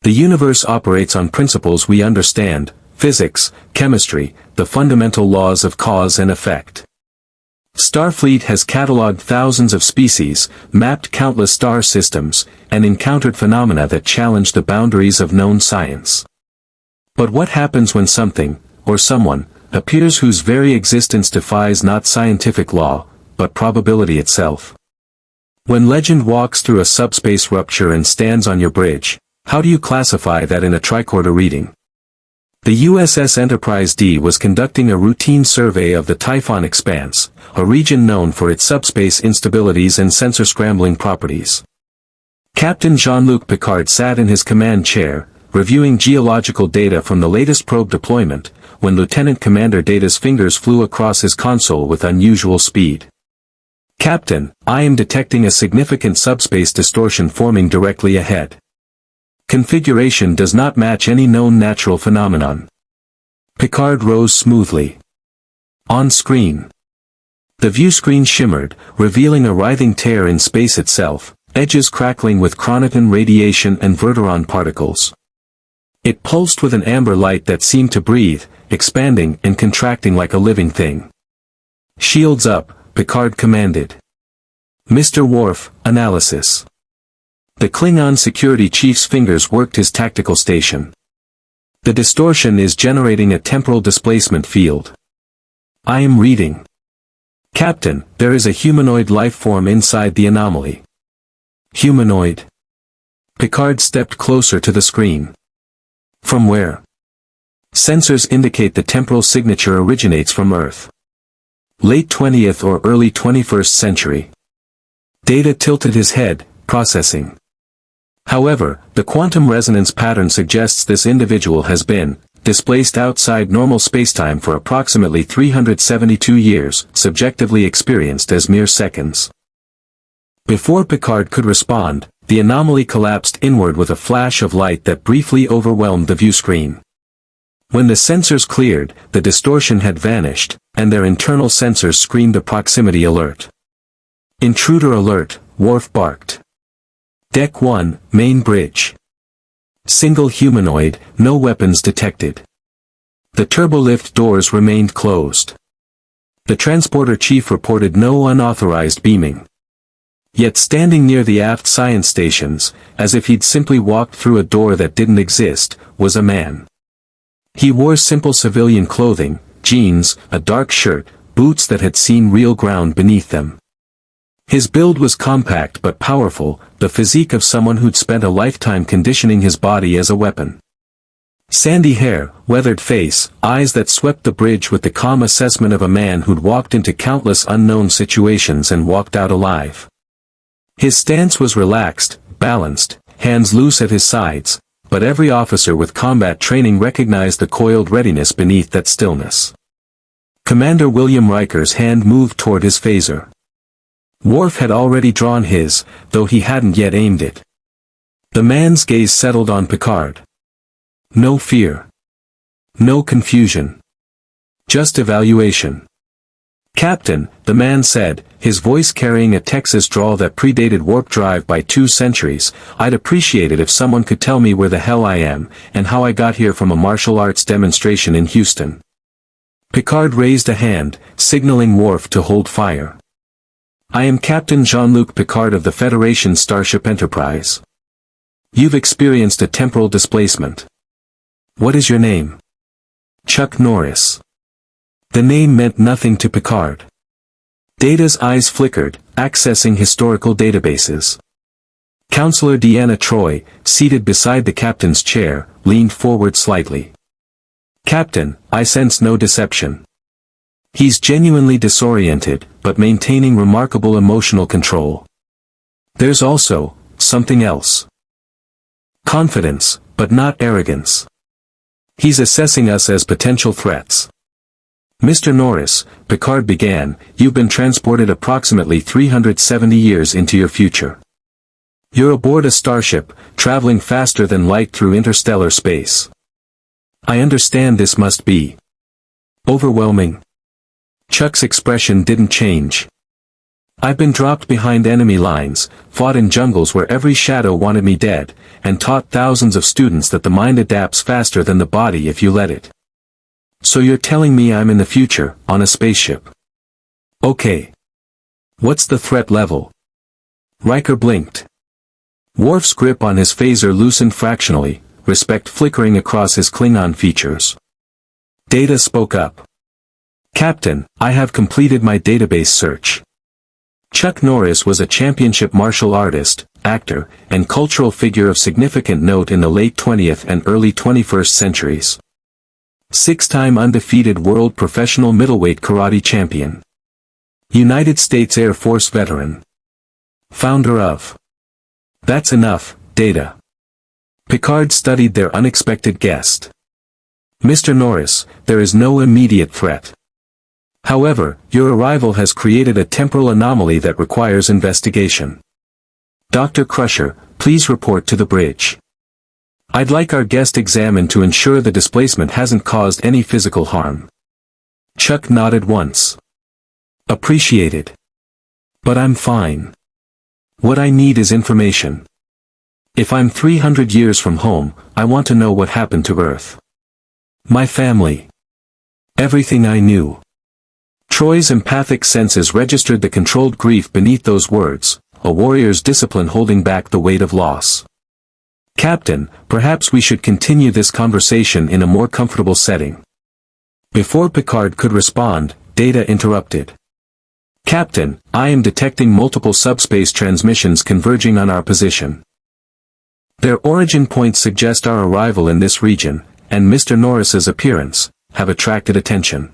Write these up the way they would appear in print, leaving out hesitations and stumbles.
The universe operates on principles we understand: physics, chemistry, the fundamental laws of cause and effect. Starfleet has catalogued thousands of species, mapped countless star systems, and encountered phenomena that challenge the boundaries of known science. But what happens when something, or someone, appears whose very existence defies not scientific law, but probability itself? When legend walks through a subspace rupture and stands on your bridge, how do you classify that in a tricorder reading? The USS Enterprise-D was conducting a routine survey of the Typhon Expanse, a region known for its subspace instabilities and sensor-scrambling properties. Captain Jean-Luc Picard sat in his command chair, reviewing geological data from the latest probe deployment, when Lieutenant Commander Data's fingers flew across his console with unusual speed. "Captain, I am detecting a significant subspace distortion forming directly ahead. Configuration does not match any known natural phenomenon." Picard rose smoothly. On screen. The view screen shimmered, revealing a writhing tear in space itself, edges crackling with chronoton radiation and verteron particles. It pulsed with an amber light that seemed to breathe, expanding and contracting like a living thing. "Shields up," Picard commanded. "Mr. Worf, analysis." The Klingon security chief's fingers worked his tactical station. "The distortion is generating a temporal displacement field. I am reading. Captain, there is a humanoid life form inside the anomaly." "Humanoid?" Picard stepped closer to the screen. "From where?" "Sensors indicate the temporal signature originates from Earth. Late 20th or early 21st century. Data tilted his head, processing. "However, the quantum resonance pattern suggests this individual has been displaced outside normal spacetime for approximately 372 years, subjectively experienced as mere seconds." Before Picard could respond, the anomaly collapsed inward with a flash of light that briefly overwhelmed the view screen. When the sensors cleared, the distortion had vanished, and their internal sensors screamed a proximity alert. "Intruder alert," Worf barked. "Deck 1, main bridge. Single humanoid, no weapons detected." The turbolift doors remained closed. The transporter chief reported no unauthorized beaming. Yet standing near the aft science stations, as if he'd simply walked through a door that didn't exist, was a man. He wore simple civilian clothing, jeans, a dark shirt, boots that had seen real ground beneath them. His build was compact but powerful, the physique of someone who'd spent a lifetime conditioning his body as a weapon. Sandy hair, weathered face, eyes that swept the bridge with the calm assessment of a man who'd walked into countless unknown situations and walked out alive. His stance was relaxed, balanced, hands loose at his sides, but every officer with combat training recognized the coiled readiness beneath that stillness. Commander William Riker's hand moved toward his phaser. Worf had already drawn his, though he hadn't yet aimed it. The man's gaze settled on Picard. No fear. No confusion. Just evaluation. "Captain," the man said, his voice carrying a Texas drawl that predated warp drive by 2 centuries, "I'd appreciate it if someone could tell me where the hell I am, and how I got here from a martial arts demonstration in Houston." Picard raised a hand, signaling Worf to hold fire. "I am Captain Jean-Luc Picard of the Federation Starship Enterprise. You've experienced a temporal displacement. What is your name?" "Chuck Norris." The name meant nothing to Picard. Data's eyes flickered, accessing historical databases. Counselor Deanna Troi, seated beside the captain's chair, leaned forward slightly. "Captain, I sense no deception. He's genuinely disoriented, but maintaining remarkable emotional control. There's also something else. Confidence, but not arrogance. He's assessing us as potential threats." "Mr. Norris," Picard began, "you've been transported approximately 370 years into your future. You're aboard a starship, traveling faster than light through interstellar space. I understand this must be overwhelming." Chuck's expression didn't change. I've been dropped behind enemy lines, fought in jungles where every shadow wanted me dead, and taught thousands of students that the mind adapts faster than the body if you let it. So you're telling me I'm in the future, on a spaceship. Okay. What's the threat level? Riker blinked. Worf's grip on his phaser loosened fractionally, respect flickering across his Klingon features. Data spoke up. Captain, I have completed my database search. Chuck Norris was a championship martial artist, actor, and cultural figure of significant note in the late 20th and early 21st centuries. Six-time undefeated world professional middleweight karate champion. United States Air Force veteran. Founder of. That's enough, Data. Picard studied their unexpected guest. Mr. Norris, there is no immediate threat. However, your arrival has created a temporal anomaly that requires investigation. Dr. Crusher, please report to the bridge. I'd like our guest examined to ensure the displacement hasn't caused any physical harm. Chuck nodded once. Appreciated. But I'm fine. What I need is information. If I'm 300 years from home, I want to know what happened to Earth. My family. Everything I knew. Troy's empathic senses registered the controlled grief beneath those words, a warrior's discipline holding back the weight of loss. Captain, perhaps we should continue this conversation in a more comfortable setting. Before Picard could respond, Data interrupted. Captain, I am detecting multiple subspace transmissions converging on our position. Their origin points suggest our arrival in this region, and Mr. Norris's appearance, have attracted attention.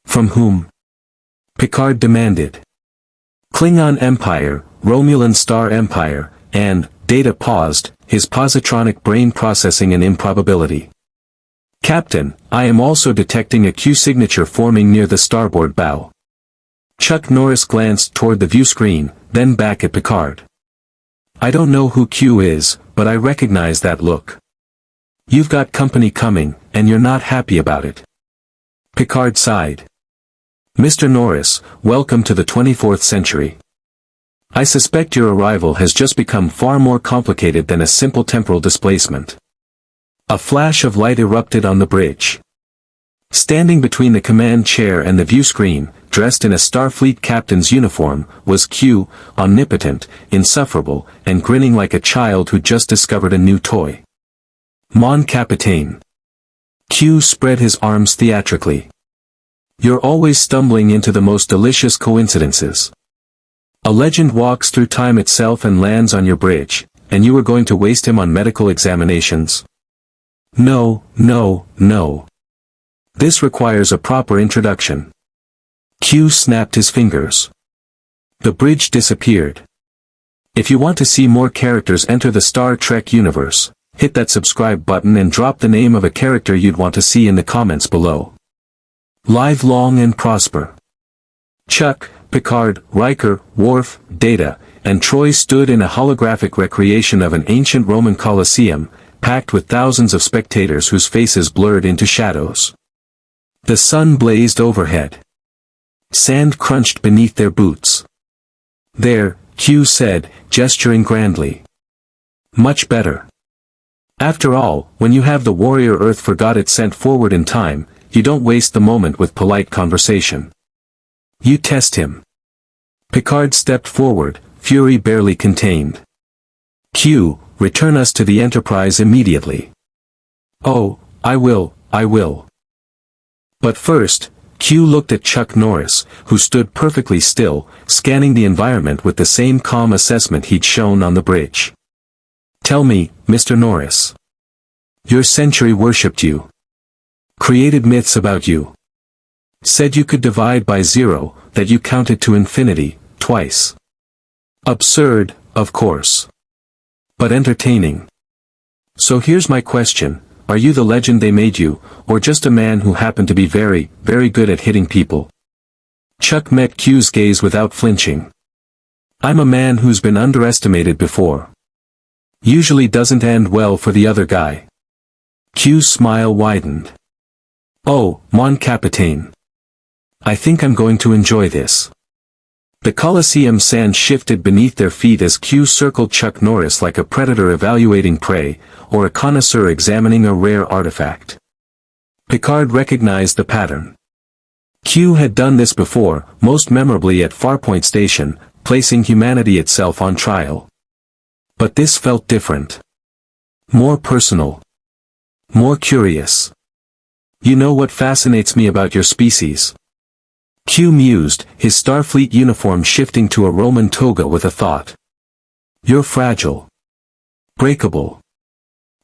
From whom? Picard demanded. Klingon Empire, Romulan Star Empire, and, Data paused, his positronic brain processing an improbability. Captain, I am also detecting a Q signature forming near the starboard bow. Chuck Norris glanced toward the view screen, then back at Picard. I don't know who Q is, but I recognize that look. You've got company coming, and you're not happy about it. Picard sighed. Mr. Norris, welcome to the 24th century. I suspect your arrival has just become far more complicated than a simple temporal displacement. A flash of light erupted on the bridge. Standing between the command chair and the view screen, dressed in a Starfleet captain's uniform, was Q, omnipotent, insufferable, and grinning like a child who just discovered a new toy. Mon Capitaine. Q spread his arms theatrically. You're always stumbling into the most delicious coincidences. A legend walks through time itself and lands on your bridge, and you are going to waste him on medical examinations? No, no, no. This requires a proper introduction. Q snapped his fingers. The bridge disappeared. If you want to see more characters enter the Star Trek universe, hit that subscribe button and drop the name of a character you'd want to see in the comments below. Live long and prosper. Chuck, Picard, Riker, Worf, Data, and Troy stood in a holographic recreation of an ancient Roman Colosseum, packed with thousands of spectators whose faces blurred into shadows. The sun blazed overhead. Sand crunched beneath their boots. There, Q said, gesturing grandly. Much better. After all, when you have the warrior Earth forgot it sent forward in time, you don't waste the moment with polite conversation. You test him. Picard stepped forward, fury barely contained. Q, return us to the Enterprise immediately. Oh, I will. But first, Q looked at Chuck Norris, who stood perfectly still, scanning the environment with the same calm assessment he'd shown on the bridge. Tell me, Mr. Norris. Your century worshipped you. Created myths about you. Said you could divide by zero, that you counted to infinity, twice. Absurd, of course. But entertaining. So here's my question, are you the legend they made you, or just a man who happened to be very, very good at hitting people? Chuck met Q's gaze without flinching. I'm a man who's been underestimated before. Usually doesn't end well for the other guy. Q's smile widened. Oh, Mon Capitaine. I think I'm going to enjoy this. The Colosseum sand shifted beneath their feet as Q circled Chuck Norris like a predator evaluating prey, or a connoisseur examining a rare artifact. Picard recognized the pattern. Q had done this before, most memorably at Farpoint Station, placing humanity itself on trial. But this felt different. More personal. More curious. You know what fascinates me about your species? Q mused, his Starfleet uniform shifting to a Roman toga with a thought. You're fragile. Breakable.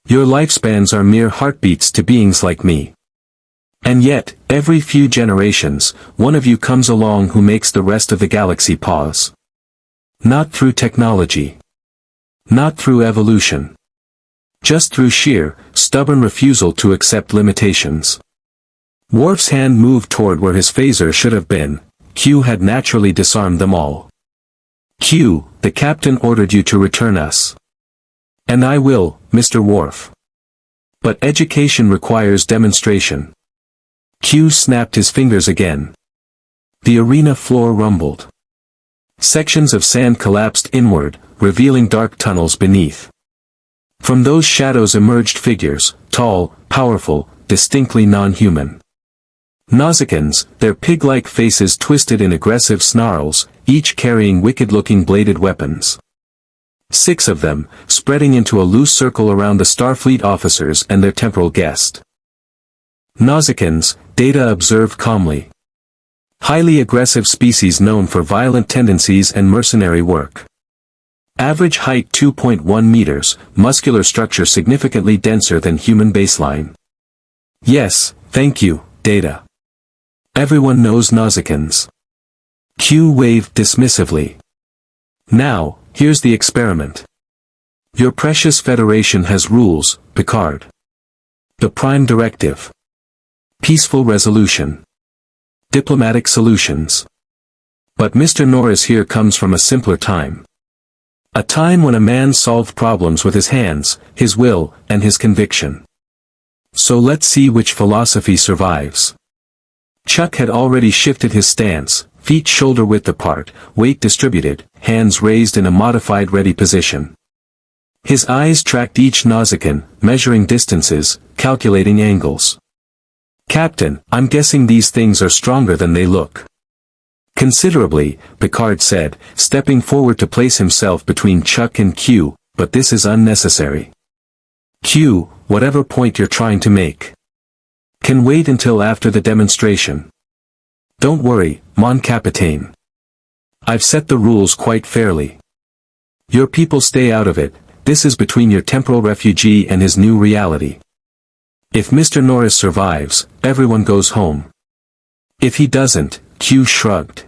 Your lifespans are mere heartbeats to beings like me. And yet, every few generations, one of you comes along who makes the rest of the galaxy pause. Not through technology. Not through evolution. Just through sheer, stubborn refusal to accept limitations. Worf's hand moved toward where his phaser should have been. Q had naturally disarmed them all. Q, the captain ordered you to return us. And I will, Mr. Worf. But education requires demonstration. Q snapped his fingers again. The arena floor rumbled. Sections of sand collapsed inward, revealing dark tunnels beneath. From those shadows emerged figures, tall, powerful, distinctly non-human. Nausicans, their pig-like faces twisted in aggressive snarls, each carrying wicked-looking bladed weapons. 6 of them, spreading into a loose circle around the Starfleet officers and their temporal guest. Nausicans, Data observed calmly. Highly aggressive species known for violent tendencies and mercenary work. Average height 2.1 meters, muscular structure significantly denser than human baseline. Yes, thank you, Data. Everyone knows Nausicans. Q waved dismissively. Now, here's the experiment. Your precious Federation has rules, Picard. The Prime Directive. Peaceful resolution. Diplomatic solutions. But Mr. Norris here comes from a simpler time. A time when a man solved problems with his hands, his will, and his conviction. So let's see which philosophy survives. Chuck had already shifted his stance, feet shoulder-width apart, weight distributed, hands raised in a modified ready position. His eyes tracked each Nausicaan, measuring distances, calculating angles. Captain, I'm guessing these things are stronger than they look. Considerably, Picard said, stepping forward to place himself between Chuck and Q, but this is unnecessary. Q, whatever point you're trying to make. Can wait until after the demonstration. Don't worry, mon capitaine. I've set the rules quite fairly. Your people stay out of it, this is between your temporal refugee and his new reality. If Mr. Norris survives, everyone goes home. If he doesn't, Q shrugged.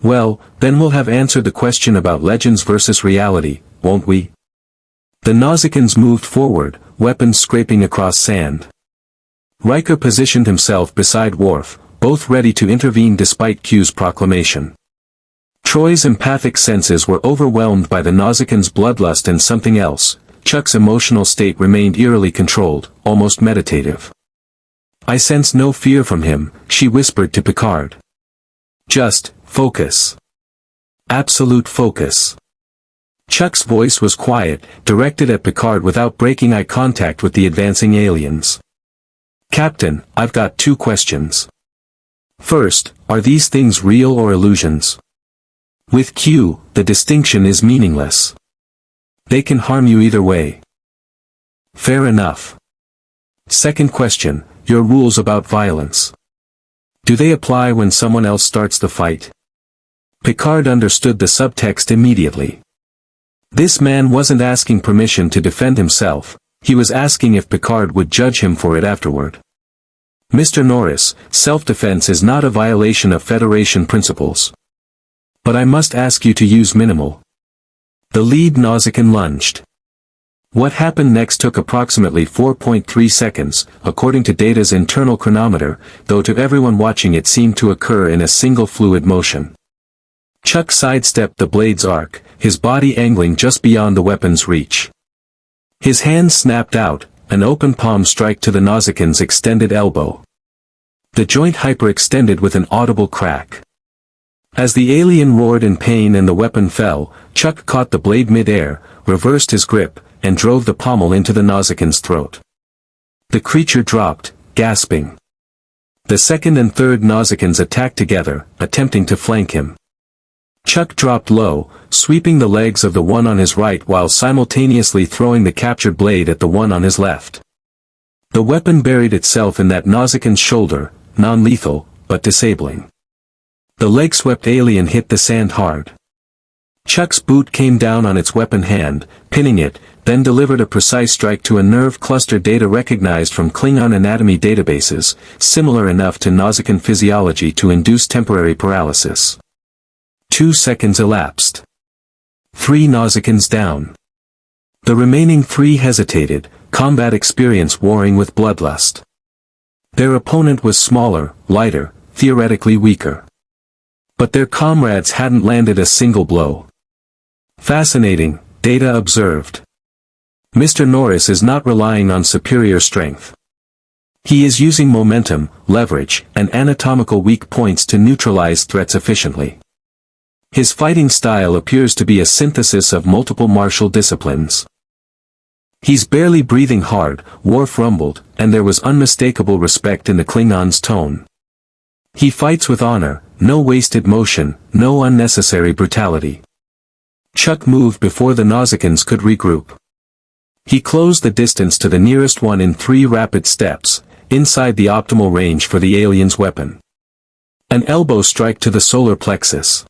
Well, then we'll have answered the question about legends versus reality, won't we? The Nausicans moved forward, weapons scraping across sand. Riker positioned himself beside Worf, both ready to intervene despite Q's proclamation. Troy's empathic senses were overwhelmed by the Nausicans' bloodlust and something else. Chuck's emotional state remained eerily controlled, almost meditative. I sense no fear from him, she whispered to Picard. Just, focus. Absolute focus. Chuck's voice was quiet, directed at Picard without breaking eye contact with the advancing aliens. Captain, I've got 2 questions. First, are these things real or illusions? With Q, the distinction is meaningless. They can harm you either way. Fair enough. Second question, your rules about violence. Do they apply when someone else starts the fight? Picard understood the subtext immediately. This man wasn't asking permission to defend himself, he was asking if Picard would judge him for it afterward. Mr. Norris, self-defense is not a violation of Federation principles. But I must ask you to use minimal. The lead Nausicaan lunged. What happened next took approximately 4.3 seconds, according to Data's internal chronometer, though to everyone watching it seemed to occur in a single fluid motion. Chuck sidestepped the blade's arc, his body angling just beyond the weapon's reach. His hand snapped out, an open palm strike to the Nausicaa's extended elbow. The joint hyperextended with an audible crack. As the alien roared in pain and the weapon fell, Chuck caught the blade mid-air, reversed his grip, and drove the pommel into the Nausicaa's throat. The creature dropped, gasping. The second and third Nausicaans attacked together, attempting to flank him. Chuck dropped low, sweeping the legs of the one on his right while simultaneously throwing the captured blade at the one on his left. The weapon buried itself in that Nausicaa's shoulder, non-lethal, but disabling. The leg-swept alien hit the sand hard. Chuck's boot came down on its weapon hand, pinning it, then delivered a precise strike to a nerve cluster data recognized from Klingon anatomy databases, similar enough to Nausicaan physiology to induce temporary paralysis. 2 seconds elapsed. 3 Nausicaans down. The remaining 3 hesitated, combat experience warring with bloodlust. Their opponent was smaller, lighter, theoretically weaker. But their comrades hadn't landed a single blow. Fascinating, Data observed. Mr. Norris is not relying on superior strength. He is using momentum, leverage, and anatomical weak points to neutralize threats efficiently. His fighting style appears to be a synthesis of multiple martial disciplines. He's barely breathing hard, Worf rumbled, and there was unmistakable respect in the Klingon's tone. He fights with honor, no wasted motion, no unnecessary brutality. Chuck moved before the Nausicaans could regroup. He closed the distance to the nearest one in 3 rapid steps, inside the optimal range for the alien's weapon. An elbow strike to the solar plexus.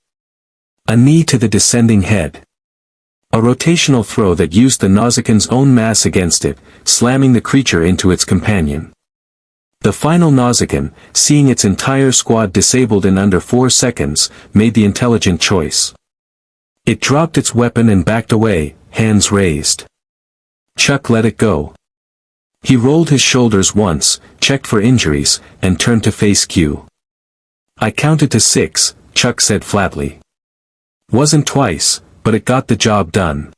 A knee to the descending head. A rotational throw that used the Nausicaa's own mass against it, slamming the creature into its companion. The final Nausicaan, seeing its entire squad disabled in under 4 seconds, made the intelligent choice. It dropped its weapon and backed away, hands raised. Chuck let it go. He rolled his shoulders once, checked for injuries, and turned to face Q. "I counted to 6, Chuck said flatly. Wasn't twice, but it got the job done.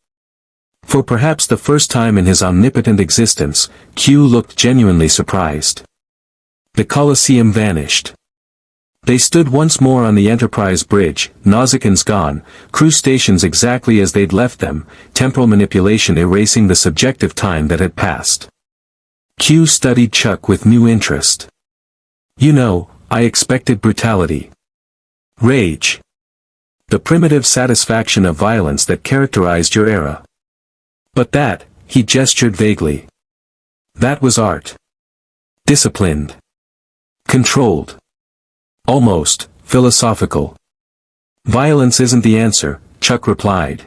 For perhaps the first time in his omnipotent existence, Q looked genuinely surprised. The Colosseum vanished. They stood once more on the Enterprise bridge, Nausicaans gone, crew stations exactly as they'd left them, temporal manipulation erasing the subjective time that had passed. Q studied Chuck with new interest. "You know, I expected brutality. Rage. The primitive satisfaction of violence that characterized your era. But that," he gestured vaguely. "That was art. Disciplined. Controlled. Almost, philosophical. Violence isn't the answer," Chuck replied.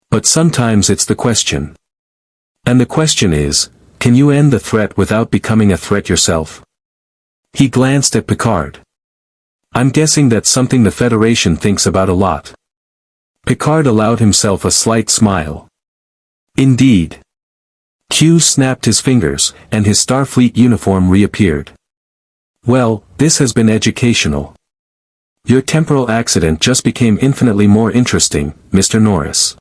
"But sometimes it's the question. And the question is, can you end the threat without becoming a threat yourself?" He glanced at Picard. "I'm guessing that's something the Federation thinks about a lot." Picard allowed himself a slight smile. "Indeed." Q snapped his fingers, and his Starfleet uniform reappeared. "Well, this has been educational. Your temporal accident just became infinitely more interesting, Mr. Norris.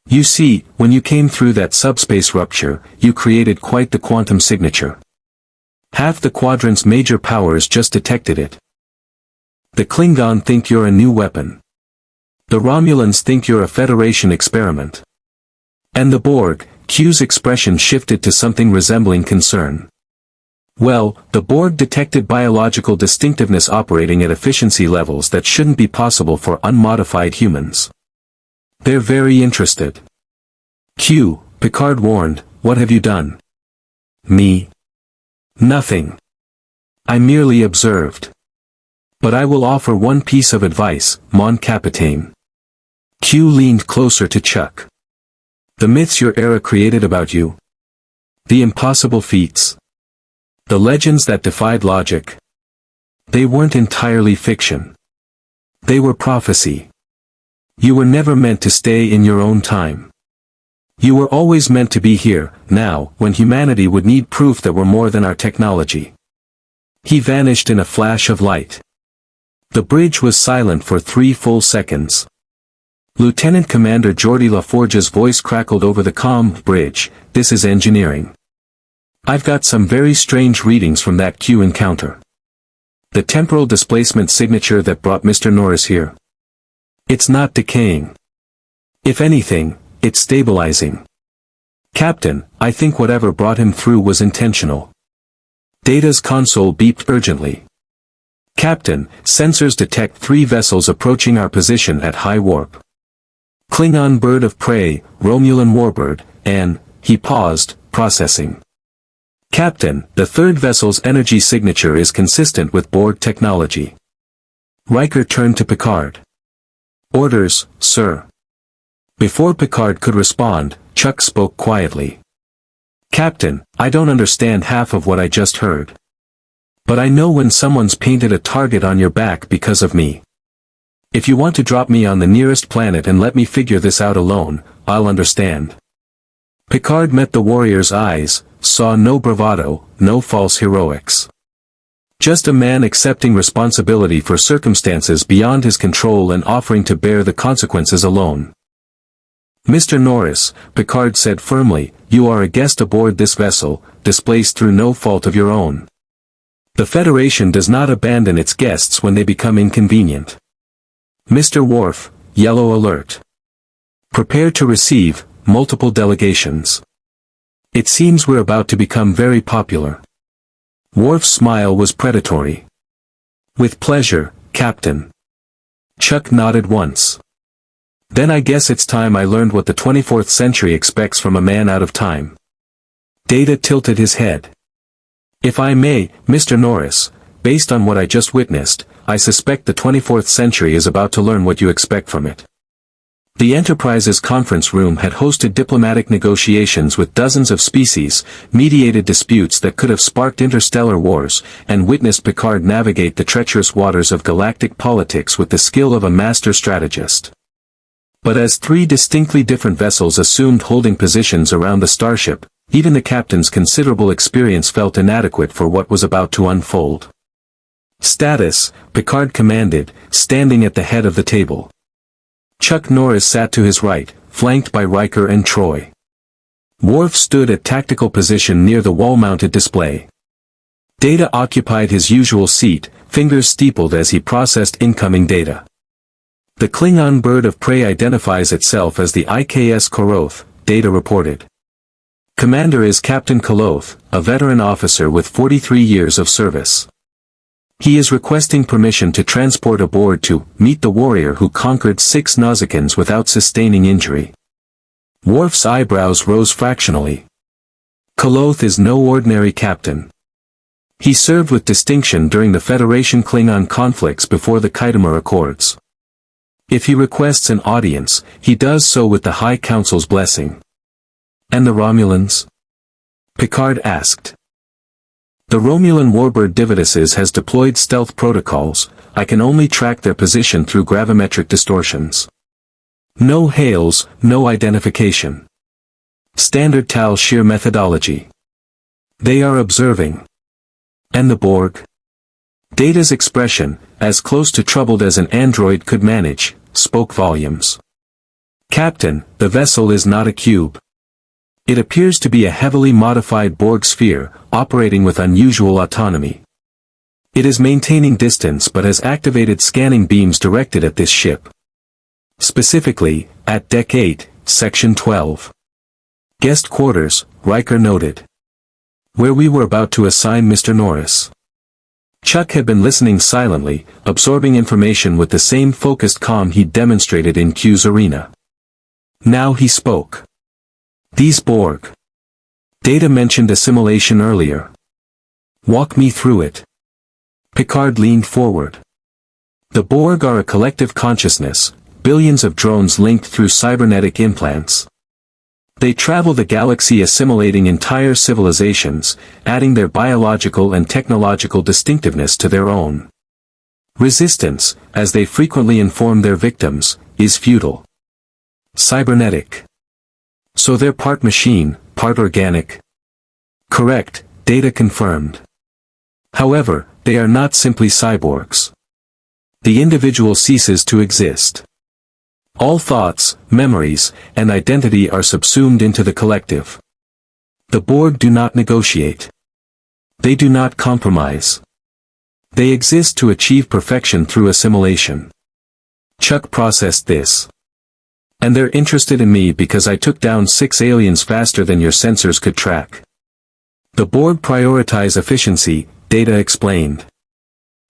You see, when you came through that subspace rupture, you created quite the quantum signature. Half the quadrant's major powers just detected it. The Klingon think you're a new weapon. The Romulans think you're a Federation experiment. And the Borg," Q's expression shifted to something resembling concern. "Well, the Borg detected biological distinctiveness operating at efficiency levels that shouldn't be possible for unmodified humans. They're very interested." "Q," Picard warned, "what have you done?" "Me? Nothing. I merely observed. But I will offer one piece of advice, mon capitaine." Q leaned closer to Chuck. "The myths your era created about you. The impossible feats. The legends that defied logic. They weren't entirely fiction. They were prophecy. You were never meant to stay in your own time. You were always meant to be here, now, when humanity would need proof that we're more than our technology." He vanished in a flash of light. The bridge was silent for 3 full seconds. Lieutenant Commander Geordie LaForge's voice crackled over the comm bridge, "This is engineering. I've got some very strange readings from that Q encounter. The temporal displacement signature that brought Mr. Norris here. It's not decaying. If anything, it's stabilizing. Captain, I think whatever brought him through was intentional. Data's console beeped urgently. Captain, sensors detect 3 vessels approaching our position at high warp. Klingon bird of prey, Romulan warbird, and, he paused, processing. Captain, the 3rd vessel's energy signature is consistent with Borg technology. Riker turned to Picard. Orders, sir. Before Picard could respond, Chuck spoke quietly. Captain, I don't understand half of what I just heard. But I know when someone's painted a target on your back because of me. If you want to drop me on the nearest planet and let me figure this out alone, I'll understand. Picard met the warrior's eyes, saw no bravado, no false heroics. Just a man accepting responsibility for circumstances beyond his control and offering to bear the consequences alone. Mr. Norris, Picard said firmly, you are a guest aboard this vessel, displaced through no fault of your own. The Federation does not abandon its guests when they become inconvenient. Mr. Worf, yellow alert. Prepare to receive multiple delegations. It seems we're about to become very popular. Worf's smile was predatory. With pleasure, Captain. Chuck nodded once. Then I guess it's time I learned what the 24th century expects from a man out of time. Data tilted his head. If I may, Mr. Norris, based on what I just witnessed, I suspect the 24th century is about to learn what you expect from it. The Enterprise's conference room had hosted diplomatic negotiations with dozens of species, mediated disputes that could have sparked interstellar wars, and witnessed Picard navigate the treacherous waters of galactic politics with the skill of a master strategist. But as 3 distinctly different vessels assumed holding positions around the starship, even the captain's considerable experience felt inadequate for what was about to unfold. Status, Picard commanded, standing at the head of the table. Chuck Norris sat to his right, flanked by Riker and Troy. Worf stood at tactical position near the wall-mounted display. Data occupied his usual seat, fingers steepled as he processed incoming data. The Klingon bird of prey identifies itself as the IKS Koroth, Data reported. Commander is Captain Koloth, a veteran officer with 43 years of service. He is requesting permission to transport aboard to meet the warrior who conquered 6 Nausicans without sustaining injury. Worf's eyebrows rose fractionally. Koloth is no ordinary captain. He served with distinction during the Federation-Klingon conflicts before the Khitomer Accords. If he requests an audience, he does so with the High Council's blessing. And the Romulans? Picard asked. The Romulan warbird Dividices has deployed stealth protocols. I can only track their position through gravimetric distortions. No hails, no identification. Standard Tal shear methodology. They are observing. And the Borg? Data's expression, as close to troubled as an android could manage, spoke volumes. Captain, the vessel is not a cube. It appears to be a heavily modified Borg sphere, operating with unusual autonomy. It is maintaining distance but has activated scanning beams directed at this ship. Specifically, at Deck 8, Section 12. Guest quarters, Riker noted. Where we were about to assign Mr. Norris. Chuck had been listening silently, absorbing information with the same focused calm he'd demonstrated in Q's arena. Now he spoke. These Borg. Data mentioned assimilation earlier. Walk me through it. Picard leaned forward. The Borg are a collective consciousness, billions of drones linked through cybernetic implants. They travel the galaxy assimilating entire civilizations, adding their biological and technological distinctiveness to their own. Resistance, as they frequently inform their victims, is futile. Cybernetic. So they're part machine, part organic? Correct, Data confirmed. However, they are not simply cyborgs. The individual ceases to exist. All thoughts, memories, and identity are subsumed into the collective. The Borg do not negotiate. They do not compromise. They exist to achieve perfection through assimilation. Chuck processed this. And they're interested in me because I took down 6 aliens faster than your sensors could track. The Borg prioritize efficiency, Data explained.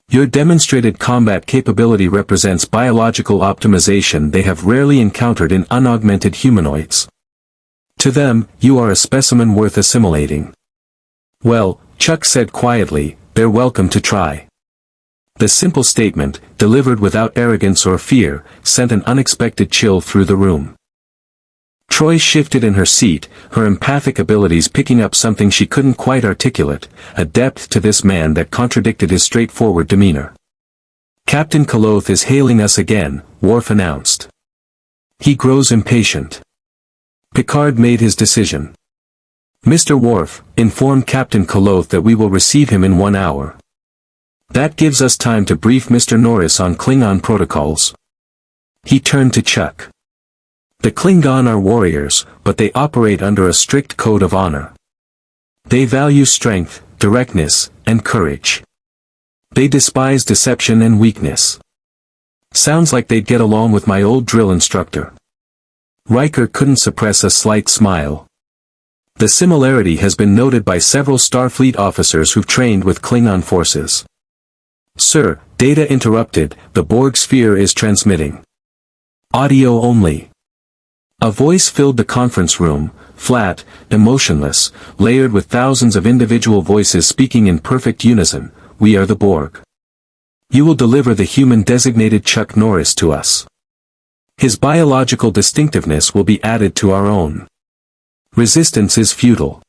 Your demonstrated combat capability represents biological optimization they have rarely encountered in unaugmented humanoids. To them, you are a specimen worth assimilating. Well, Chuck said quietly, they're welcome to try. The simple statement, delivered without arrogance or fear, sent an unexpected chill through the room. Troy shifted in her seat, her empathic abilities picking up something she couldn't quite articulate, a depth to this man that contradicted his straightforward demeanor. Captain Koloth is hailing us again, Worf announced. He grows impatient. Picard made his decision. Mr. Worf, inform Captain Koloth that we will receive him in 1 hour. That gives us time to brief Mr. Norris on Klingon protocols. He turned to Chuck. The Klingon are warriors, but they operate under a strict code of honor. They value strength, directness, and courage. They despise deception and weakness. Sounds like they'd get along with my old drill instructor. Riker couldn't suppress a slight smile. The similarity has been noted by several Starfleet officers who've trained with Klingon forces. Sir, Data interrupted, the Borg sphere is transmitting. Audio only. A voice filled the conference room, flat, emotionless, layered with thousands of individual voices speaking in perfect unison. We are the Borg. You will deliver the human designated Chuck Norris to us. His biological distinctiveness will be added to our own. Resistance is futile.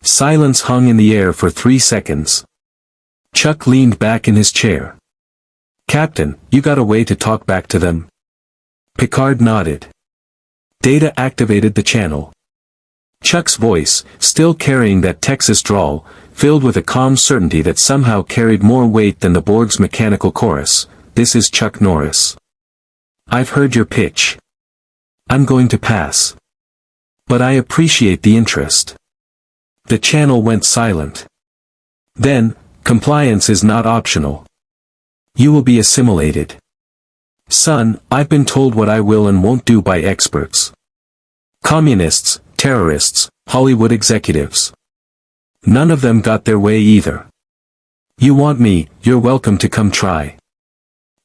Silence hung in the air for 3 seconds. Chuck leaned back in his chair. Captain, you got a way to talk back to them? Picard nodded. Data activated the channel. Chuck's voice, still carrying that Texas drawl, filled with a calm certainty that somehow carried more weight than the Borg's mechanical chorus. This is Chuck Norris. I've heard your pitch. I'm going to pass. But I appreciate the interest. The channel went silent. Then, compliance is not optional. You will be assimilated. Son, I've been told what I will and won't do by experts. Communists, terrorists, Hollywood executives. None of them got their way either. You want me, you're welcome to come try.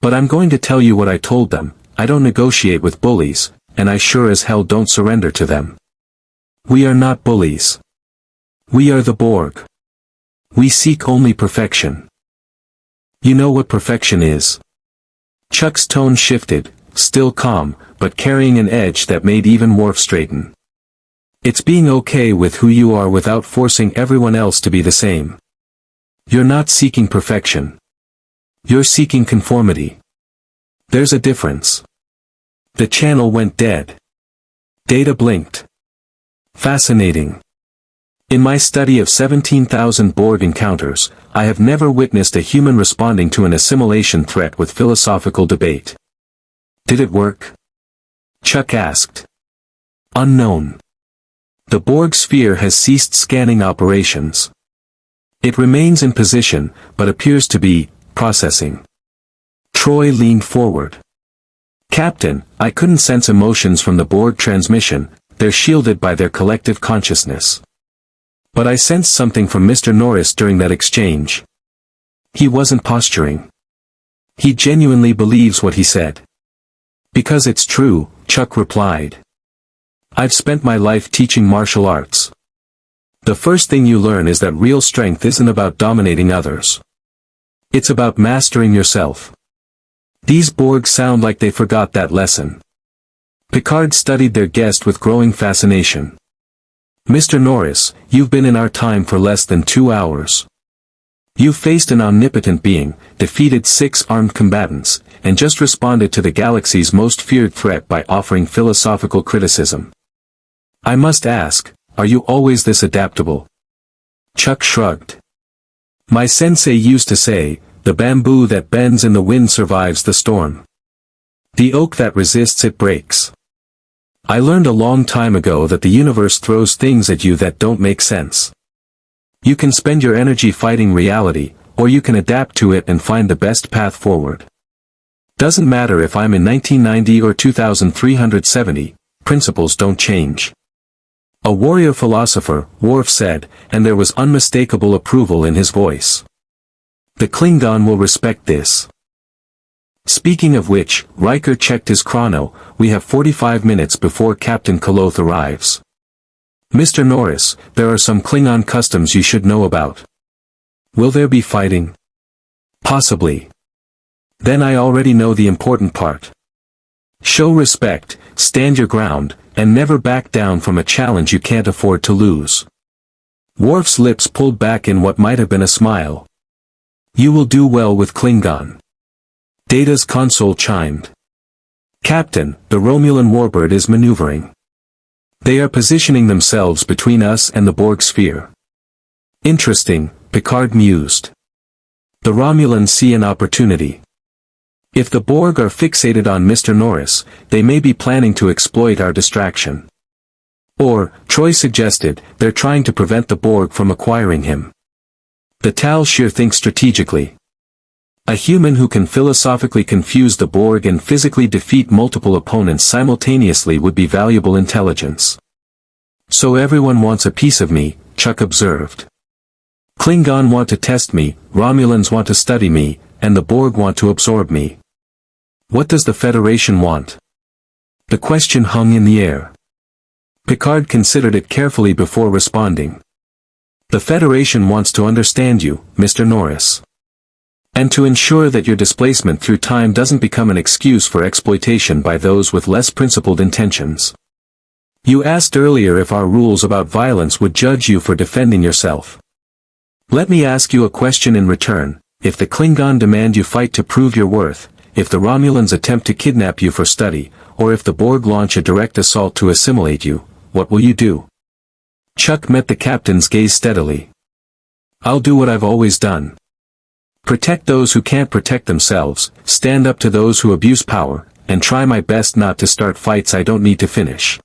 But I'm going to tell you what I told them, I don't negotiate with bullies, and I sure as hell don't surrender to them. We are not bullies. We are the Borg. We seek only perfection. You know what perfection is? Chuck's tone shifted, still calm, but carrying an edge that made even Worf straighten. It's being okay with who you are without forcing everyone else to be the same. You're not seeking perfection. You're seeking conformity. There's a difference. The channel went dead. Data blinked. Fascinating. In my study of 17,000 Borg encounters, I have never witnessed a human responding to an assimilation threat with philosophical debate. Did it work? Chuck asked. Unknown. The Borg sphere has ceased scanning operations. It remains in position, but appears to be processing. Troy leaned forward. Captain, I couldn't sense emotions from the Borg transmission, they're shielded by their collective consciousness. But I sensed something from Mr. Norris during that exchange. He wasn't posturing. He genuinely believes what he said. Because it's true, Chuck replied. I've spent my life teaching martial arts. The first thing you learn is that real strength isn't about dominating others. It's about mastering yourself. These Borg sound like they forgot that lesson. Picard studied their guest with growing fascination. Mr. Norris, you've been in our time for less than 2 hours. You've faced an omnipotent being, defeated 6 armed combatants, and just responded to the galaxy's most feared threat by offering philosophical criticism. I must ask, are you always this adaptable? Chuck shrugged. My sensei used to say, the bamboo that bends in the wind survives the storm. The oak that resists it breaks. I learned a long time ago that the universe throws things at you that don't make sense. You can spend your energy fighting reality, or you can adapt to it and find the best path forward. Doesn't matter if I'm in 1990 or 2370, principles don't change. A warrior philosopher, Worf said, and there was unmistakable approval in his voice. The Klingon will respect this. Speaking of which, Riker checked his chrono. We have 45 minutes before Captain Koloth arrives. Mr. Norris, there are some Klingon customs you should know about. Will there be fighting? Possibly. Then I already know the important part. Show respect, stand your ground, and never back down from a challenge you can't afford to lose. Worf's lips pulled back in what might have been a smile. You will do well with Klingon. Data's console chimed. Captain, the Romulan warbird is maneuvering. They are positioning themselves between us and the Borg sphere. Interesting, Picard mused. The Romulans see an opportunity. If the Borg are fixated on Mr. Norris, they may be planning to exploit our distraction. Or, Troy suggested, they're trying to prevent the Borg from acquiring him. The Tal Shir thinks strategically. A human who can philosophically confuse the Borg and physically defeat multiple opponents simultaneously would be valuable intelligence. So everyone wants a piece of me, Chuck observed. Klingon want to test me, Romulans want to study me, and the Borg want to absorb me. What does the Federation want? The question hung in the air. Picard considered it carefully before responding. The Federation wants to understand you, Mr. Norris. And to ensure that your displacement through time doesn't become an excuse for exploitation by those with less principled intentions. You asked earlier if our rules about violence would judge you for defending yourself. Let me ask you a question in return. If the Klingon demand you fight to prove your worth, if the Romulans attempt to kidnap you for study, or if the Borg launch a direct assault to assimilate you, what will you do? Chuck met the captain's gaze steadily. I'll do what I've always done. Protect those who can't protect themselves, stand up to those who abuse power, and try my best not to start fights I don't need to finish.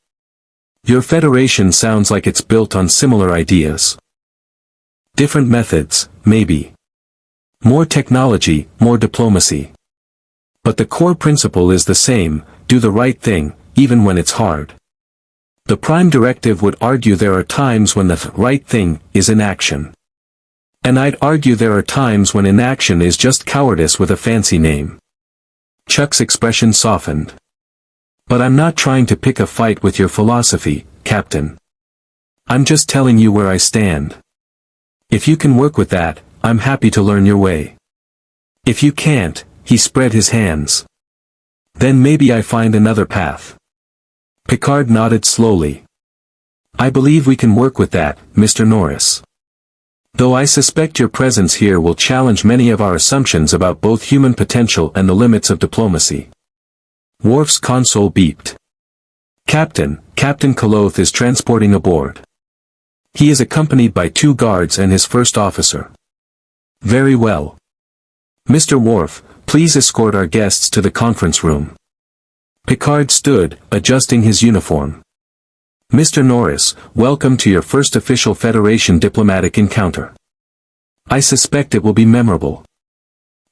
Your Federation sounds like it's built on similar ideas. Different methods, maybe. More technology, more diplomacy. But the core principle is the same, do the right thing, even when it's hard. The Prime Directive would argue there are times when the right thing is inaction. And I'd argue there are times when inaction is just cowardice with a fancy name. Chuck's expression softened. But I'm not trying to pick a fight with your philosophy, Captain. I'm just telling you where I stand. If you can work with that, I'm happy to learn your way. If you can't, he spread his hands. Then maybe I find another path. Picard nodded slowly. I believe we can work with that, Mr. Norris. Though I suspect your presence here will challenge many of our assumptions about both human potential and the limits of diplomacy. Worf's console beeped. Captain Koloth is transporting aboard. He is accompanied by 2 guards and his first officer. Very well. Mr. Worf, please escort our guests to the conference room. Picard stood, adjusting his uniform. Mr. Norris, welcome to your first official Federation diplomatic encounter. I suspect it will be memorable.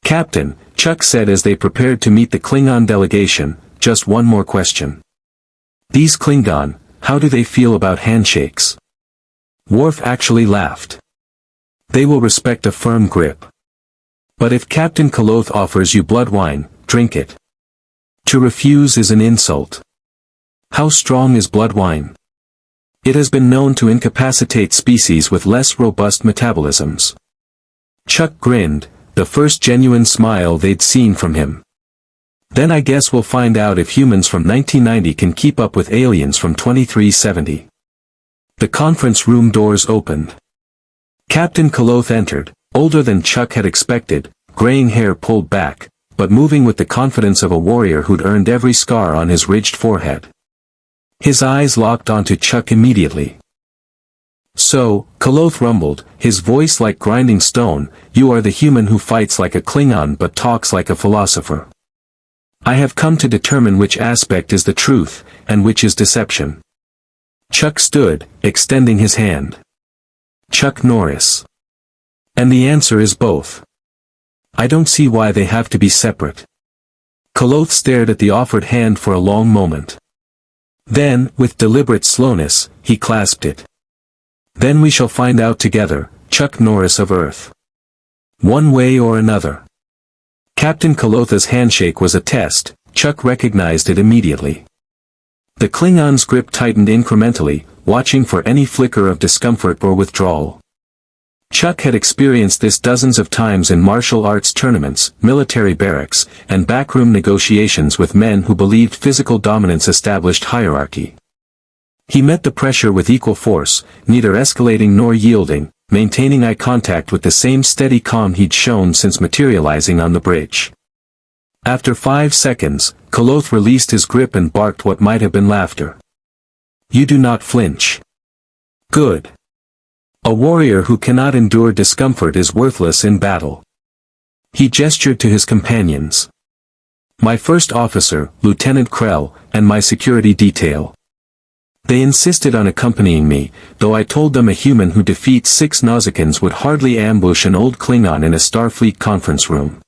Captain, Chuck said as they prepared to meet the Klingon delegation, just one more question. These Klingon, how do they feel about handshakes? Worf actually laughed. They will respect a firm grip. But if Captain Koloth offers you blood wine, drink it. To refuse is an insult. How strong is blood wine? It has been known to incapacitate species with less robust metabolisms. Chuck grinned, the first genuine smile they'd seen from him. Then I guess we'll find out if humans from 1990 can keep up with aliens from 2370. The conference room doors opened. Captain Koloth entered, older than Chuck had expected, graying hair pulled back, but moving with the confidence of a warrior who'd earned every scar on his ridged forehead. His eyes locked onto Chuck immediately. So, Koloth rumbled, his voice like grinding stone, you are the human who fights like a Klingon but talks like a philosopher. I have come to determine which aspect is the truth, and which is deception. Chuck stood, extending his hand. Chuck Norris. And the answer is both. I don't see why they have to be separate. Koloth stared at the offered hand for a long moment. Then, with deliberate slowness, he clasped it. Then we shall find out together, Chuck Norris of Earth. One way or another. Captain Kolotha's handshake was a test. Chuck recognized it immediately. The Klingon's grip tightened incrementally, watching for any flicker of discomfort or withdrawal. Chuck had experienced this dozens of times in martial arts tournaments, military barracks, and backroom negotiations with men who believed physical dominance established hierarchy. He met the pressure with equal force, neither escalating nor yielding, maintaining eye contact with the same steady calm he'd shown since materializing on the bridge. After 5 seconds, Koloth released his grip and barked what might have been laughter. You do not flinch. Good. A warrior who cannot endure discomfort is worthless in battle. He gestured to his companions. My first officer, Lieutenant Krell, and my security detail. They insisted on accompanying me, though I told them a human who defeats 6 Nausicans would hardly ambush an old Klingon in a Starfleet conference room.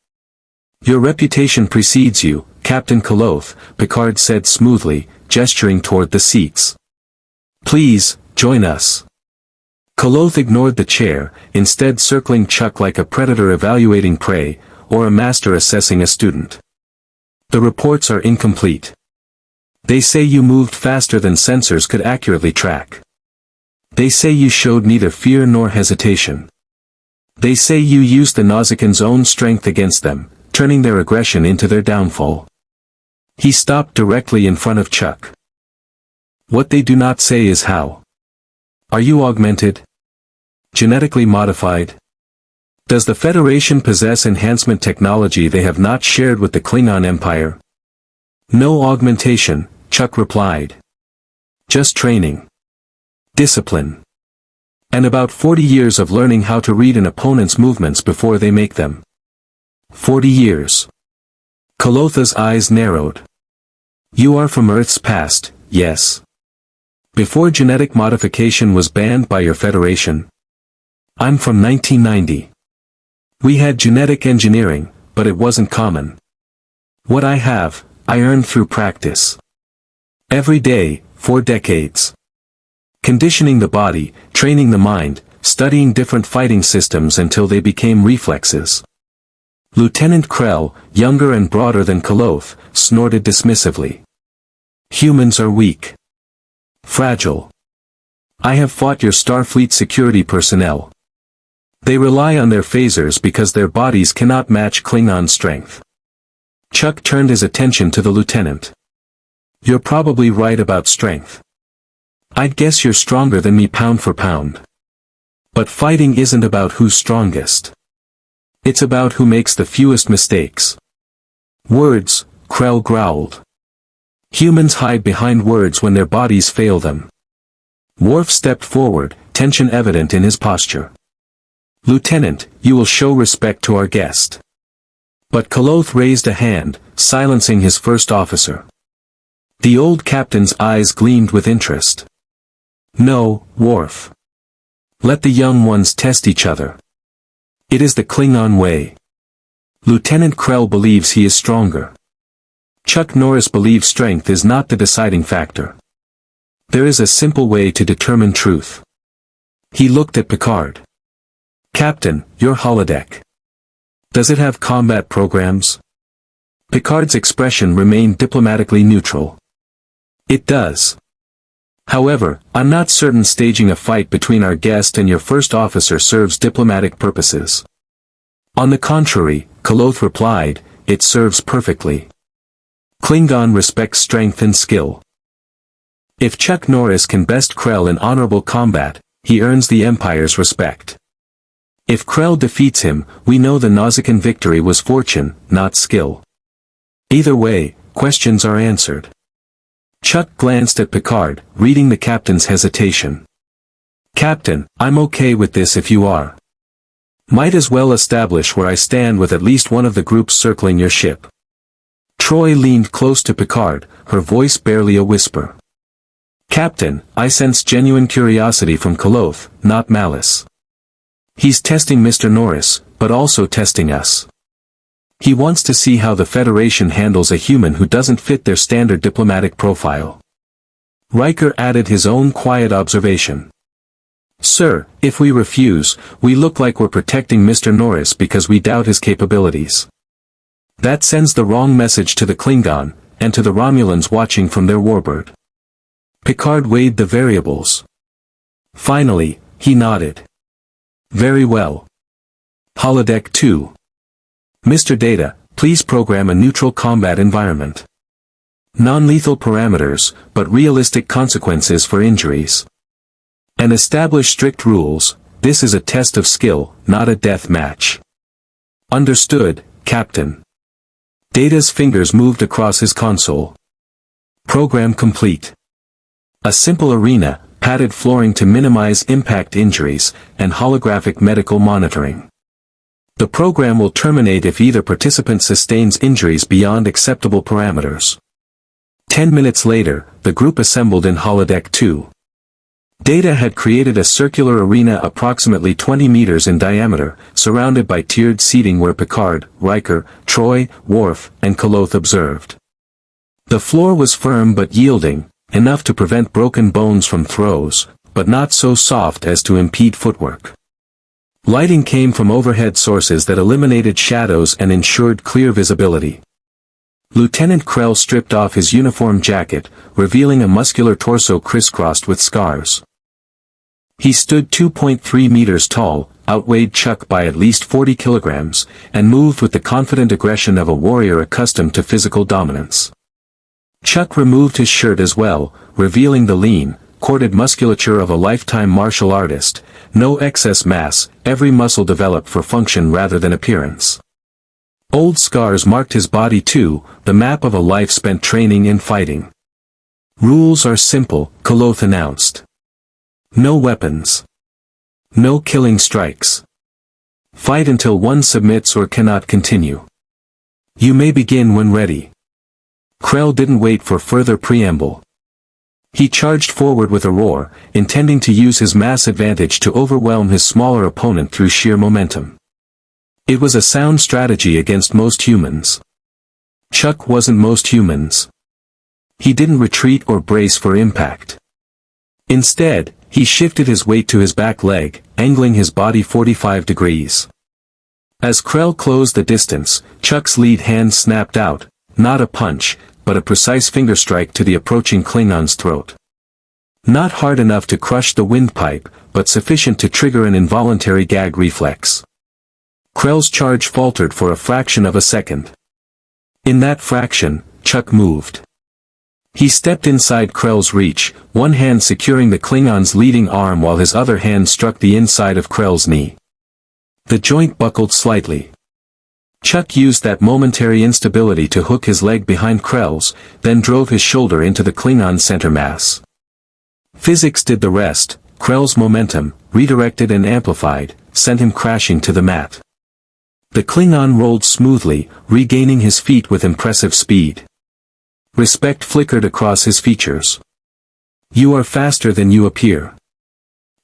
Your reputation precedes you, Captain Koloth, Picard said smoothly, gesturing toward the seats. Please, join us. Koloth ignored the chair, instead circling Chuck like a predator evaluating prey, or a master assessing a student. The reports are incomplete. They say you moved faster than sensors could accurately track. They say you showed neither fear nor hesitation. They say you used the Nausicans' own strength against them, turning their aggression into their downfall. He stopped directly in front of Chuck. What they do not say is how. Are you augmented? Genetically modified? Does the Federation possess enhancement technology they have not shared with the Klingon Empire? No augmentation, Chuck replied. Just training. Discipline. And about 40 years of learning how to read an opponent's movements before they make them. 40 years. Kolotha's eyes narrowed. You are from Earth's past, yes. Before genetic modification was banned by your Federation. I'm from 1990. We had genetic engineering, but it wasn't common. What I have, I earned through practice. Every day, for decades. Conditioning the body, training the mind, studying different fighting systems until they became reflexes. Lieutenant Krell, younger and broader than Koloth, snorted dismissively. Humans are weak. Fragile. I have fought your Starfleet security personnel. They rely on their phasers because their bodies cannot match Klingon strength. Chuck turned his attention to the lieutenant. You're probably right about strength. I'd guess you're stronger than me pound for pound. But fighting isn't about who's strongest. It's about who makes the fewest mistakes. Words, Krell growled. Humans hide behind words when their bodies fail them. Worf stepped forward, tension evident in his posture. Lieutenant, you will show respect to our guest. But Koloth raised a hand, silencing his first officer. The old captain's eyes gleamed with interest. No, Worf. Let the young ones test each other. It is the Klingon way. Lieutenant Krell believes he is stronger. Chuck Norris believes strength is not the deciding factor. There is a simple way to determine truth. He looked at Picard. Captain, your holodeck. Does it have combat programs? Picard's expression remained diplomatically neutral. It does. However, I'm not certain staging a fight between our guest and your first officer serves diplomatic purposes. On the contrary, Koloth replied, it serves perfectly. Klingon respects strength and skill. If Chuck Norris can best Krell in honorable combat, he earns the Empire's respect. If Krell defeats him, we know the Nausicaan victory was fortune, not skill. Either way, questions are answered. Chuck glanced at Picard, reading the captain's hesitation. Captain, I'm okay with this if you are. Might as well establish where I stand with at least one of the groups circling your ship. Troy leaned close to Picard, her voice barely a whisper. Captain, I sense genuine curiosity from Koloth, not malice. He's testing Mr. Norris, but also testing us. He wants to see how the Federation handles a human who doesn't fit their standard diplomatic profile. Riker added his own quiet observation. Sir, if we refuse, we look like we're protecting Mr. Norris because we doubt his capabilities. That sends the wrong message to the Klingon, and to the Romulans watching from their warbird. Picard weighed the variables. Finally, he nodded. Very well. Holodeck 2. Mr. Data, please program a neutral combat environment. Non-lethal parameters, but realistic consequences for injuries. And establish strict rules. This is a test of skill, not a death match. Understood, Captain. Data's fingers moved across his console. Program complete. A simple arena, padded flooring to minimize impact injuries, and holographic medical monitoring. The program will terminate if either participant sustains injuries beyond acceptable parameters. 10 minutes later, the group assembled in Holodeck 2. Data had created a circular arena approximately 20 meters in diameter, surrounded by tiered seating where Picard, Riker, Troy, Worf, and Koloth observed. The floor was firm but yielding, enough to prevent broken bones from throws, but not so soft as to impede footwork. Lighting came from overhead sources that eliminated shadows and ensured clear visibility. Lieutenant Krell stripped off his uniform jacket, revealing a muscular torso crisscrossed with scars. He stood 2.3 meters tall, outweighed Chuck by at least 40 kilograms, and moved with the confident aggression of a warrior accustomed to physical dominance. Chuck removed his shirt as well, revealing the lean, corded musculature of a lifetime martial artist, no excess mass, every muscle developed for function rather than appearance. Old scars marked his body too, the map of a life spent training and fighting. Rules are simple, Koloth announced. No weapons. No killing strikes. Fight until one submits or cannot continue. You may begin when ready. Krell didn't wait for further preamble. He charged forward with a roar, intending to use his mass advantage to overwhelm his smaller opponent through sheer momentum. It was a sound strategy against most humans. Chuck wasn't most humans. He didn't retreat or brace for impact. Instead, he shifted his weight to his back leg, angling his body 45 degrees. As Krell closed the distance, Chuck's lead hand snapped out, not a punch, but a precise finger strike to the approaching Klingon's throat. Not hard enough to crush the windpipe, but sufficient to trigger an involuntary gag reflex. Krell's charge faltered for a fraction of a second. In that fraction, Chuck moved. He stepped inside Krell's reach, one hand securing the Klingon's leading arm while his other hand struck the inside of Krell's knee. The joint buckled slightly. Chuck used that momentary instability to hook his leg behind Krell's, then drove his shoulder into the Klingon center mass. Physics did the rest. Krell's momentum, redirected and amplified, sent him crashing to the mat. The Klingon rolled smoothly, regaining his feet with impressive speed. Respect flickered across his features. You are faster than you appear.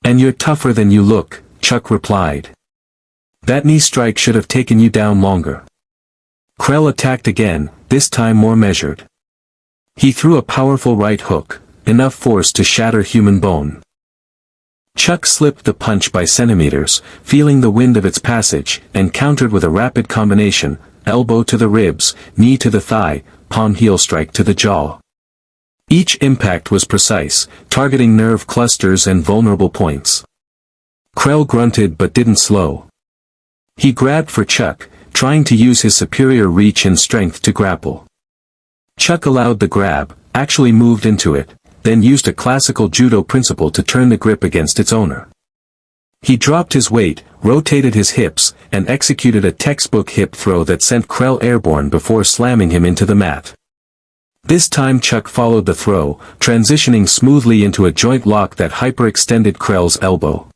And you're tougher than you look, Chuck replied. That knee strike should have taken you down longer. Krell attacked again, this time more measured. He threw a powerful right hook, enough force to shatter human bone. Chuck slipped the punch by centimeters, feeling the wind of its passage, and countered with a rapid combination, elbow to the ribs, knee to the thigh, palm heel strike to the jaw. Each impact was precise, targeting nerve clusters and vulnerable points. Krell grunted but didn't slow. He grabbed for Chuck, trying to use his superior reach and strength to grapple. Chuck allowed the grab, actually moved into it, then used a classical judo principle to turn the grip against its owner. He dropped his weight, rotated his hips, and executed a textbook hip throw that sent Krell airborne before slamming him into the mat. This time Chuck followed the throw, transitioning smoothly into a joint lock that hyperextended Krell's elbow.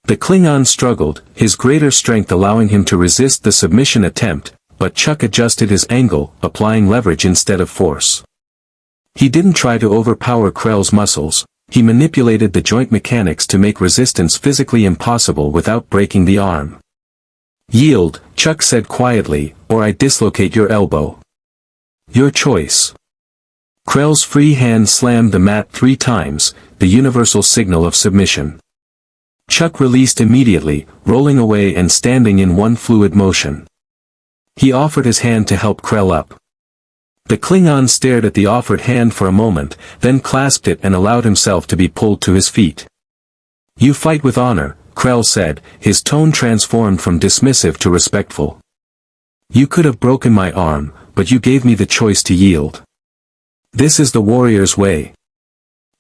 The Klingon struggled, his greater strength allowing him to resist the submission attempt, but Chuck adjusted his angle, applying leverage instead of force. He didn't try to overpower Krell's muscles. He manipulated the joint mechanics to make resistance physically impossible without breaking the arm. Yield, Chuck said quietly, or I dislocate your elbow. Your choice. Krell's free hand slammed the mat 3 times, the universal signal of submission. Chuck released immediately, rolling away and standing in one fluid motion. He offered his hand to help Krell up. The Klingon stared at the offered hand for a moment, then clasped it and allowed himself to be pulled to his feet. You fight with honor, Krell said, his tone transformed from dismissive to respectful. You could have broken my arm, but you gave me the choice to yield. This is the warrior's way.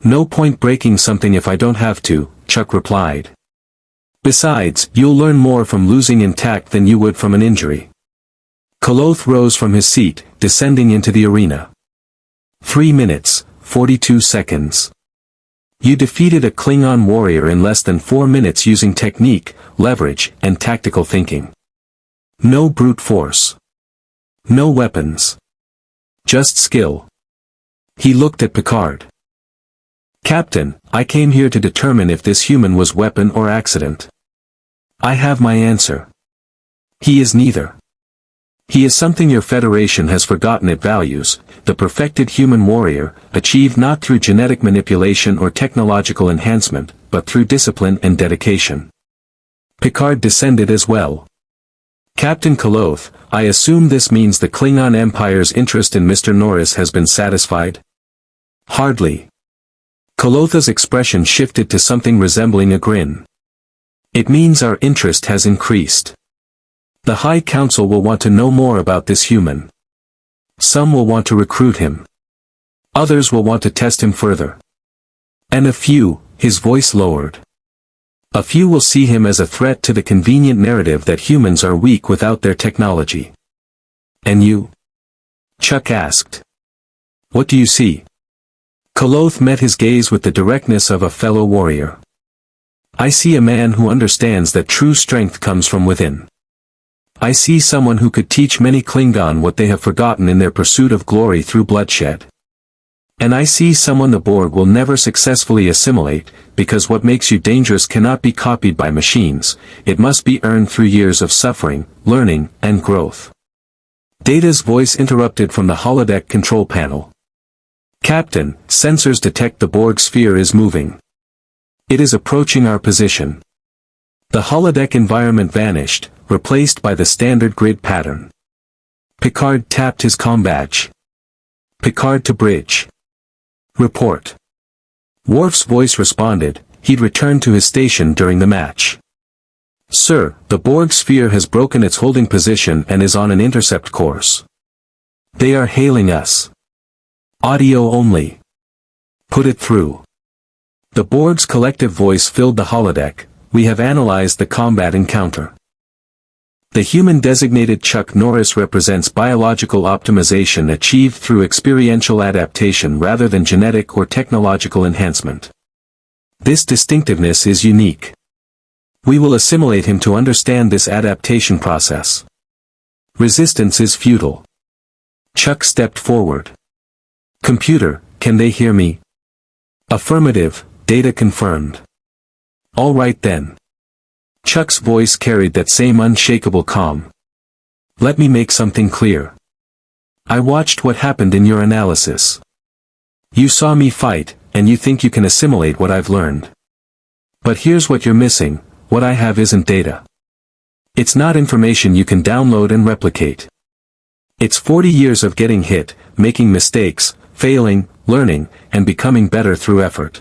No point breaking something if I don't have to, Chuck replied. Besides, you'll learn more from losing intact than you would from an injury. Koloth rose from his seat, descending into the arena. 3 minutes, 42 seconds. You defeated a Klingon warrior in less than 4 minutes using technique, leverage, and tactical thinking. No brute force. No weapons. Just skill. He looked at Picard. Captain, I came here to determine if this human was weapon or accident. I have my answer. He is neither. He is something your Federation has forgotten it values, the perfected human warrior, achieved not through genetic manipulation or technological enhancement, but through discipline and dedication. Picard descended as well. Captain Koloth, I assume this means the Klingon Empire's interest in Mr. Norris has been satisfied? Hardly. Kolotha's expression shifted to something resembling a grin. It means our interest has increased. The High Council will want to know more about this human. Some will want to recruit him. Others will want to test him further. And a few, his voice lowered. A few will see him as a threat to the convenient narrative that humans are weak without their technology. And you? Chuck asked. What do you see? Koloth met his gaze with the directness of a fellow warrior. I see a man who understands that true strength comes from within. I see someone who could teach many Klingon what they have forgotten in their pursuit of glory through bloodshed. And I see someone the Borg will never successfully assimilate, because what makes you dangerous cannot be copied by machines, it must be earned through years of suffering, learning, and growth. Data's voice interrupted from the holodeck control panel. Captain, sensors detect the Borg sphere is moving. It is approaching our position. The holodeck environment vanished, replaced by the standard grid pattern. Picard tapped his comm badge. Picard to bridge. Report. Worf's voice responded, he'd returned to his station during the match. Sir, the Borg sphere has broken its holding position and is on an intercept course. They are hailing us. Audio only. Put it through. The Borg's collective voice filled the holodeck. We have analyzed the combat encounter. The human designated Chuck Norris represents biological optimization achieved through experiential adaptation rather than genetic or technological enhancement. This distinctiveness is unique. We will assimilate him to understand this adaptation process. Resistance is futile. Chuck stepped forward. Computer, can they hear me? Affirmative, data confirmed. All right then. Chuck's voice carried that same unshakable calm. Let me make something clear. I watched what happened in your analysis. You saw me fight, and you think you can assimilate what I've learned. But here's what you're missing, what I have isn't data. It's not information you can download and replicate. It's 40 years of getting hit, making mistakes, failing, learning, and becoming better through effort.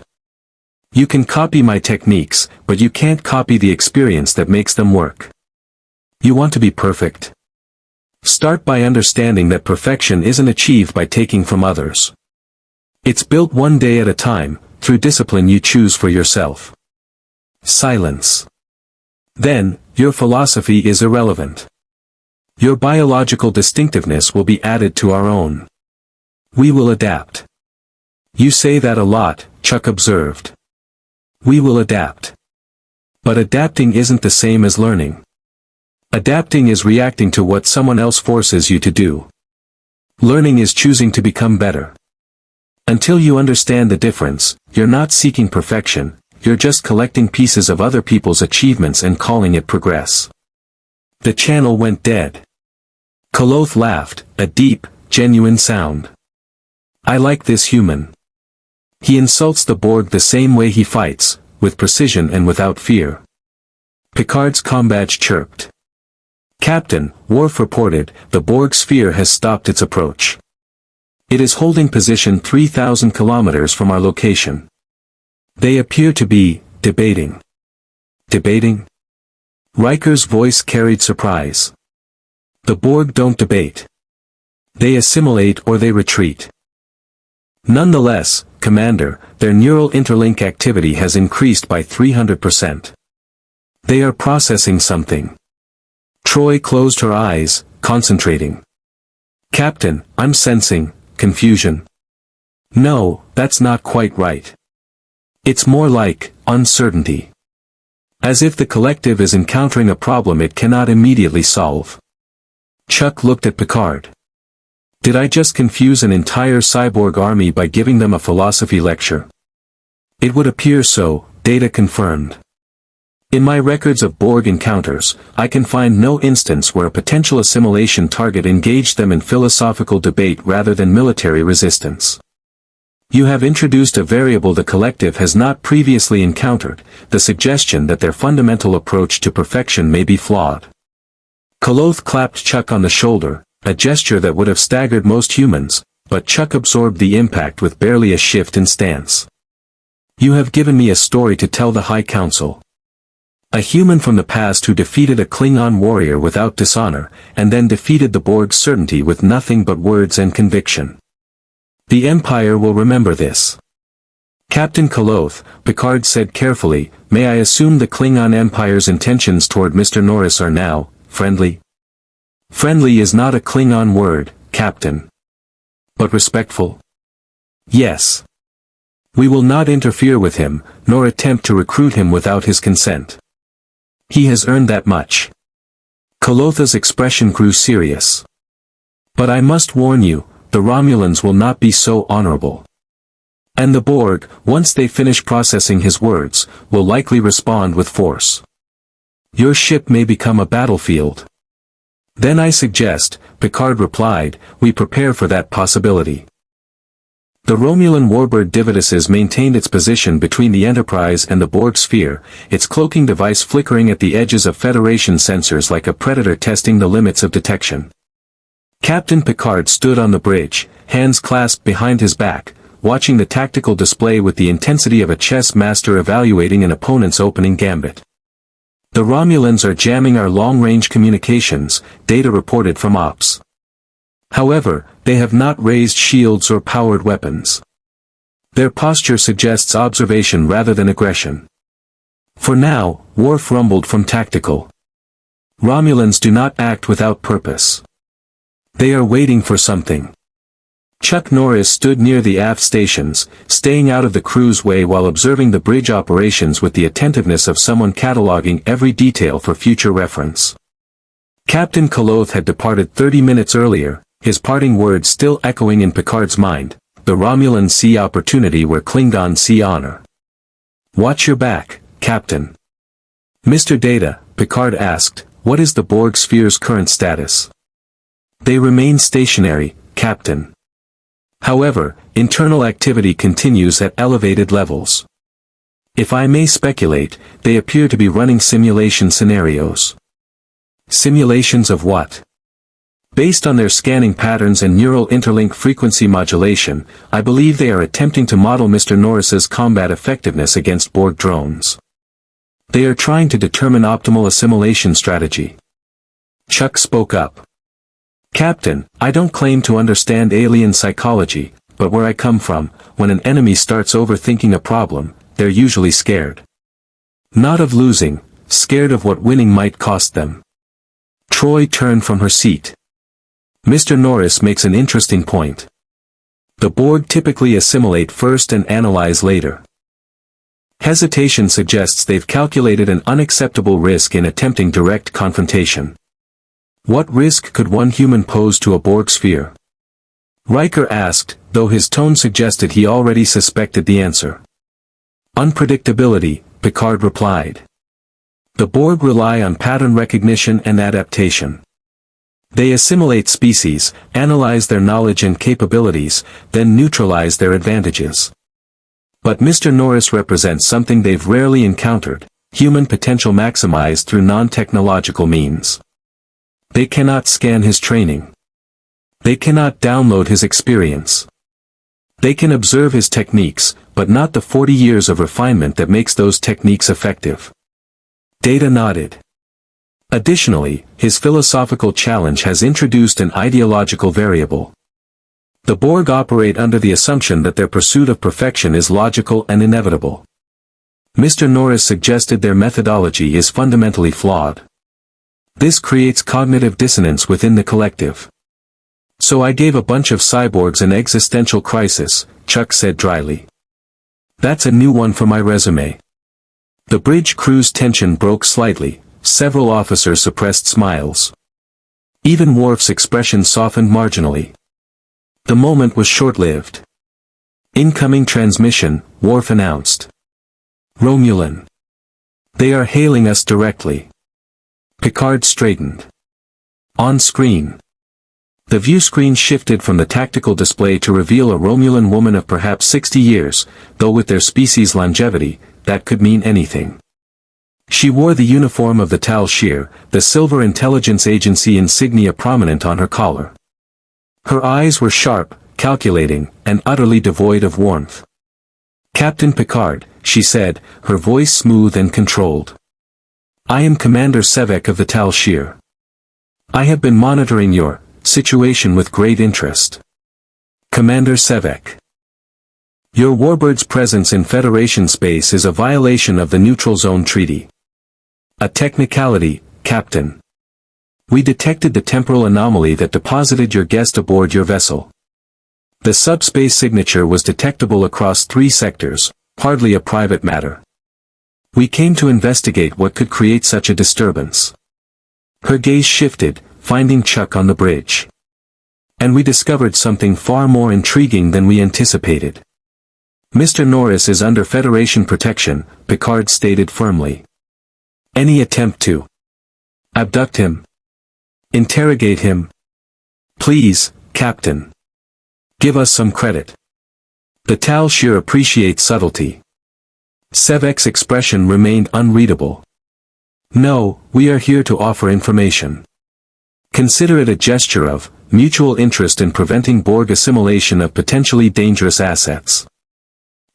You can copy my techniques, but you can't copy the experience that makes them work. You want to be perfect? Start by understanding that perfection isn't achieved by taking from others. It's built one day at a time, through discipline you choose for yourself. Silence. Then, your philosophy is irrelevant. Your biological distinctiveness will be added to our own. We will adapt. You say that a lot, Chuck observed. We will adapt. But adapting isn't the same as learning. Adapting is reacting to what someone else forces you to do. Learning is choosing to become better. Until you understand the difference, you're not seeking perfection, you're just collecting pieces of other people's achievements and calling it progress. The channel went dead. Koloth laughed, a deep, genuine sound. I like this human. He insults the Borg the same way he fights, with precision and without fear. Picard's combadge chirped. Captain, Worf reported, the Borg sphere has stopped its approach. It is holding position 3,000 kilometers from our location. They appear to be debating. Debating? Riker's voice carried surprise. The Borg don't debate. They assimilate or they retreat. Nonetheless, Commander, their neural interlink activity has increased by 300%. They are processing something. Troi closed her eyes, concentrating. Captain, I'm sensing confusion. No, that's not quite right. It's more like uncertainty. As if the collective is encountering a problem it cannot immediately solve. Chuck looked at Picard. Did I just confuse an entire cyborg army by giving them a philosophy lecture? It would appear so, Data confirmed. In my records of Borg encounters, I can find no instance where a potential assimilation target engaged them in philosophical debate rather than military resistance. You have introduced a variable the collective has not previously encountered, the suggestion that their fundamental approach to perfection may be flawed. Koloth clapped Chuck on the shoulder, a gesture that would have staggered most humans, but Chuck absorbed the impact with barely a shift in stance. You have given me a story to tell the High Council. A human from the past who defeated a Klingon warrior without dishonor, and then defeated the Borg's certainty with nothing but words and conviction. The Empire will remember this. Captain Koloth, Picard said carefully, may I assume the Klingon Empire's intentions toward Mr. Norris are now friendly? Friendly is not a Klingon word, Captain. But respectful? Yes. We will not interfere with him, nor attempt to recruit him without his consent. He has earned that much. Kolotha's expression grew serious. But I must warn you, the Romulans will not be so honorable. And the Borg, once they finish processing his words, will likely respond with force. Your ship may become a battlefield. Then I suggest, Picard replied, we prepare for that possibility. The Romulan warbird Dividices maintained its position between the Enterprise and the Borg sphere, its cloaking device flickering at the edges of Federation sensors like a predator testing the limits of detection. Captain Picard stood on the bridge, hands clasped behind his back, watching the tactical display with the intensity of a chess master evaluating an opponent's opening gambit. The Romulans are jamming our long-range communications, Data reported from Ops. However, they have not raised shields or powered weapons. Their posture suggests observation rather than aggression. For now, Worf rumbled from tactical. Romulans do not act without purpose. They are waiting for something. Chuck Norris stood near the aft stations, staying out of the crew's way while observing the bridge operations with the attentiveness of someone cataloging every detail for future reference. Captain Koloth had departed 30 minutes earlier, his parting words still echoing in Picard's mind, the Romulans see opportunity where Klingons see honor. Watch your back, Captain. Mr. Data, Picard asked, what is the Borg sphere's current status? They remain stationary, Captain. However, internal activity continues at elevated levels. If I may speculate, they appear to be running simulation scenarios. Simulations of what? Based on their scanning patterns and neural interlink frequency modulation, I believe they are attempting to model Mr. Norris's combat effectiveness against Borg drones. They are trying to determine optimal assimilation strategy. Chuck spoke up. Captain, I don't claim to understand alien psychology, but where I come from, when an enemy starts overthinking a problem, they're usually scared. Not of losing, scared of what winning might cost them. Troi turned from her seat. Mr. Norris makes an interesting point. The Borg typically assimilate first and analyze later. Hesitation suggests they've calculated an unacceptable risk in attempting direct confrontation. What risk could one human pose to a Borg sphere? Riker asked, though his tone suggested he already suspected the answer. Unpredictability, Picard replied. The Borg rely on pattern recognition and adaptation. They assimilate species, analyze their knowledge and capabilities, then neutralize their advantages. But Mr. Norris represents something they've rarely encountered: human potential maximized through non-technological means. They cannot scan his training. They cannot download his experience. They can observe his techniques, but not the 40 years of refinement that makes those techniques effective. Data nodded. Additionally, his philosophical challenge has introduced an ideological variable. The Borg operate under the assumption that their pursuit of perfection is logical and inevitable. Mr. Norris suggested their methodology is fundamentally flawed. This creates cognitive dissonance within the collective. So I gave a bunch of cyborgs an existential crisis, Chuck said dryly. That's a new one for my resume. The bridge crew's tension broke slightly. Several officers suppressed smiles. Even Worf's expression softened marginally. The moment was short-lived. Incoming transmission, Worf announced. Romulan. They are hailing us directly. Picard straightened. On screen. The view screen shifted from the tactical display to reveal a Romulan woman of perhaps 60 years, though with their species' longevity, that could mean anything. She wore the uniform of the Tal Shiar, the Silver Intelligence Agency insignia prominent on her collar. Her eyes were sharp, calculating, and utterly devoid of warmth. Captain Picard, she said, her voice smooth and controlled. I am Commander Sevek of the Tal Shiar. I have been monitoring your situation with great interest. Commander Sevek. Your warbird's presence in Federation space is a violation of the Neutral Zone Treaty. A technicality, Captain. We detected the temporal anomaly that deposited your guest aboard your vessel. The subspace signature was detectable across 3 sectors, hardly a private matter. We came to investigate what could create such a disturbance. Her gaze shifted, finding Chuck on the bridge. And we discovered something far more intriguing than we anticipated. Mr. Norris is under Federation protection, Picard stated firmly. Any attempt to abduct him? Interrogate him? Please, Captain. Give us some credit. The Tal Shiar appreciates subtlety. Sevek's expression remained unreadable. No, we are here to offer information. Consider it a gesture of mutual interest in preventing Borg assimilation of potentially dangerous assets.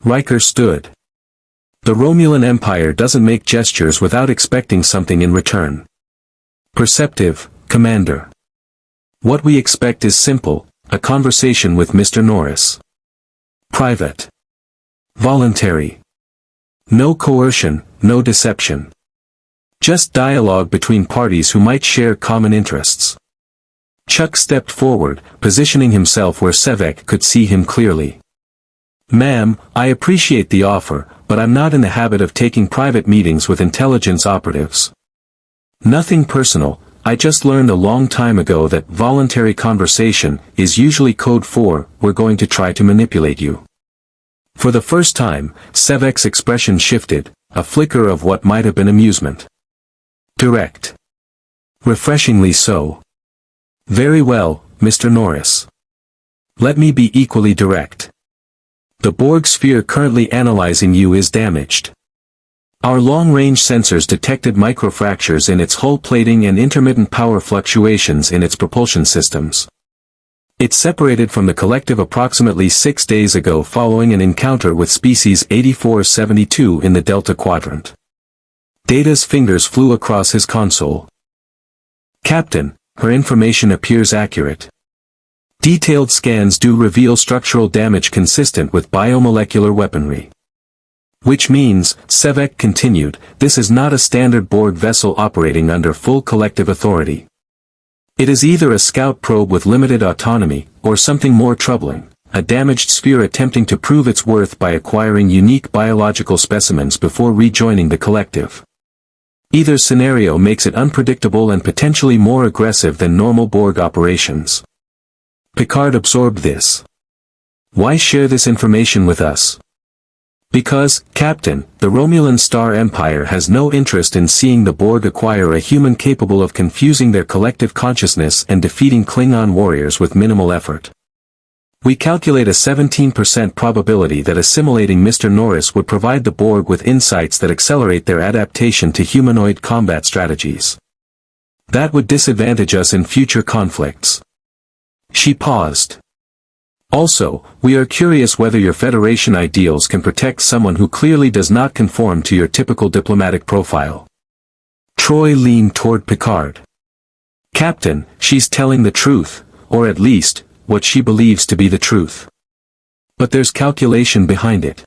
Riker stood. The Romulan Empire doesn't make gestures without expecting something in return. Perceptive, Commander. What we expect is simple, a conversation with Mr. Norris. Private. Voluntary. No coercion, no deception. Just dialogue between parties who might share common interests. Chuck stepped forward, positioning himself where Sevek could see him clearly. Ma'am, I appreciate the offer, but I'm not in the habit of taking private meetings with intelligence operatives. Nothing personal, I just learned a long time ago that voluntary conversation is usually code for, we're going to try to manipulate you. For the first time, Sevek's expression shifted, a flicker of what might have been amusement. Direct. Refreshingly so. Very well, Mr. Norris. Let me be equally direct. The Borg sphere currently analyzing you is damaged. Our long-range sensors detected microfractures in its hull plating and intermittent power fluctuations in its propulsion systems. It separated from the collective approximately 6 days ago following an encounter with species 8472 in the Delta Quadrant. Data's fingers flew across his console. Captain, her information appears accurate. Detailed scans do reveal structural damage consistent with biomolecular weaponry. Which means, Sevek continued, this is not a standard Borg vessel operating under full collective authority. It is either a scout probe with limited autonomy, or something more troubling, a damaged sphere attempting to prove its worth by acquiring unique biological specimens before rejoining the collective. Either scenario makes it unpredictable and potentially more aggressive than normal Borg operations. Picard absorbed this. Why share this information with us? Because, Captain, the Romulan Star Empire has no interest in seeing the Borg acquire a human capable of confusing their collective consciousness and defeating Klingon warriors with minimal effort. We calculate a 17% probability that assimilating Mr. Norris would provide the Borg with insights that accelerate their adaptation to humanoid combat strategies. That would disadvantage us in future conflicts. She paused. Also, we are curious whether your Federation ideals can protect someone who clearly does not conform to your typical diplomatic profile. Troy leaned toward Picard. Captain, she's telling the truth, or at least, what she believes to be the truth. But there's calculation behind it.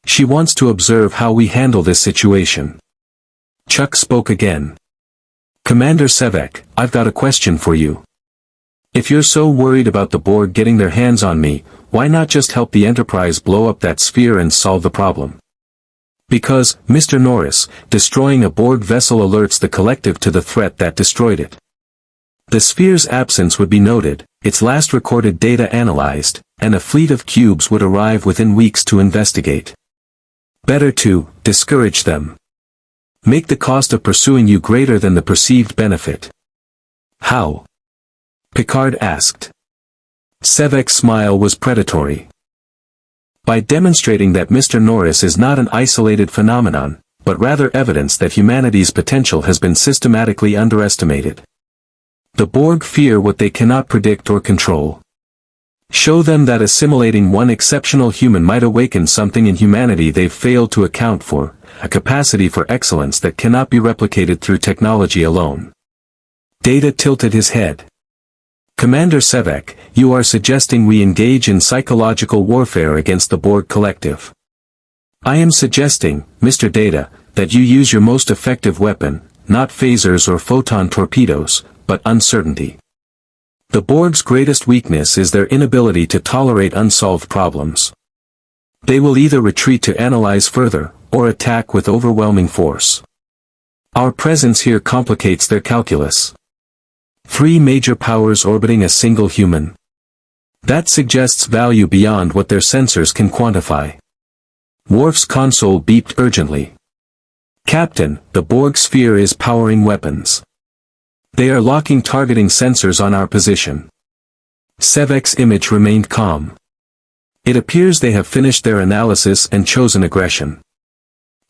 She wants to observe how we handle this situation. Chuck spoke again. Commander Sevek, I've got a question for you. If you're so worried about the Borg getting their hands on me, why not just help the Enterprise blow up that sphere and solve the problem? Because, Mr. Norris, destroying a Borg vessel alerts the Collective to the threat that destroyed it. The sphere's absence would be noted, its last recorded data analyzed, and a fleet of cubes would arrive within weeks to investigate. Better to discourage them. Make the cost of pursuing you greater than the perceived benefit. How? Picard asked. Sevek's smile was predatory. By demonstrating that Mr. Norris is not an isolated phenomenon, but rather evidence that humanity's potential has been systematically underestimated. The Borg fear what they cannot predict or control. Show them that assimilating one exceptional human might awaken something in humanity they've failed to account for, a capacity for excellence that cannot be replicated through technology alone. Data tilted his head. Commander Sevek, you are suggesting we engage in psychological warfare against the Borg Collective. I am suggesting, Mr. Data, that you use your most effective weapon, not phasers or photon torpedoes, but uncertainty. The Borg's greatest weakness is their inability to tolerate unsolved problems. They will either retreat to analyze further, or attack with overwhelming force. Our presence here complicates their calculus. 3 major powers orbiting a single human. That suggests value beyond what their sensors can quantify. Worf's console beeped urgently. Captain, the Borg sphere is powering weapons. They are locking targeting sensors on our position. Sevek's image remained calm. It appears they have finished their analysis and chosen aggression.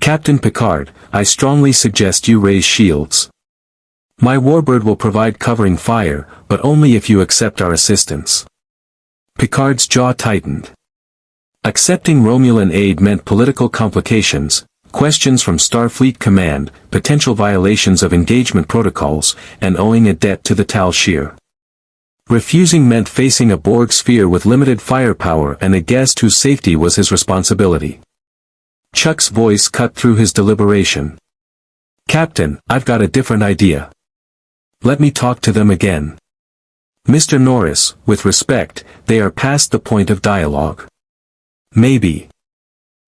Captain Picard, I strongly suggest you raise shields. My warbird will provide covering fire, but only if you accept our assistance. Picard's jaw tightened. Accepting Romulan aid meant political complications, questions from Starfleet Command, potential violations of engagement protocols, and owing a debt to the Tal Shiar. Refusing meant facing a Borg sphere with limited firepower and a guest whose safety was his responsibility. Chuck's voice cut through his deliberation. Captain, I've got a different idea. Let me talk to them again. Mr. Norris, with respect, they are past the point of dialogue. Maybe.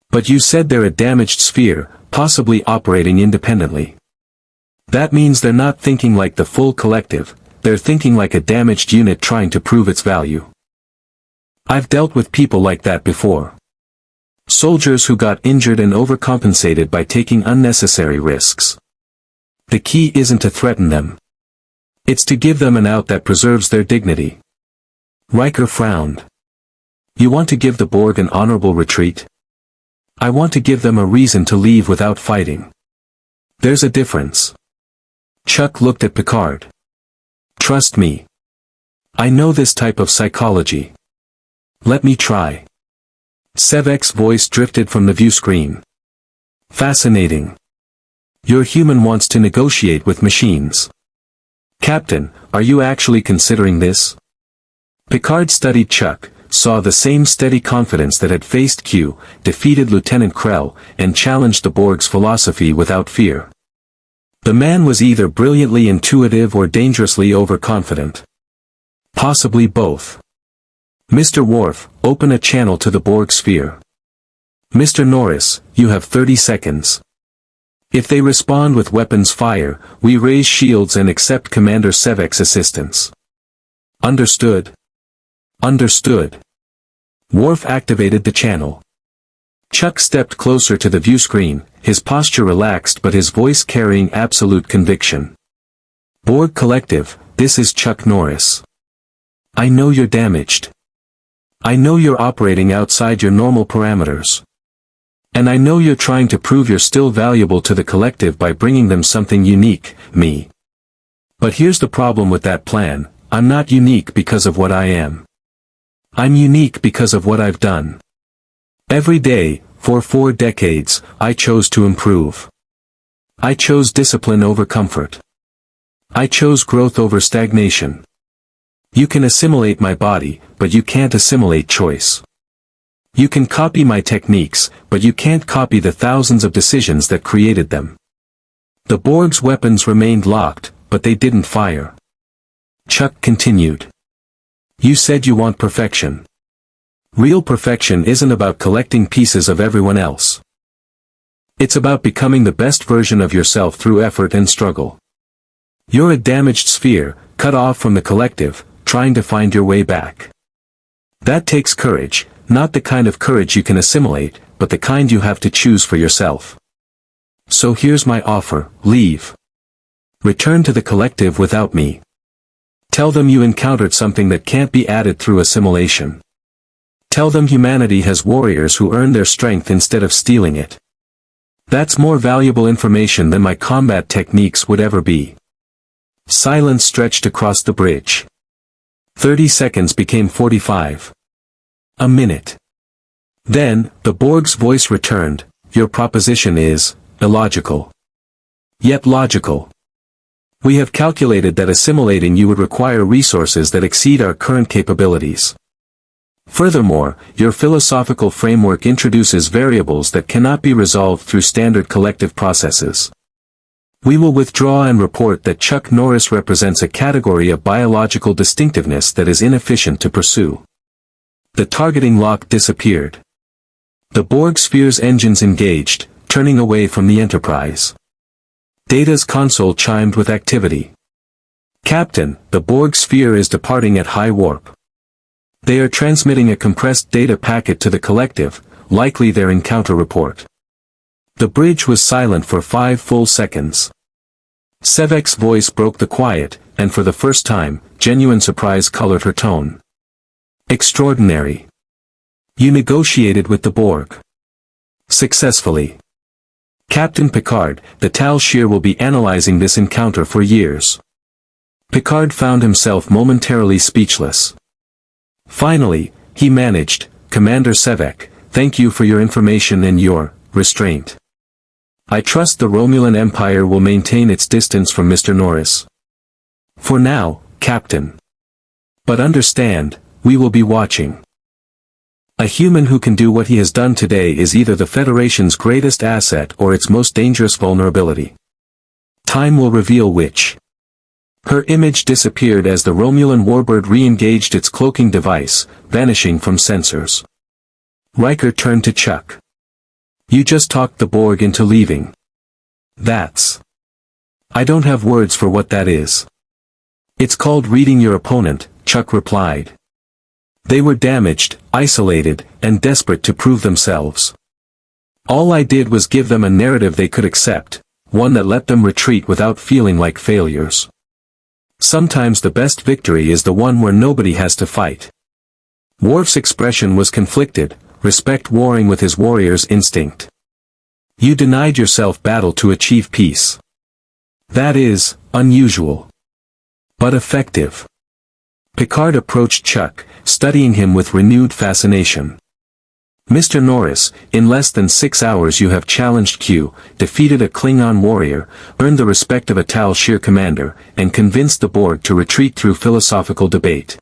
But you said they're a damaged sphere, possibly operating independently. That means they're not thinking like the full collective, they're thinking like a damaged unit trying to prove its value. I've dealt with people like that before. Soldiers who got injured and overcompensated by taking unnecessary risks. The key isn't to threaten them. It's to give them an out that preserves their dignity. Riker frowned. You want to give the Borg an honorable retreat? I want to give them a reason to leave without fighting. There's a difference. Chuck looked at Picard. Trust me. I know this type of psychology. Let me try. Sevek's voice drifted from the view screen. Fascinating. Your human wants to negotiate with machines. Captain, are you actually considering this? Picard studied Chuck, saw the same steady confidence that had faced Q, defeated Lieutenant Krell, and challenged the Borg's philosophy without fear. The man was either brilliantly intuitive or dangerously overconfident. Possibly both. Mr. Worf, open a channel to the Borg sphere. Mr. Norris, you have 30 seconds. If they respond with weapons fire, we raise shields and accept Commander Sevek's assistance. Understood? Understood. Worf activated the channel. Chuck stepped closer to the view screen, his posture relaxed but his voice carrying absolute conviction. Borg Collective, this is Chuck Norris. I know you're damaged. I know you're operating outside your normal parameters. And I know you're trying to prove you're still valuable to the collective by bringing them something unique, me. But here's the problem with that plan, I'm not unique because of what I am. I'm unique because of what I've done. Every day, for 4 decades, I chose to improve. I chose discipline over comfort. I chose growth over stagnation. You can assimilate my body, but you can't assimilate choice. You can copy my techniques, but you can't copy the thousands of decisions that created them. The Borg's weapons remained locked, but they didn't fire. Chuck continued. You said you want perfection. Real perfection isn't about collecting pieces of everyone else. It's about becoming the best version of yourself through effort and struggle. You're a damaged sphere, cut off from the collective, trying to find your way back. That takes courage, not the kind of courage you can assimilate, but the kind you have to choose for yourself. So here's my offer, leave. Return to the collective without me. Tell them you encountered something that can't be added through assimilation. Tell them humanity has warriors who earn their strength instead of stealing it. That's more valuable information than my combat techniques would ever be. Silence stretched across the bridge. 30 seconds became 45. A minute. Then, the Borg's voice returned, your proposition is illogical. Yet logical. We have calculated that assimilating you would require resources that exceed our current capabilities. Furthermore, your philosophical framework introduces variables that cannot be resolved through standard collective processes. We will withdraw and report that Chuck Norris represents a category of biological distinctiveness that is inefficient to pursue. The targeting lock disappeared. The Borg sphere's engines engaged, turning away from the Enterprise. Data's console chimed with activity. Captain, the Borg sphere is departing at high warp. They are transmitting a compressed data packet to the collective, likely their encounter report. The bridge was silent for 5 full seconds. Sevek's voice broke the quiet, and for the first time, genuine surprise colored her tone. Extraordinary. You negotiated with the Borg. Successfully. Captain Picard, the Tal Shiar will be analyzing this encounter for years. Picard found himself momentarily speechless. Finally, he managed, Commander Sevek, thank you for your information and your restraint. I trust the Romulan Empire will maintain its distance from Mr. Norris. For now, Captain. But understand, we will be watching. A human who can do what he has done today is either the Federation's greatest asset or its most dangerous vulnerability. Time will reveal which. Her image disappeared as the Romulan warbird re-engaged its cloaking device, vanishing from sensors. Riker turned to Chuck. You just talked the Borg into leaving. That's... I don't have words for what that is. It's called reading your opponent, Chuck replied. They were damaged, isolated, and desperate to prove themselves. All I did was give them a narrative they could accept, one that let them retreat without feeling like failures. Sometimes the best victory is the one where nobody has to fight. Worf's expression was conflicted, respect warring with his warrior's instinct. You denied yourself battle to achieve peace. That is, unusual. But effective. Picard approached Chuck, studying him with renewed fascination. Mr. Norris, in less than 6 hours you have challenged Q, defeated a Klingon warrior, earned the respect of a Tal Shiar commander, and convinced the Borg to retreat through philosophical debate.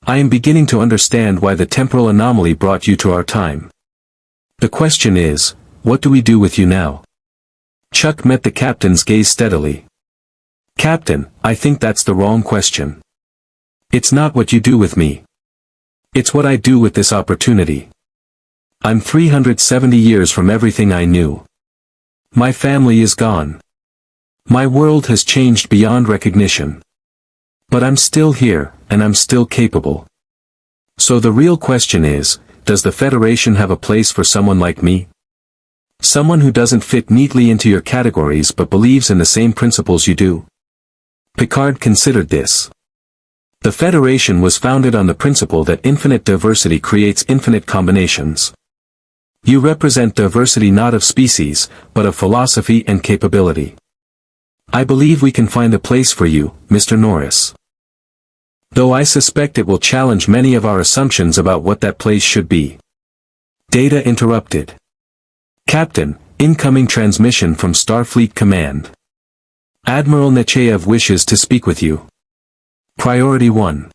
I am beginning to understand why the temporal anomaly brought you to our time. The question is, what do we do with you now? Chuck met the captain's gaze steadily. Captain, I think that's the wrong question. It's not what you do with me. It's what I do with this opportunity. I'm 370 years from everything I knew. My family is gone. My world has changed beyond recognition. But I'm still here, and I'm still capable. So the real question is, does the Federation have a place for someone like me? Someone who doesn't fit neatly into your categories but believes in the same principles you do? Picard considered this. The Federation was founded on the principle that infinite diversity creates infinite combinations. You represent diversity not of species, but of philosophy and capability. I believe we can find a place for you, Mr. Norris. Though I suspect it will challenge many of our assumptions about what that place should be. Data interrupted. Captain, incoming transmission from Starfleet Command. Admiral Nechayev wishes to speak with you. Priority 1.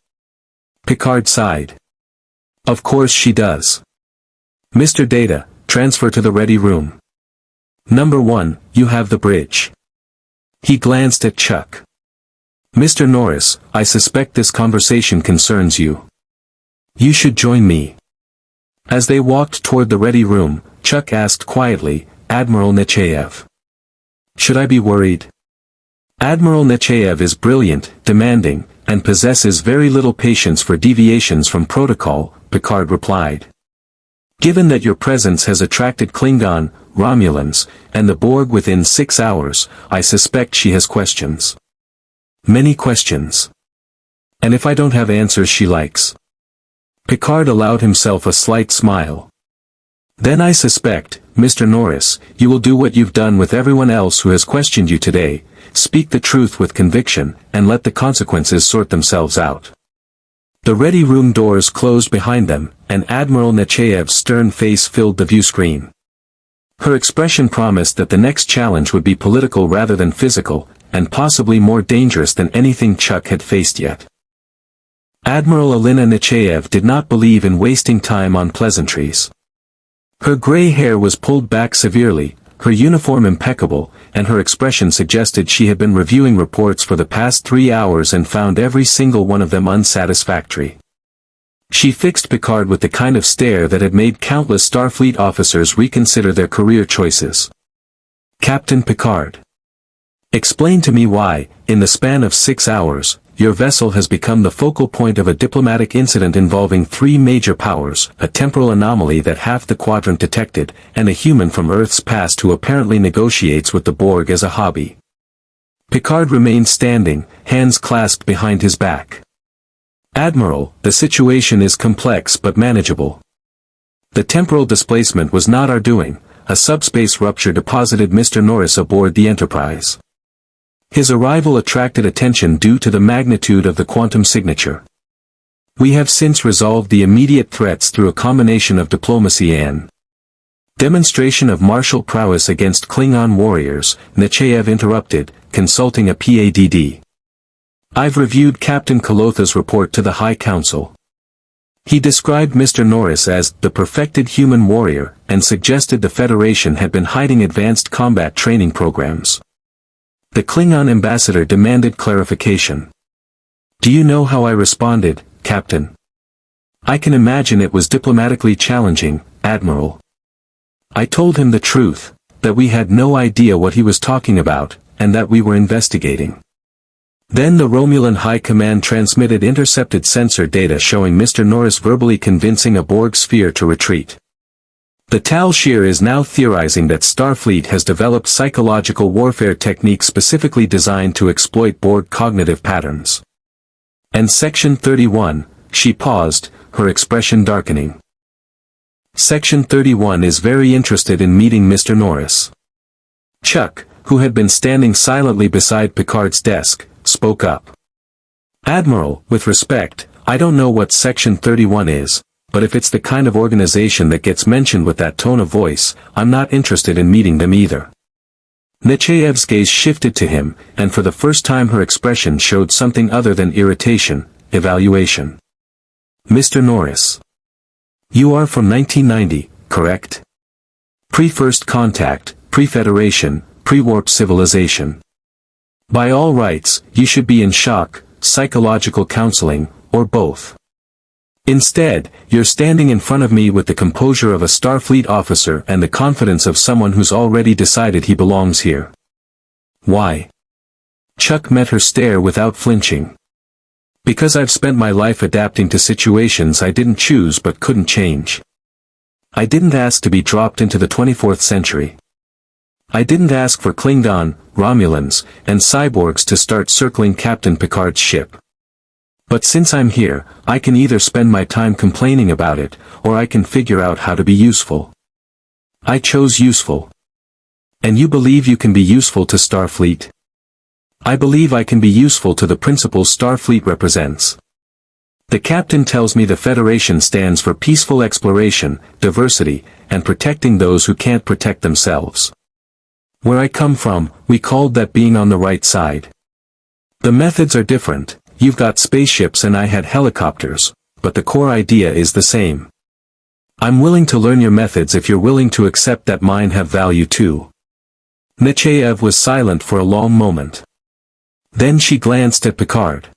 Picard sighed. Of course she does. Mr. Data, transfer to the ready room. Number 1, you have the bridge. He glanced at Chuck. Mr. Norris, I suspect this conversation concerns you. You should join me. As they walked toward the ready room, Chuck asked quietly, Admiral Nechayev. Should I be worried? Admiral Nechayev is brilliant, demanding, and possesses very little patience for deviations from protocol, Picard replied. Given that your presence has attracted Klingon, Romulans, and the Borg within 6 hours, I suspect she has questions. Many questions. And if I don't have answers she likes? Picard allowed himself a slight smile. Then I suspect, Mr. Norris, you will do what you've done with everyone else who has questioned you today, speak the truth with conviction, and let the consequences sort themselves out. The ready room doors closed behind them, and Admiral Nechayev's stern face filled the view screen. Her expression promised that the next challenge would be political rather than physical, and possibly more dangerous than anything Chuck had faced yet. Admiral Alina Nechayev did not believe in wasting time on pleasantries. Her gray hair was pulled back severely, her uniform impeccable, and her expression suggested she had been reviewing reports for the past 3 hours and found every single one of them unsatisfactory. She fixed Picard with the kind of stare that had made countless Starfleet officers reconsider their career choices. Captain Picard. Explain to me why, in the span of 6 hours, your vessel has become the focal point of a diplomatic incident involving 3 major powers, a temporal anomaly that half the quadrant detected, and a human from Earth's past who apparently negotiates with the Borg as a hobby. Picard remained standing, hands clasped behind his back. Admiral, the situation is complex but manageable. The temporal displacement was not our doing, a subspace rupture deposited Mr. Norris aboard the Enterprise. His arrival attracted attention due to the magnitude of the quantum signature. We have since resolved the immediate threats through a combination of diplomacy and demonstration of martial prowess against Klingon warriors, Nechayev interrupted, consulting a PADD. I've reviewed Captain Kolotha's report to the High Council. He described Mr. Norris as the perfected human warrior, and suggested the Federation had been hiding advanced combat training programs. The Klingon ambassador demanded clarification. Do you know how I responded, Captain? I can imagine it was diplomatically challenging, Admiral. I told him the truth, that we had no idea what he was talking about, and that we were investigating. Then the Romulan High Command transmitted intercepted sensor data showing Mr. Norris verbally convincing a Borg sphere to retreat. The Tal Shiar is now theorizing that Starfleet has developed psychological warfare techniques specifically designed to exploit Borg cognitive patterns. And Section 31, she paused, her expression darkening. Section 31 is very interested in meeting Mr. Norris. Chuck, who had been standing silently beside Picard's desk, spoke up. Admiral, with respect, I don't know what Section 31 is. But if it's the kind of organization that gets mentioned with that tone of voice, I'm not interested in meeting them either. Nechayev's gaze shifted to him, and for the first time her expression showed something other than irritation, evaluation. Mr. Norris. You are from 1990, correct? Pre-first contact, pre-federation, pre-warp civilization. By all rights, you should be in shock, psychological counseling, or both. Instead, you're standing in front of me with the composure of a Starfleet officer and the confidence of someone who's already decided he belongs here. Why? Chuck met her stare without flinching. Because I've spent my life adapting to situations I didn't choose but couldn't change. I didn't ask to be dropped into the 24th century. I didn't ask for Klingon, Romulans, and cyborgs to start circling Captain Picard's ship. But since I'm here, I can either spend my time complaining about it, or I can figure out how to be useful. I chose useful. And you believe you can be useful to Starfleet? I believe I can be useful to the principles Starfleet represents. The captain tells me the Federation stands for peaceful exploration, diversity, and protecting those who can't protect themselves. Where I come from, we called that being on the right side. The methods are different, you've got spaceships and I had helicopters, but the core idea is the same. I'm willing to learn your methods if you're willing to accept that mine have value too. Nechayev was silent for a long moment. Then she glanced at Picard.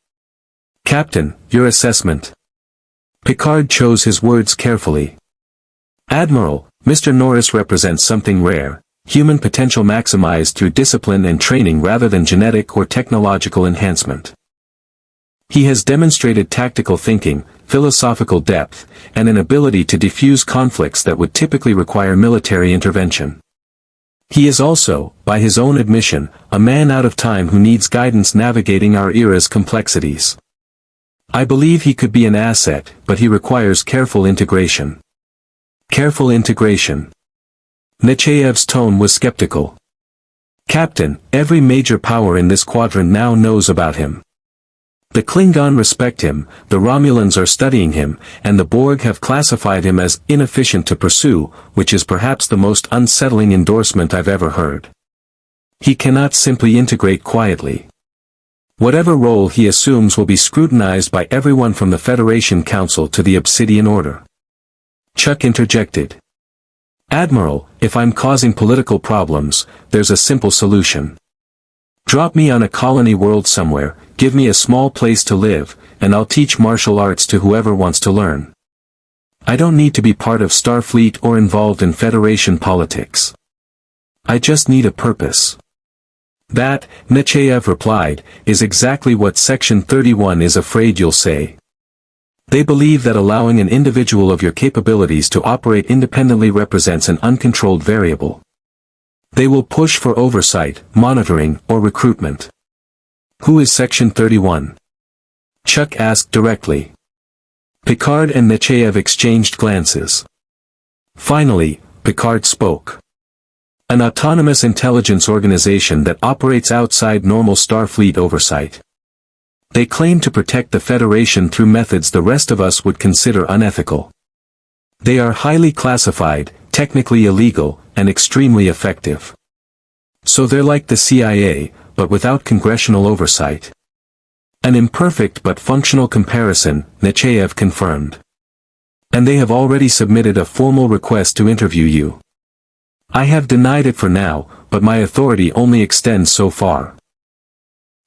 Captain, your assessment. Picard chose his words carefully. Admiral, Mr. Norris represents something rare. Human potential maximized through discipline and training rather than genetic or technological enhancement. He has demonstrated tactical thinking, philosophical depth, and an ability to diffuse conflicts that would typically require military intervention. He is also, by his own admission, a man out of time who needs guidance navigating our era's complexities. I believe he could be an asset, but he requires careful integration. Careful integration. Nechayev's tone was skeptical. Captain, every major power in this quadrant now knows about him. The Klingon respect him, the Romulans are studying him, and the Borg have classified him as inefficient to pursue, which is perhaps the most unsettling endorsement I've ever heard. He cannot simply integrate quietly. Whatever role he assumes will be scrutinized by everyone from the Federation Council to the Obsidian Order. Chuck interjected. Admiral, if I'm causing political problems, there's a simple solution. Drop me on a colony world somewhere, give me a small place to live, and I'll teach martial arts to whoever wants to learn. I don't need to be part of Starfleet or involved in Federation politics. I just need a purpose. That, Nechayev replied, is exactly what Section 31 is afraid you'll say. They believe that allowing an individual of your capabilities to operate independently represents an uncontrolled variable. They will push for oversight, monitoring, or recruitment. Who is Section 31? Chuck asked directly. Picard and Nechayev exchanged glances. Finally, Picard spoke. An autonomous intelligence organization that operates outside normal Starfleet oversight. They claim to protect the Federation through methods the rest of us would consider unethical. They are highly classified, technically illegal, and extremely effective. So they're like the CIA, but without congressional oversight. An imperfect but functional comparison, Nechayev confirmed. And they have already submitted a formal request to interview you. I have denied it for now, but my authority only extends so far.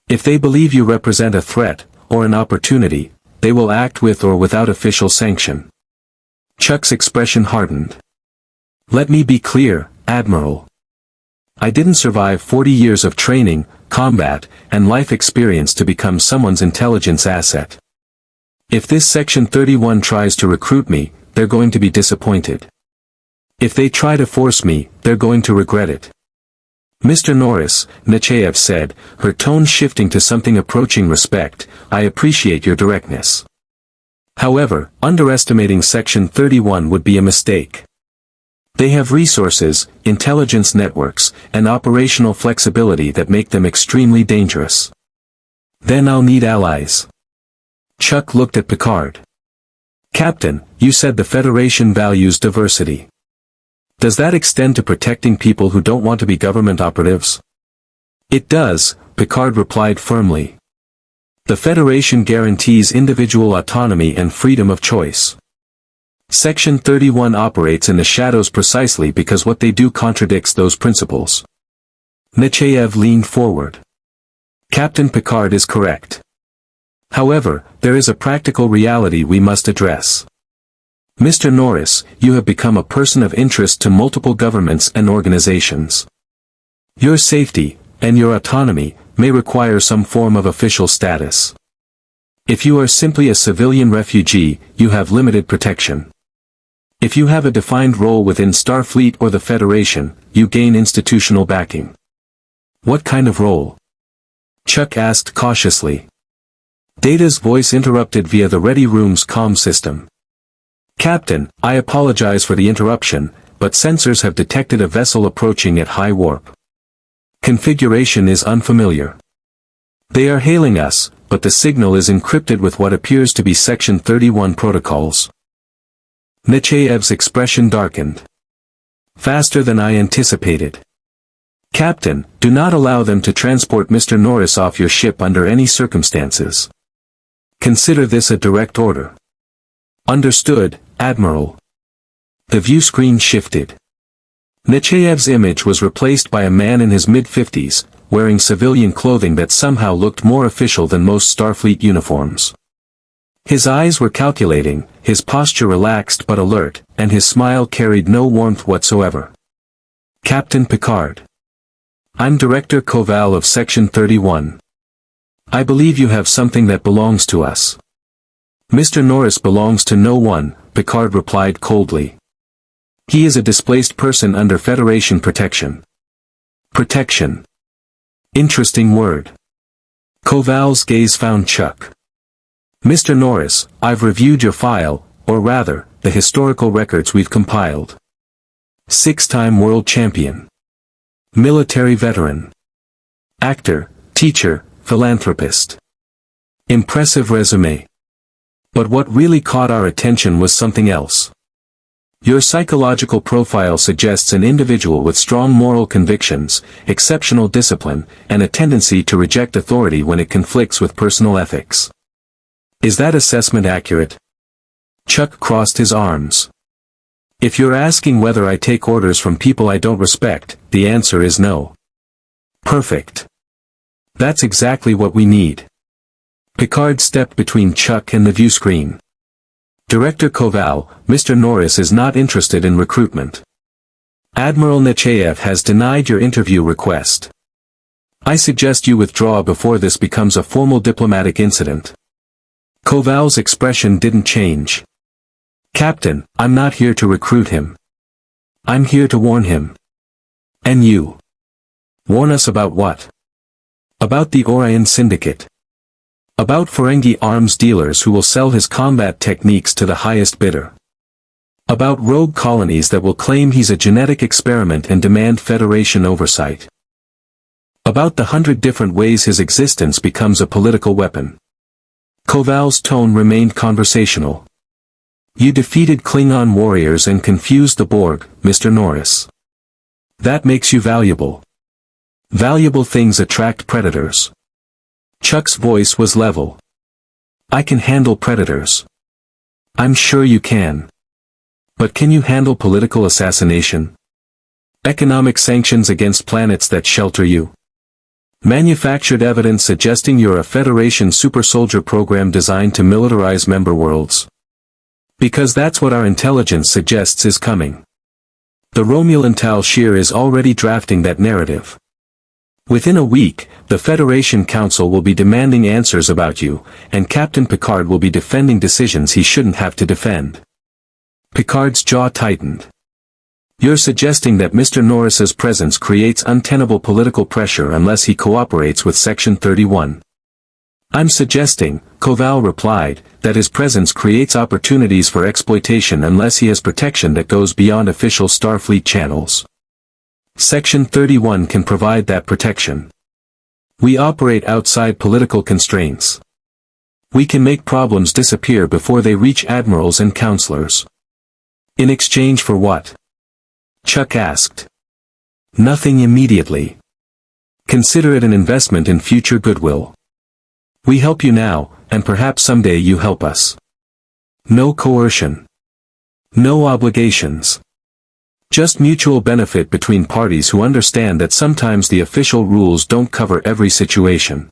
If they believe you represent a threat, or an opportunity, they will act with or without official sanction. Chuck's expression hardened. Let me be clear, Admiral. I didn't survive 40 years of training, combat, and life experience to become someone's intelligence asset. If this Section 31 tries to recruit me, they're going to be disappointed. If they try to force me, they're going to regret it. Mr. Norris, Nechayev said, her tone shifting to something approaching respect, I appreciate your directness. However, underestimating Section 31 would be a mistake. They have resources, intelligence networks, and operational flexibility that make them extremely dangerous. Then I'll need allies. Chuck looked at Picard. Captain, you said the Federation values diversity. Does that extend to protecting people who don't want to be government operatives? It does, Picard replied firmly. The Federation guarantees individual autonomy and freedom of choice. Section 31 operates in the shadows precisely because what they do contradicts those principles. Nechayev leaned forward. Captain Picard is correct. However, there is a practical reality we must address. Mr. Norris, you have become a person of interest to multiple governments and organizations. Your safety, and your autonomy, may require some form of official status. If you are simply a civilian refugee, you have limited protection. If you have a defined role within Starfleet or the Federation, you gain institutional backing. What kind of role? Chuck asked cautiously. Data's voice interrupted via the Ready Room's comm system. Captain, I apologize for the interruption, but sensors have detected a vessel approaching at high warp. Configuration is unfamiliar. They are hailing us, but the signal is encrypted with what appears to be Section 31 protocols. Nechayev's expression darkened. Faster than I anticipated. Captain, do not allow them to transport Mr. Norris off your ship under any circumstances. Consider this a direct order. Understood, Admiral. The view screen shifted. Nechayev's image was replaced by a man in his mid-50s, wearing civilian clothing that somehow looked more official than most Starfleet uniforms. His eyes were calculating, his posture relaxed but alert, and his smile carried no warmth whatsoever. Captain Picard. I'm Director Koval of Section 31. I believe you have something that belongs to us. Mr. Norris belongs to no one, Picard replied coldly. He is a displaced person under Federation protection. Protection. Interesting word. Koval's gaze found Chuck. Mr. Norris, I've reviewed your file, or rather, the historical records we've compiled. 6-time world champion. Military veteran. Actor, teacher, philanthropist. Impressive resume. But what really caught our attention was something else. Your psychological profile suggests an individual with strong moral convictions, exceptional discipline, and a tendency to reject authority when it conflicts with personal ethics. Is that assessment accurate? Chuck crossed his arms. If you're asking whether I take orders from people I don't respect, the answer is no. Perfect. That's exactly what we need. Picard stepped between Chuck and the view screen. Director Koval, Mr. Norris is not interested in recruitment. Admiral Nechayev has denied your interview request. I suggest you withdraw before this becomes a formal diplomatic incident. Koval's expression didn't change. Captain, I'm not here to recruit him. I'm here to warn him. And you. Warn us about what? About the Orion Syndicate. About Ferengi arms dealers who will sell his combat techniques to the highest bidder. About rogue colonies that will claim he's a genetic experiment and demand Federation oversight. About the 100 different ways his existence becomes a political weapon. Koval's tone remained conversational. You defeated Klingon warriors and confused the Borg, Mr. Norris. That makes you valuable. Valuable things attract predators. Chuck's voice was level. I can handle predators. I'm sure you can. But can you handle political assassination? Economic sanctions against planets that shelter you? Manufactured evidence suggesting you're a Federation super soldier program designed to militarize member worlds. Because that's what our intelligence suggests is coming. The Romulan Tal Shir is already drafting that narrative. Within a week, the Federation Council will be demanding answers about you, and Captain Picard will be defending decisions he shouldn't have to defend. Picard's jaw tightened. You're suggesting that Mr. Norris's presence creates untenable political pressure unless he cooperates with Section 31. I'm suggesting, Koval replied, that his presence creates opportunities for exploitation unless he has protection that goes beyond official Starfleet channels. Section 31 can provide that protection. We operate outside political constraints. We can make problems disappear before they reach admirals and counselors. In exchange for what? Chuck asked. Nothing immediately. Consider it an investment in future goodwill. We help you now, and perhaps someday you help us. No coercion. No obligations. Just mutual benefit between parties who understand that sometimes the official rules don't cover every situation.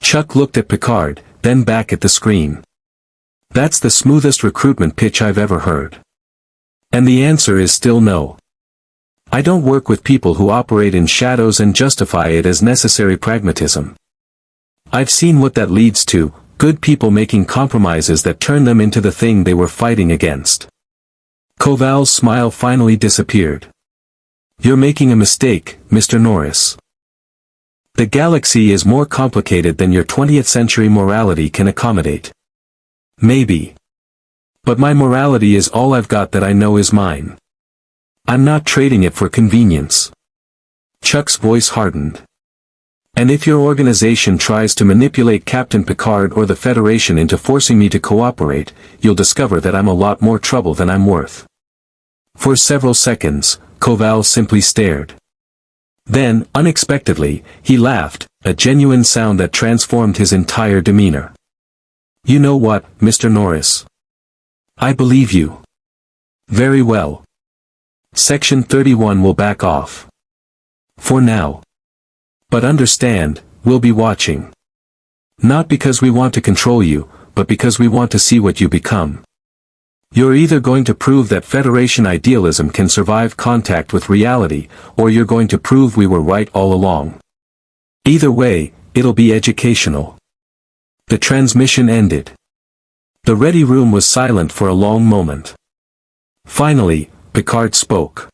Chuck looked at Picard, then back at the screen. That's the smoothest recruitment pitch I've ever heard. And the answer is still no. I don't work with people who operate in shadows and justify it as necessary pragmatism. I've seen what that leads to, good people making compromises that turn them into the thing they were fighting against. Koval's smile finally disappeared. You're making a mistake, Mr. Norris. The galaxy is more complicated than your 20th century morality can accommodate. Maybe. But my morality is all I've got that I know is mine. I'm not trading it for convenience. Chuck's voice hardened. And if your organization tries to manipulate Captain Picard or the Federation into forcing me to cooperate, you'll discover that I'm a lot more trouble than I'm worth. For several seconds, Koval simply stared. Then, unexpectedly, he laughed, a genuine sound that transformed his entire demeanor. You know what, Mr. Norris? I believe you. Very well. Section 31 will back off. For now. But understand, we'll be watching. Not because we want to control you, but because we want to see what you become. You're either going to prove that Federation idealism can survive contact with reality, or you're going to prove we were right all along. Either way, it'll be educational. The transmission ended. The ready room was silent for a long moment. Finally, Picard spoke.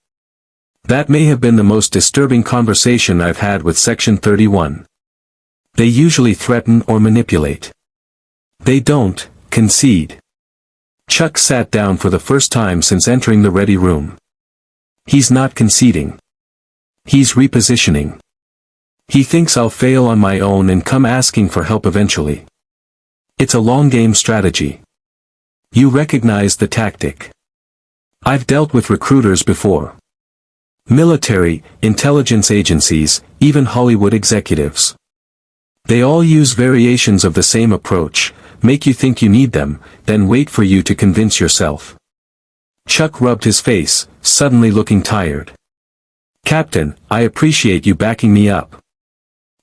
That may have been the most disturbing conversation I've had with Section 31. They usually threaten or manipulate. They don't concede. Chuck sat down for the first time since entering the ready room. He's not conceding. He's repositioning. He thinks I'll fail on my own and come asking for help eventually. It's a long-game strategy. You recognize the tactic. I've dealt with recruiters before. Military, intelligence agencies, even Hollywood executives. They all use variations of the same approach, make you think you need them, then wait for you to convince yourself. Chuck rubbed his face, suddenly looking tired. Captain, I appreciate you backing me up.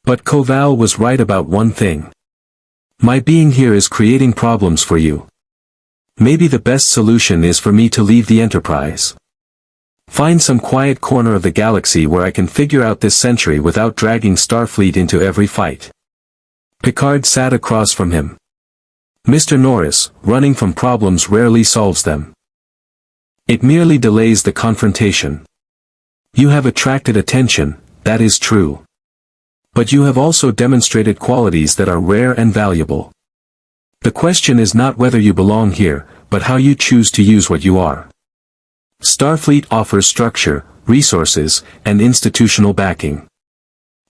But Koval was right about one thing. My being here is creating problems for you. Maybe the best solution is for me to leave the Enterprise. Find some quiet corner of the galaxy where I can figure out this century without dragging Starfleet into every fight. Picard sat across from him. Mr. Norris, running from problems rarely solves them. It merely delays the confrontation. You have attracted attention, that is true. But you have also demonstrated qualities that are rare and valuable. The question is not whether you belong here, but how you choose to use what you are. Starfleet offers structure, resources, and institutional backing.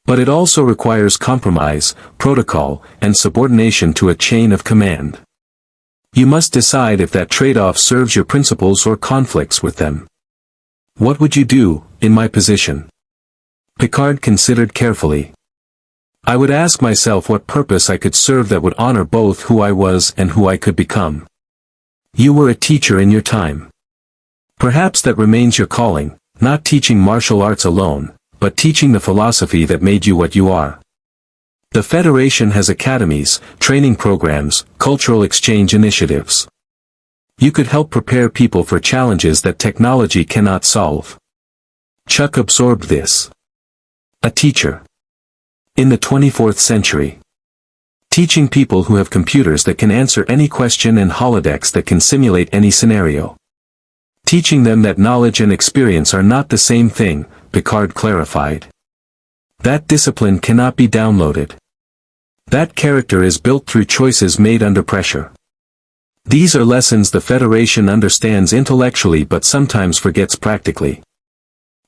But it also requires compromise, protocol, and subordination to a chain of command. You must decide if that trade-off serves your principles or conflicts with them. What would you do, in my position? Picard considered carefully. I would ask myself what purpose I could serve that would honor both who I was and who I could become. You were a teacher in your time. Perhaps that remains your calling, not teaching martial arts alone, but teaching the philosophy that made you what you are. The Federation has academies, training programs, cultural exchange initiatives. You could help prepare people for challenges that technology cannot solve. Chuck absorbed this. A teacher. In the 24th century. Teaching people who have computers that can answer any question and holodecks that can simulate any scenario. Teaching them that knowledge and experience are not the same thing, Picard clarified. That discipline cannot be downloaded. That character is built through choices made under pressure. These are lessons the Federation understands intellectually but sometimes forgets practically.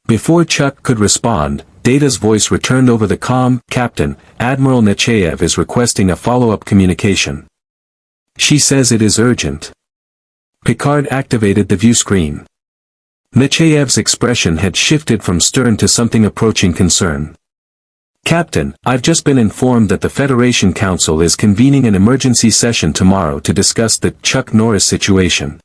Before Chuck could respond, Data's voice returned over the comm. Captain, Admiral Nechayev is requesting a follow-up communication. She says it is urgent. Picard activated the view screen. Nechayev's expression had shifted from stern to something approaching concern. Captain, I've just been informed that the Federation Council is convening an emergency session tomorrow to discuss the Chuck Norris situation.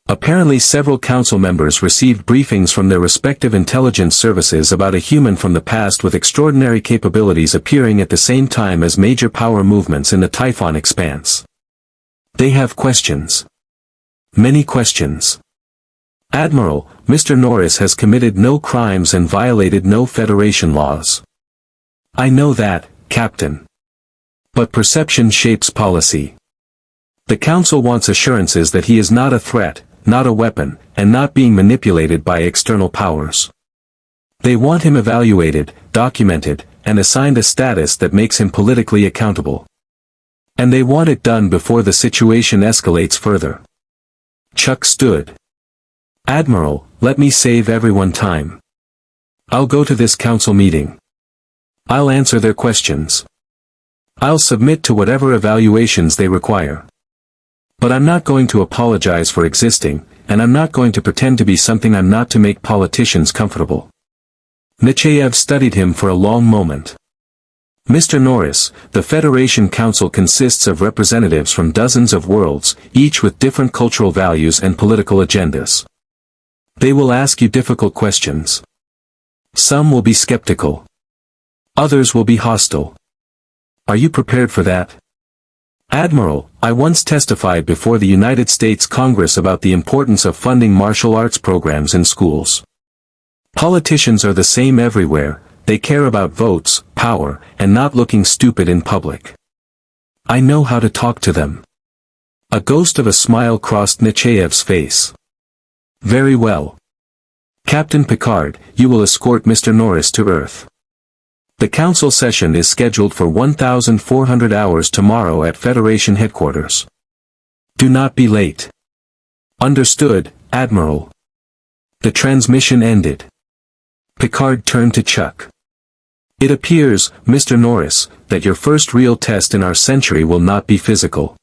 Apparently several council members received briefings from their respective intelligence services about a human from the past with extraordinary capabilities appearing at the same time as major power movements in the Typhon expanse. They have questions. Many questions. Admiral, Mr. Norris has committed no crimes and violated no Federation laws. I know that, Captain. But perception shapes policy. The Council wants assurances that he is not a threat, not a weapon, and not being manipulated by external powers. They want him evaluated, documented, and assigned a status that makes him politically accountable. And they want it done before the situation escalates further. Chuck stood. "Admiral, let me save everyone time. I'll go to this council meeting. I'll answer their questions. I'll submit to whatever evaluations they require. But I'm not going to apologize for existing, and I'm not going to pretend to be something I'm not to make politicians comfortable." Nechayev studied him for a long moment. "Mr. Norris, the Federation Council consists of representatives from dozens of worlds, each with different cultural values and political agendas. They will ask you difficult questions. Some will be skeptical. Others will be hostile. Are you prepared for that? Admiral, I once testified before the United States Congress about the importance of funding martial arts programs in schools. Politicians are the same everywhere. They care about votes, power, and not looking stupid in public. I know how to talk to them." A ghost of a smile crossed Nechayev's face. "Very well. Captain Picard, you will escort Mr. Norris to Earth. The council session is scheduled for 1400 hours tomorrow at Federation headquarters. Do not be late." "Understood, Admiral." The transmission ended. Picard turned to Chuck. "It appears, Mr. Norris, that your first real test in our century will not be physical.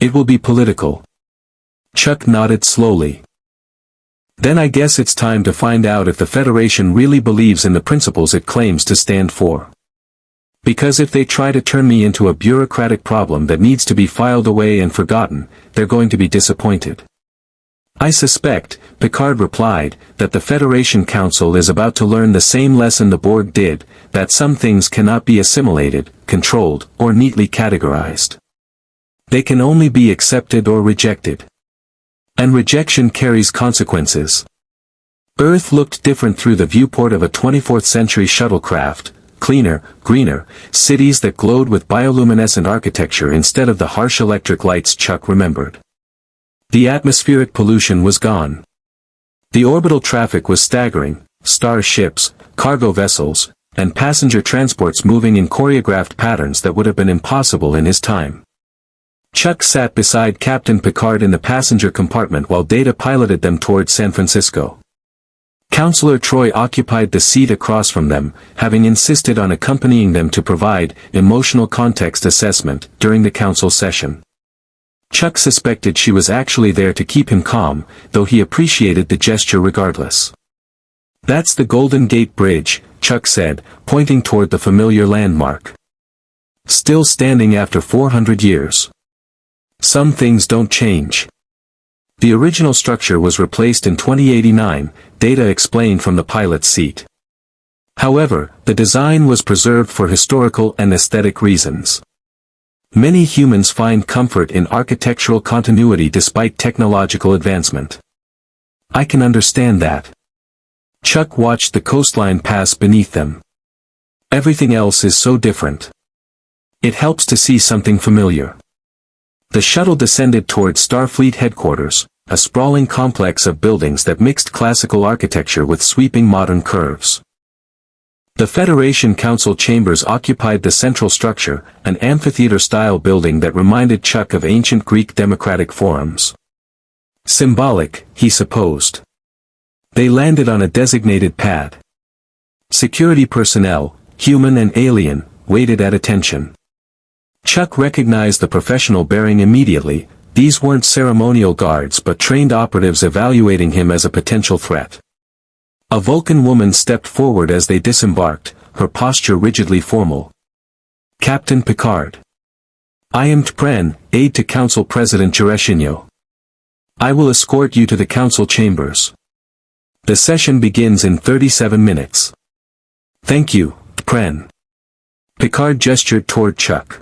It will be political." Chuck nodded slowly. "Then I guess it's time to find out if the Federation really believes in the principles it claims to stand for. Because if they try to turn me into a bureaucratic problem that needs to be filed away and forgotten, they're going to be disappointed." "I suspect," Picard replied, "that the Federation Council is about to learn the same lesson the Borg did, that some things cannot be assimilated, controlled, or neatly categorized. They can only be accepted or rejected. And rejection carries consequences." Earth looked different through the viewport of a 24th century shuttlecraft, cleaner, greener, cities that glowed with bioluminescent architecture instead of the harsh electric lights Chuck remembered. The atmospheric pollution was gone. The orbital traffic was staggering, starships, cargo vessels, and passenger transports moving in choreographed patterns that would have been impossible in his time. Chuck sat beside Captain Picard in the passenger compartment while Data piloted them toward San Francisco. Counselor Troy occupied the seat across from them, having insisted on accompanying them to provide emotional context assessment during the council session. Chuck suspected she was actually there to keep him calm, though he appreciated the gesture regardless. "That's the Golden Gate Bridge," Chuck said, pointing toward the familiar landmark. "Still standing after 400 years. Some things don't change." The original structure was replaced in 2089, Data explained from the pilot's seat. However, the design was preserved for historical and aesthetic reasons. Many humans find comfort in architectural continuity despite technological advancement. I can understand that. Chuck watched the coastline pass beneath them. Everything else is so different. It helps to see something familiar. The shuttle descended toward Starfleet headquarters, a sprawling complex of buildings that mixed classical architecture with sweeping modern curves. The Federation Council chambers occupied the central structure, an amphitheater-style building that reminded Chuck of ancient Greek democratic forums. Symbolic, he supposed. They landed on a designated pad. Security personnel, human and alien, waited at attention. Chuck recognized the professional bearing immediately. These weren't ceremonial guards but trained operatives evaluating him as a potential threat. A Vulcan woman stepped forward as they disembarked, her posture rigidly formal. "Captain Picard. I am T'Pren, aide to Council President Jareshinyo. I will escort you to the council chambers. The session begins in 37 minutes. Thank you, T'Pren." Picard gestured toward Chuck.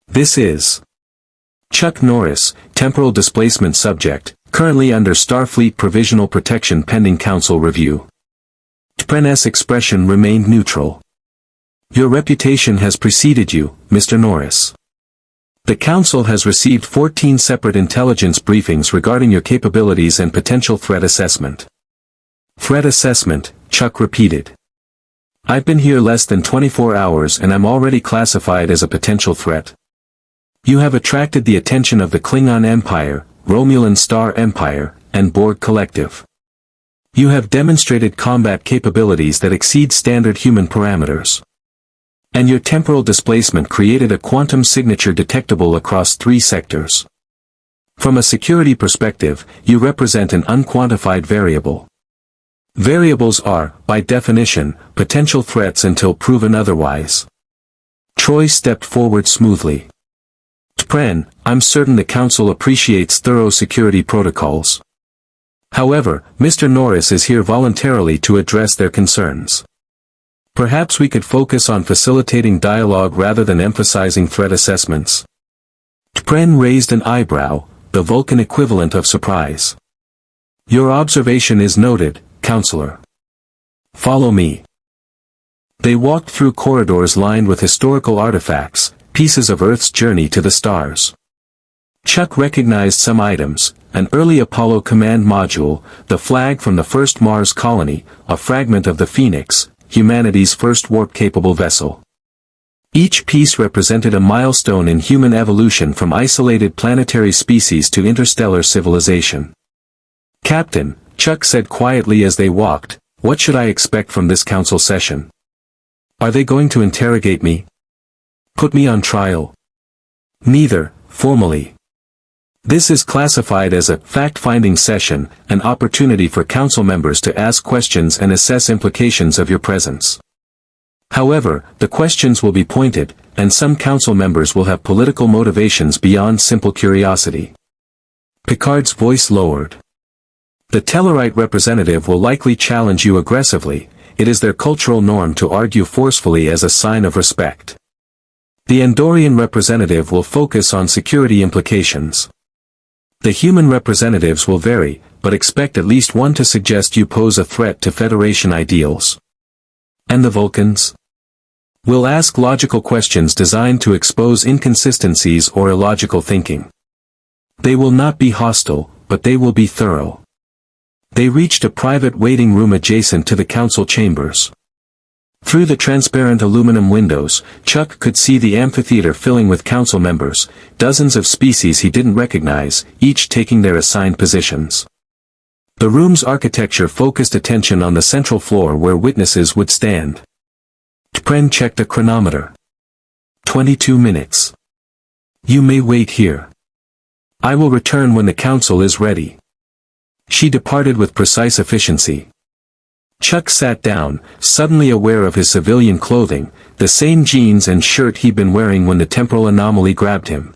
"This is Chuck Norris, temporal displacement subject, currently under Starfleet provisional protection pending council review." T'Pren's expression remained neutral. "Your reputation has preceded you, Mr. Norris. The Council has received 14 separate intelligence briefings regarding your capabilities and potential threat assessment. Threat assessment, Chuck repeated. I've been here less than 24 hours and I'm already classified as a potential threat. You have attracted the attention of the Klingon Empire, Romulan Star Empire, and Borg Collective. You have demonstrated combat capabilities that exceed standard human parameters. And your temporal displacement created a quantum signature detectable across 3 sectors. From a security perspective, you represent an unquantified variable. Variables are, by definition, potential threats until proven otherwise. Troy stepped forward smoothly. T'Pren, I'm certain the Council appreciates thorough security protocols. However, Mr. Norris is here voluntarily to address their concerns. Perhaps we could focus on facilitating dialogue rather than emphasizing threat assessments. T'Pren raised an eyebrow, the Vulcan equivalent of surprise. Your observation is noted, Counselor. Follow me. They walked through corridors lined with historical artifacts, pieces of Earth's journey to the stars. Chuck recognized some items: an early Apollo command module, the flag from the first Mars colony, a fragment of the Phoenix, humanity's first warp-capable vessel. Each piece represented a milestone in human evolution from isolated planetary species to interstellar civilization. Captain, Chuck said quietly as they walked, what should I expect from this council session? Are they going to interrogate me? Put me on trial? Neither, formally. This is classified as a fact-finding session, an opportunity for council members to ask questions and assess implications of your presence. However, the questions will be pointed, and some council members will have political motivations beyond simple curiosity. Picard's voice lowered. The Tellarite representative will likely challenge you aggressively. It is their cultural norm to argue forcefully as a sign of respect. The Andorian representative will focus on security implications. The human representatives will vary, but expect at least one to suggest you pose a threat to Federation ideals. And the Vulcans? Will ask logical questions designed to expose inconsistencies or illogical thinking. They will not be hostile, but they will be thorough. They reached a private waiting room adjacent to the council chambers. Through the transparent aluminum windows, Chuck could see the amphitheater filling with council members, dozens of species he didn't recognize, each taking their assigned positions. The room's architecture focused attention on the central floor where witnesses would stand. T'Pren checked a chronometer. 22 minutes. You may wait here. I will return when the council is ready. She departed with precise efficiency. Chuck sat down, suddenly aware of his civilian clothing, the same jeans and shirt he'd been wearing when the temporal anomaly grabbed him.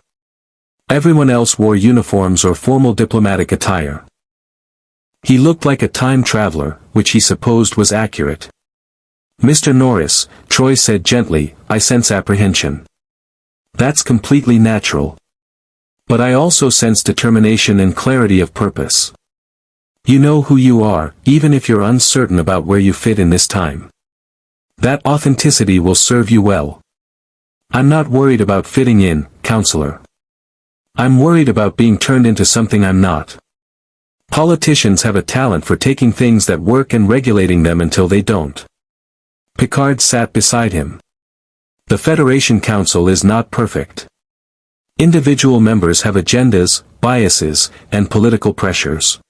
Everyone else wore uniforms or formal diplomatic attire. He looked like a time traveler, which he supposed was accurate. Mr. Norris, Troy said gently, I sense apprehension. That's completely natural. But I also sense determination and clarity of purpose. You know who you are, even if you're uncertain about where you fit in this time. That authenticity will serve you well. I'm not worried about fitting in, Counselor. I'm worried about being turned into something I'm not. Politicians have a talent for taking things that work and regulating them until they don't. Picard sat beside him. The Federation Council is not perfect. Individual members have agendas, biases, and political pressures.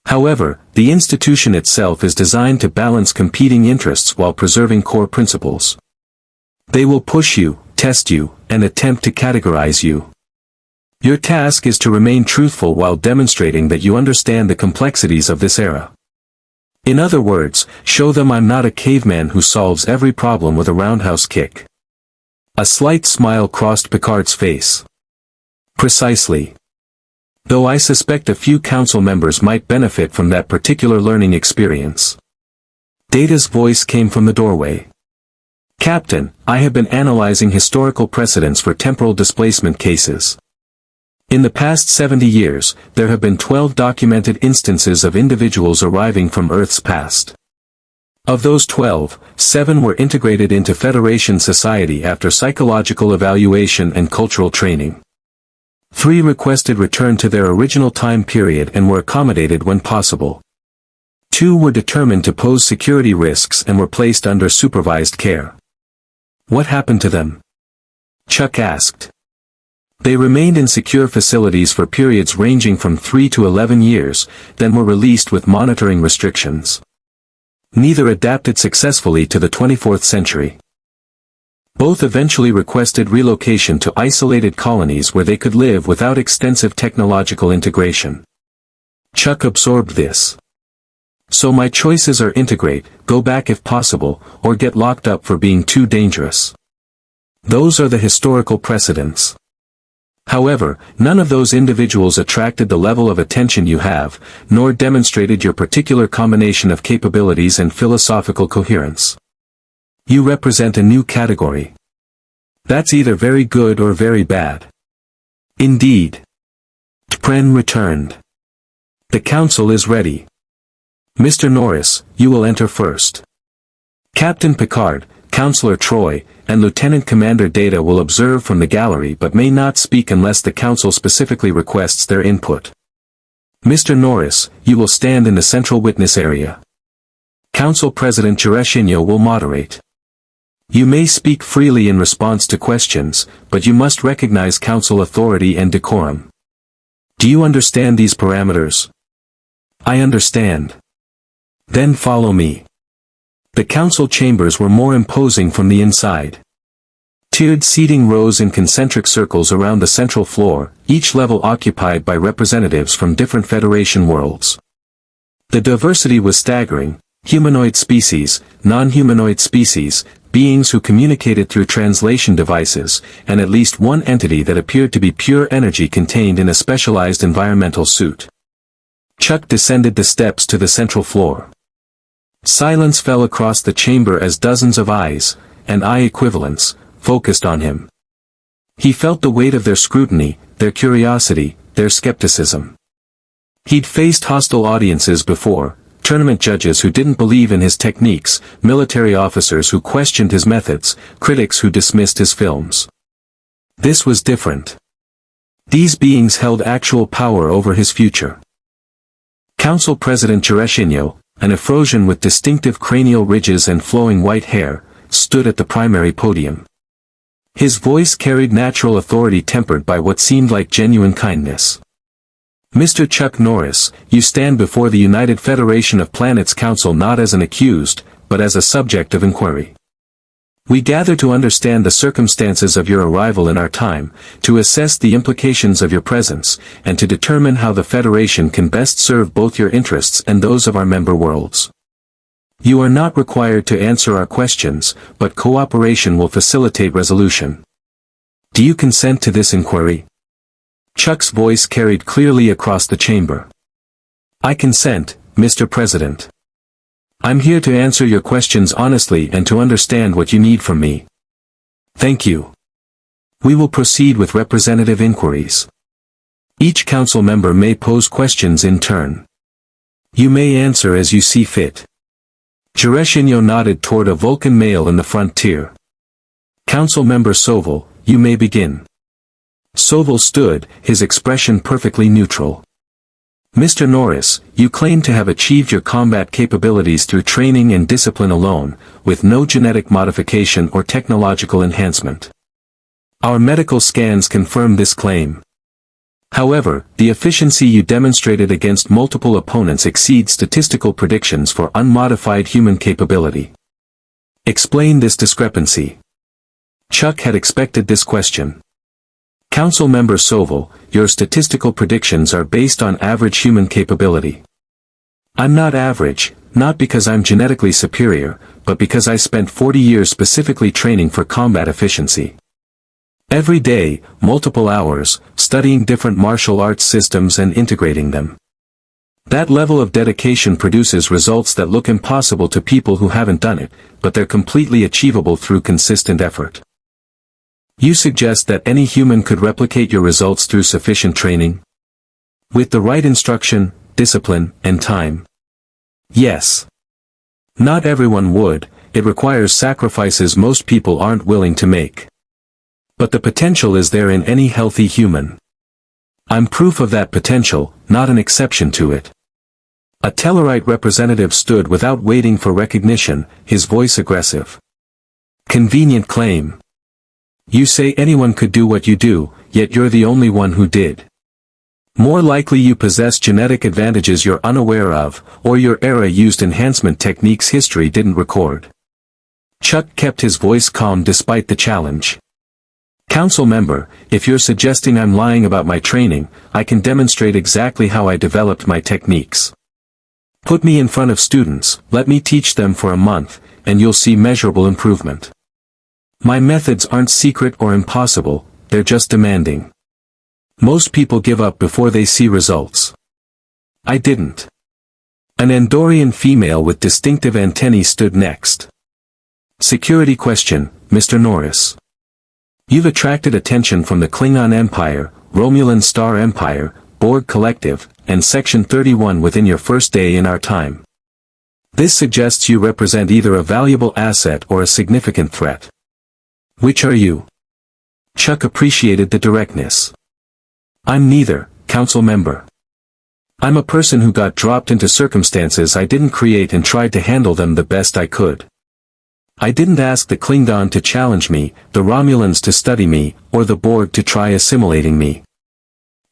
However, the institution itself is designed to balance competing interests while preserving core principles. They will push you, test you, and attempt to categorize you. Your task is to remain truthful while demonstrating that you understand the complexities of this era. In other words, show them I'm not a caveman who solves every problem with a roundhouse kick. A slight smile crossed Picard's face. Precisely. Though I suspect a few council members might benefit from that particular learning experience. Data's voice came from the doorway. Captain, I have been analyzing historical precedents for temporal displacement cases. In the past 70 years, there have been 12 documented instances of individuals arriving from Earth's past. Of those 12, 7 were integrated into Federation society after psychological evaluation and cultural training. 3 requested return to their original time period and were accommodated when possible. 2 were determined to pose security risks and were placed under supervised care. What happened to them? Chuck asked. They remained in secure facilities for periods ranging from 3 to 11 years, then were released with monitoring restrictions. Neither adapted successfully to the 24th century. Both eventually requested relocation to isolated colonies where they could live without extensive technological integration. Chuck absorbed this. So my choices are integrate, go back if possible, or get locked up for being too dangerous. Those are the historical precedents. However, none of those individuals attracted the level of attention you have, nor demonstrated your particular combination of capabilities and philosophical coherence. You represent a new category. That's either very good or very bad. Indeed. T'Pren returned. The council is ready. Mr. Norris, you will enter first. Captain Picard, Counselor Troy, and Lieutenant Commander Data will observe from the gallery but may not speak unless the Council specifically requests their input. Mr. Norris, you will stand in the central witness area. Council President Tereshinyo will moderate. You may speak freely in response to questions, but you must recognize Council authority and decorum. Do you understand these parameters? I understand. Then follow me. The council chambers were more imposing from the inside. Tiered seating rose in concentric circles around the central floor, each level occupied by representatives from different Federation worlds. The diversity was staggering: humanoid species, non-humanoid species, beings who communicated through translation devices, and at least one entity that appeared to be pure energy contained in a specialized environmental suit. Chuck descended the steps to the central floor. Silence fell across the chamber as dozens of eyes, and eye equivalents, focused on him. He felt the weight of their scrutiny, their curiosity, their skepticism. He'd faced hostile audiences before, tournament judges who didn't believe in his techniques, military officers who questioned his methods, critics who dismissed his films. This was different. These beings held actual power over his future. Council President Tereshinyo, an Afrosian with distinctive cranial ridges and flowing white hair, stood at the primary podium. His voice carried natural authority tempered by what seemed like genuine kindness. Mr. Chuck Norris, you stand before the United Federation of Planets Council not as an accused, but as a subject of inquiry. We gather to understand the circumstances of your arrival in our time, to assess the implications of your presence, and to determine how the Federation can best serve both your interests and those of our member worlds. You are not required to answer our questions, but cooperation will facilitate resolution. Do you consent to this inquiry? Chuck's voice carried clearly across the chamber. I consent, Mr. President. I'm here to answer your questions honestly and to understand what you need from me. Thank you. We will proceed with representative inquiries. Each council member may pose questions in turn. You may answer as you see fit. Tereshinyo nodded toward a Vulcan male in the front tier. Council member Soval, you may begin. Soval stood, his expression perfectly neutral. Mr. Norris, you claim to have achieved your combat capabilities through training and discipline alone, with no genetic modification or technological enhancement. Our medical scans confirm this claim. However, the efficiency you demonstrated against multiple opponents exceeds statistical predictions for unmodified human capability. Explain this discrepancy. Chuck had expected this question. Council Member Soval, your statistical predictions are based on average human capability. I'm not average, not because I'm genetically superior, but because I spent 40 years specifically training for combat efficiency. Every day, multiple hours, studying different martial arts systems and integrating them. That level of dedication produces results that look impossible to people who haven't done it, but they're completely achievable through consistent effort. You suggest that any human could replicate your results through sufficient training? With the right instruction, discipline, and time? Yes. Not everyone would, it requires sacrifices most people aren't willing to make. But the potential is there in any healthy human. I'm proof of that potential, not an exception to it. A Tellarite representative stood without waiting for recognition, his voice aggressive. Convenient claim. You say anyone could do what you do, yet you're the only one who did. More likely you possess genetic advantages you're unaware of, or your era used enhancement techniques history didn't record. Chuck kept his voice calm despite the challenge. Council member, if you're suggesting I'm lying about my training, I can demonstrate exactly how I developed my techniques. Put me in front of students, let me teach them for a month, and you'll see measurable improvement. My methods aren't secret or impossible, they're just demanding. Most people give up before they see results. I didn't. An Andorian female with distinctive antennae stood next. Security question, Mr. Norris. You've attracted attention from the Klingon Empire, Romulan Star Empire, Borg Collective, and Section 31 within your first day in our time. This suggests you represent either a valuable asset or a significant threat. Which are you? Chuck appreciated the directness. I'm neither, Council member. I'm a person who got dropped into circumstances I didn't create and tried to handle them the best I could. I didn't ask the Klingon to challenge me, the Romulans to study me, or the Borg to try assimilating me.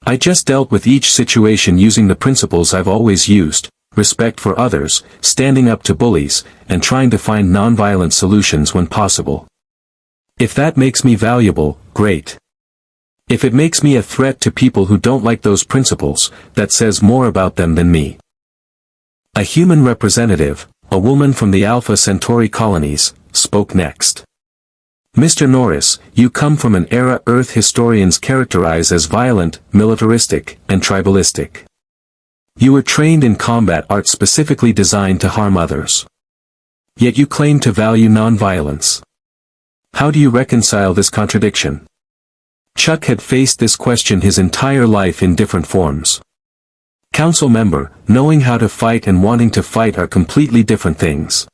I just dealt with each situation using the principles I've always used, respect for others, standing up to bullies, and trying to find non-violent solutions when possible. If that makes me valuable, great. If it makes me a threat to people who don't like those principles, that says more about them than me. A human representative, a woman from the Alpha Centauri colonies, spoke next. Mr. Norris, you come from an era Earth historians characterize as violent, militaristic, and tribalistic. You were trained in combat art specifically designed to harm others. Yet you claim to value non-violence. How do you reconcile this contradiction? Chuck had faced this question his entire life in different forms. Council member, knowing how to fight and wanting to fight are completely different things.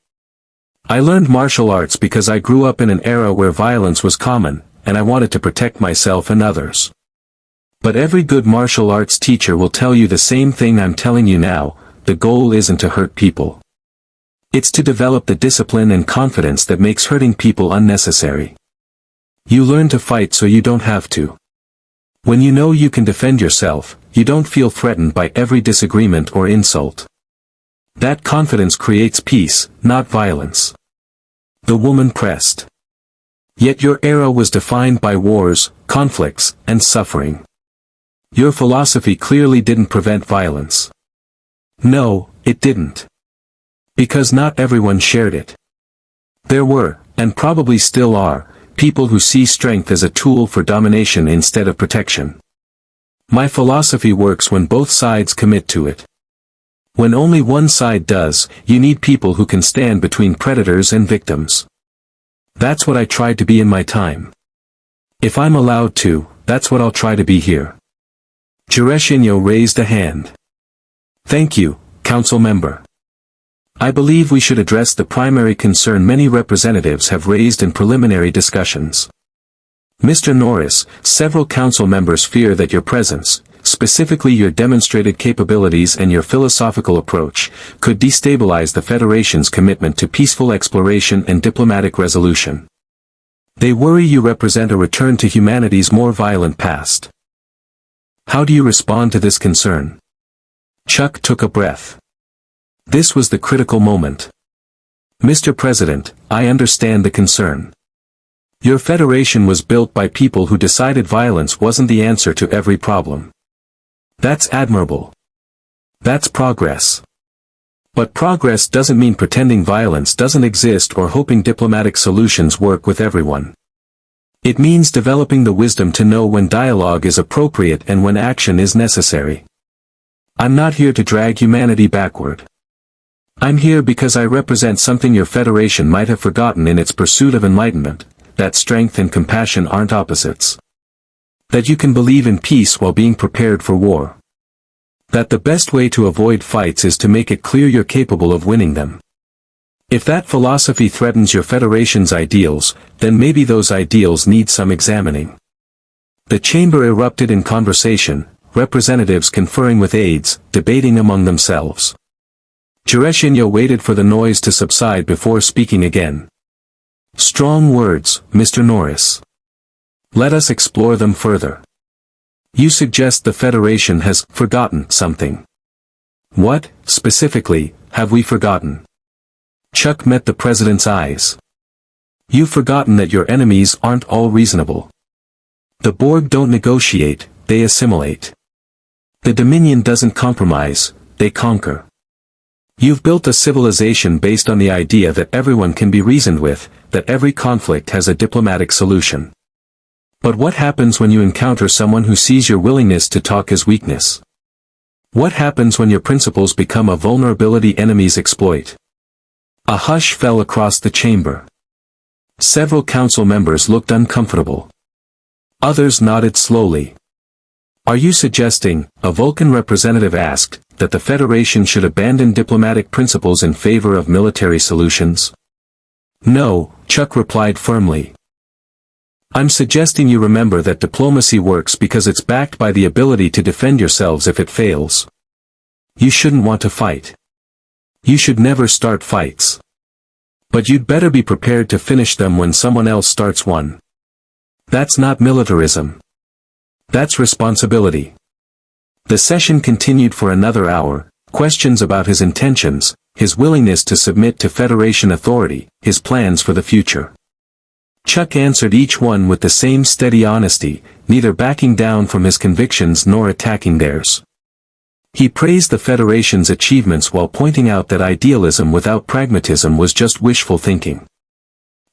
I learned martial arts because I grew up in an era where violence was common, and I wanted to protect myself and others. But every good martial arts teacher will tell you the same thing I'm telling you now, the goal isn't to hurt people. It's to develop the discipline and confidence that makes hurting people unnecessary. You learn to fight so you don't have to. When you know you can defend yourself, you don't feel threatened by every disagreement or insult. That confidence creates peace, not violence. The woman pressed. Yet your era was defined by wars, conflicts, and suffering. Your philosophy clearly didn't prevent violence. No, it didn't. Because not everyone shared it. There were, and probably still are, people who see strength as a tool for domination instead of protection. My philosophy works when both sides commit to it. When only one side does, you need people who can stand between predators and victims. That's what I tried to be in my time. If I'm allowed to, that's what I'll try to be here. Jureshinyo raised a hand. Thank you, Council member. I believe we should address the primary concern many representatives have raised in preliminary discussions. Mr. Norris, several council members fear that your presence, specifically your demonstrated capabilities and your philosophical approach, could destabilize the Federation's commitment to peaceful exploration and diplomatic resolution. They worry you represent a return to humanity's more violent past. How do you respond to this concern? Chuck took a breath. This was the critical moment. Mr. President, I understand the concern. Your federation was built by people who decided violence wasn't the answer to every problem. That's admirable. That's progress. But progress doesn't mean pretending violence doesn't exist or hoping diplomatic solutions work with everyone. It means developing the wisdom to know when dialogue is appropriate and when action is necessary. I'm not here to drag humanity backward. I'm here because I represent something your federation might have forgotten in its pursuit of enlightenment, that strength and compassion aren't opposites. That you can believe in peace while being prepared for war. That the best way to avoid fights is to make it clear you're capable of winning them. If that philosophy threatens your Federation's ideals, then maybe those ideals need some examining. The chamber erupted in conversation, representatives conferring with aides, debating among themselves. Tereshinyo waited for the noise to subside before speaking again. Strong words, Mr. Norris. Let us explore them further. You suggest the Federation has forgotten something. What, specifically, have we forgotten? Chuck met the President's eyes. You've forgotten that your enemies aren't all reasonable. The Borg don't negotiate, they assimilate. The Dominion doesn't compromise, they conquer. You've built a civilization based on the idea that everyone can be reasoned with, that every conflict has a diplomatic solution. But what happens when you encounter someone who sees your willingness to talk as weakness? What happens when your principles become a vulnerability enemies exploit? A hush fell across the chamber. Several council members looked uncomfortable. Others nodded slowly. Are you suggesting, a Vulcan representative asked, that the Federation should abandon diplomatic principles in favor of military solutions? No, Chuck replied firmly. I'm suggesting you remember that diplomacy works because it's backed by the ability to defend yourselves if it fails. You shouldn't want to fight. You should never start fights. But you'd better be prepared to finish them when someone else starts one. That's not militarism. That's responsibility. The session continued for another hour, questions about his intentions, his willingness to submit to Federation authority, his plans for the future. Chuck answered each one with the same steady honesty, neither backing down from his convictions nor attacking theirs. He praised the Federation's achievements while pointing out that idealism without pragmatism was just wishful thinking.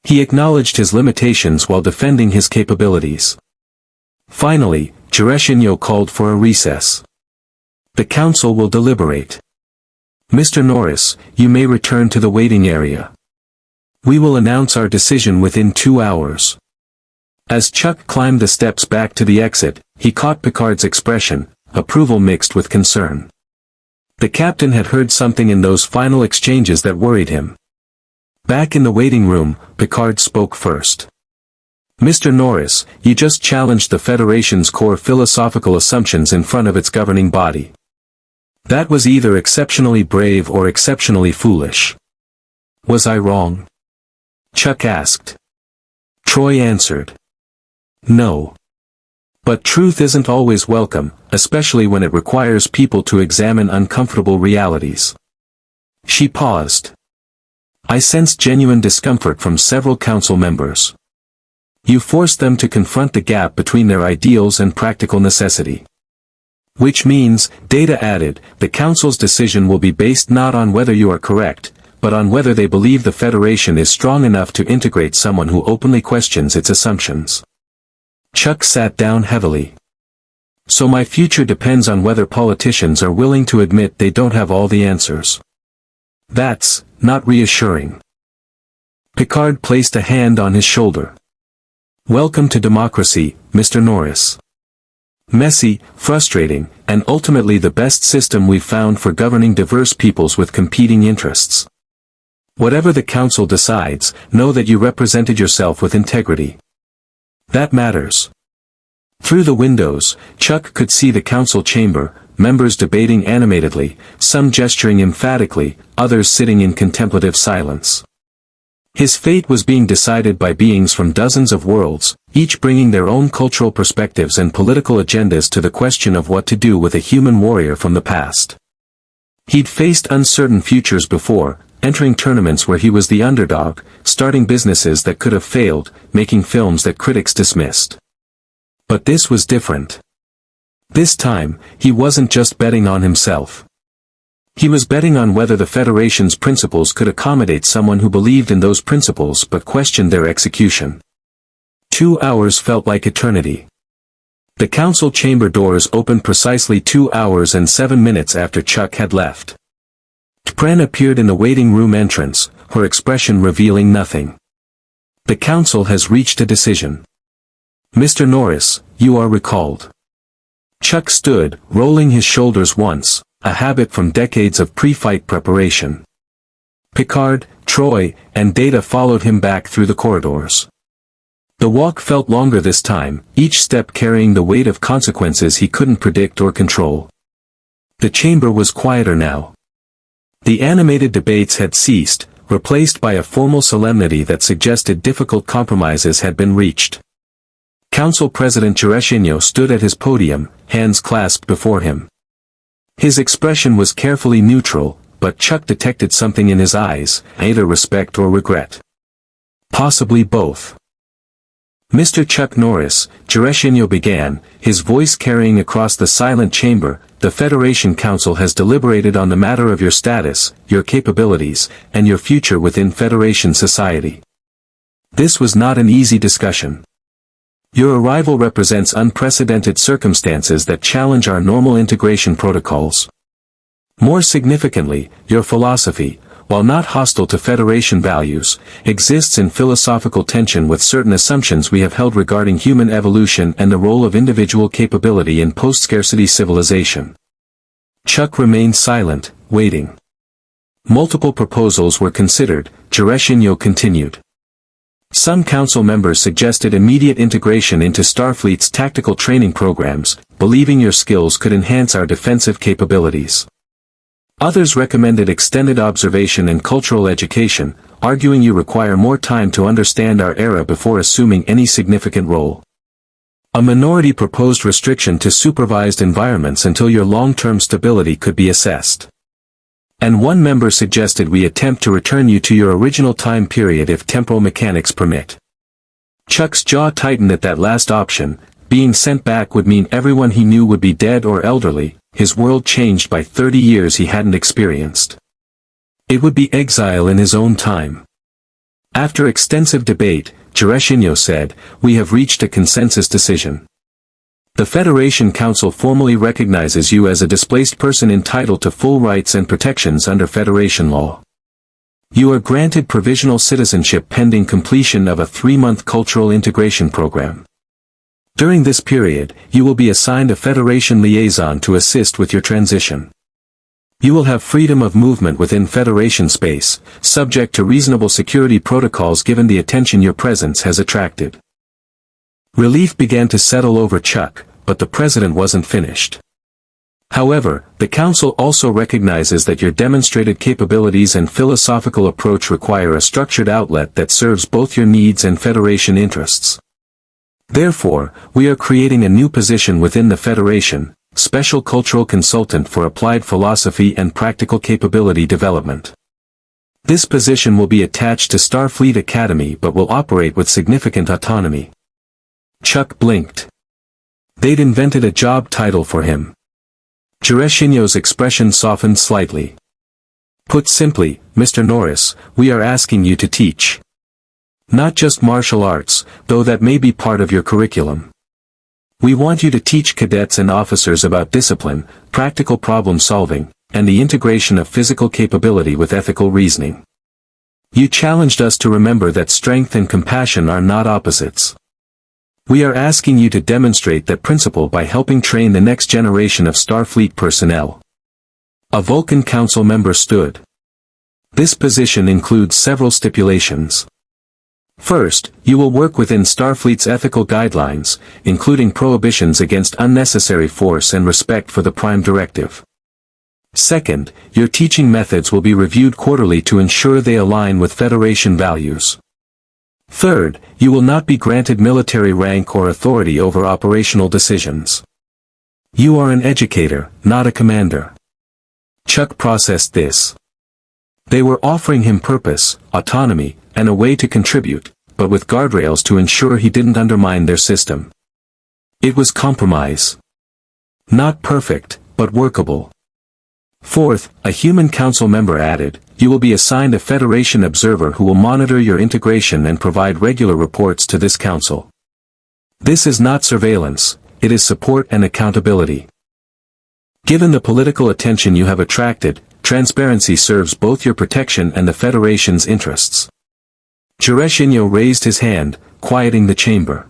He acknowledged his limitations while defending his capabilities. Finally, Tereshinyo called for a recess. The council will deliberate. Mr. Norris, you may return to the waiting area. We will announce our decision within 2 hours. As Chuck climbed the steps back to the exit, he caught Picard's expression, approval mixed with concern. The captain had heard something in those final exchanges that worried him. Back in the waiting room, Picard spoke first. Mr. Norris, you just challenged the Federation's core philosophical assumptions in front of its governing body. That was either exceptionally brave or exceptionally foolish. Was I wrong? Chuck asked. Troy answered. No. But truth isn't always welcome, especially when it requires people to examine uncomfortable realities. She paused. I sensed genuine discomfort from several council members. You forced them to confront the gap between their ideals and practical necessity. Which means, Data added, the council's decision will be based not on whether you are correct, but on whether they believe the Federation is strong enough to integrate someone who openly questions its assumptions. Chuck sat down heavily. So my future depends on whether politicians are willing to admit they don't have all the answers. That's not reassuring. Picard placed a hand on his shoulder. Welcome to democracy, Mr. Norris. Messy, frustrating, and ultimately the best system we've found for governing diverse peoples with competing interests. Whatever the council decides, know that you represented yourself with integrity. That matters. Through the windows, Chuck could see the council chamber, members debating animatedly, some gesturing emphatically, others sitting in contemplative silence. His fate was being decided by beings from dozens of worlds, each bringing their own cultural perspectives and political agendas to the question of what to do with a human warrior from the past. He'd faced uncertain futures before, entering tournaments where he was the underdog, starting businesses that could have failed, making films that critics dismissed. But this was different. This time, he wasn't just betting on himself. He was betting on whether the Federation's principles could accommodate someone who believed in those principles but questioned their execution. 2 hours felt like eternity. The council chamber doors opened precisely 2 hours and 7 minutes after Chuck had left. T'Pren appeared in the waiting room entrance, her expression revealing nothing. The council has reached a decision. Mr. Norris, you are recalled. Chuck stood, rolling his shoulders once, a habit from decades of pre-fight preparation. Picard, Troy, and Data followed him back through the corridors. The walk felt longer this time, each step carrying the weight of consequences he couldn't predict or control. The chamber was quieter now. The animated debates had ceased, replaced by a formal solemnity that suggested difficult compromises had been reached. Council President Tereshinho stood at his podium, hands clasped before him. His expression was carefully neutral, but Chuck detected something in his eyes, either respect or regret. Possibly both. Mr. Chuck Norris, Tereshinho began, his voice carrying across the silent chamber, the Federation Council has deliberated on the matter of your status, your capabilities, and your future within Federation society. This was not an easy discussion. Your arrival represents unprecedented circumstances that challenge our normal integration protocols. More significantly, your philosophy, while not hostile to Federation values, exists in philosophical tension with certain assumptions we have held regarding human evolution and the role of individual capability in post-scarcity civilization. Chuck remained silent, waiting. Multiple proposals were considered, Tereshinho continued. Some council members suggested immediate integration into Starfleet's tactical training programs, believing your skills could enhance our defensive capabilities. Others recommended extended observation and cultural education, arguing you require more time to understand our era before assuming any significant role. A minority proposed restriction to supervised environments until your long-term stability could be assessed. And one member suggested we attempt to return you to your original time period if temporal mechanics permit. Chuck's jaw tightened at that last option. Being sent back would mean everyone he knew would be dead or elderly, his world changed by 30 years he hadn't experienced. It would be exile in his own time. After extensive debate, Tereshinho said, "We have reached a consensus decision. The Federation Council formally recognizes you as a displaced person entitled to full rights and protections under Federation law. You are granted provisional citizenship pending completion of a 3-month cultural integration program. During this period, you will be assigned a Federation liaison to assist with your transition. You will have freedom of movement within Federation space, subject to reasonable security protocols given the attention your presence has attracted." Relief began to settle over Chuck, but the president wasn't finished. However, the council also recognizes that your demonstrated capabilities and philosophical approach require a structured outlet that serves both your needs and Federation interests. Therefore, we are creating a new position within the Federation, Special Cultural Consultant for Applied Philosophy and Practical Capability Development. This position will be attached to Starfleet Academy but will operate with significant autonomy. Chuck blinked. They'd invented a job title for him. Tereshinho's expression softened slightly. Put simply, Mr. Norris, we are asking you to teach. Not just martial arts, though that may be part of your curriculum. We want you to teach cadets and officers about discipline, practical problem solving, and the integration of physical capability with ethical reasoning. You challenged us to remember that strength and compassion are not opposites. We are asking you to demonstrate that principle by helping train the next generation of Starfleet personnel. A Vulcan Council member stood. This position includes several stipulations. First, you will work within Starfleet's ethical guidelines, including prohibitions against unnecessary force and respect for the Prime Directive. Second, your teaching methods will be reviewed quarterly to ensure they align with Federation values. Third, you will not be granted military rank or authority over operational decisions. You are an educator, not a commander. Chuck processed this. They were offering him purpose, autonomy, and a way to contribute, but with guardrails to ensure he didn't undermine their system. It was compromise. Not perfect, but workable. Fourth, a human council member added, you will be assigned a Federation observer who will monitor your integration and provide regular reports to this council. This is not surveillance, it is support and accountability. Given the political attention you have attracted, transparency serves both your protection and the Federation's interests. Tereshinho raised his hand, quieting the chamber.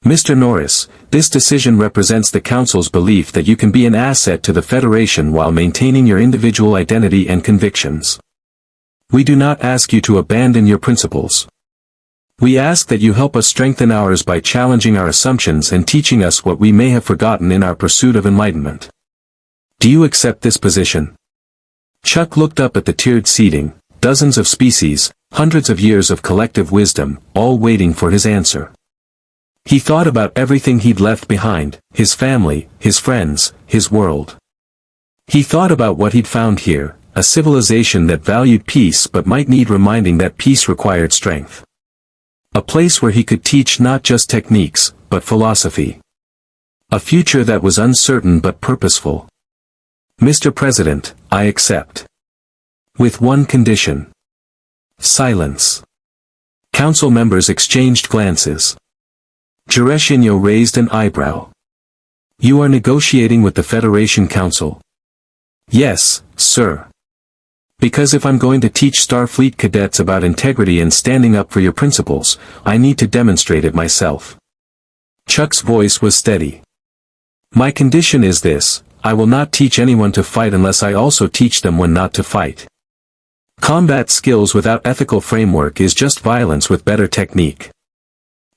Mr. Norris, this decision represents the Council's belief that you can be an asset to the Federation while maintaining your individual identity and convictions. We do not ask you to abandon your principles. We ask that you help us strengthen ours by challenging our assumptions and teaching us what we may have forgotten in our pursuit of enlightenment. Do you accept this position? Chuck looked up at the tiered seating, dozens of species, hundreds of years of collective wisdom, all waiting for his answer. He thought about everything he'd left behind, his family, his friends, his world. He thought about what he'd found here, a civilization that valued peace but might need reminding that peace required strength. A place where he could teach not just techniques, but philosophy. A future that was uncertain but purposeful. Mr. President, I accept. With one condition. Silence. Council members exchanged glances. Gereshino raised an eyebrow. You are negotiating with the Federation Council? Yes, sir. Because if I'm going to teach Starfleet cadets about integrity and standing up for your principles, I need to demonstrate it myself. Chuck's voice was steady. My condition is this: I will not teach anyone to fight unless I also teach them when not to fight. Combat skills without ethical framework is just violence with better technique.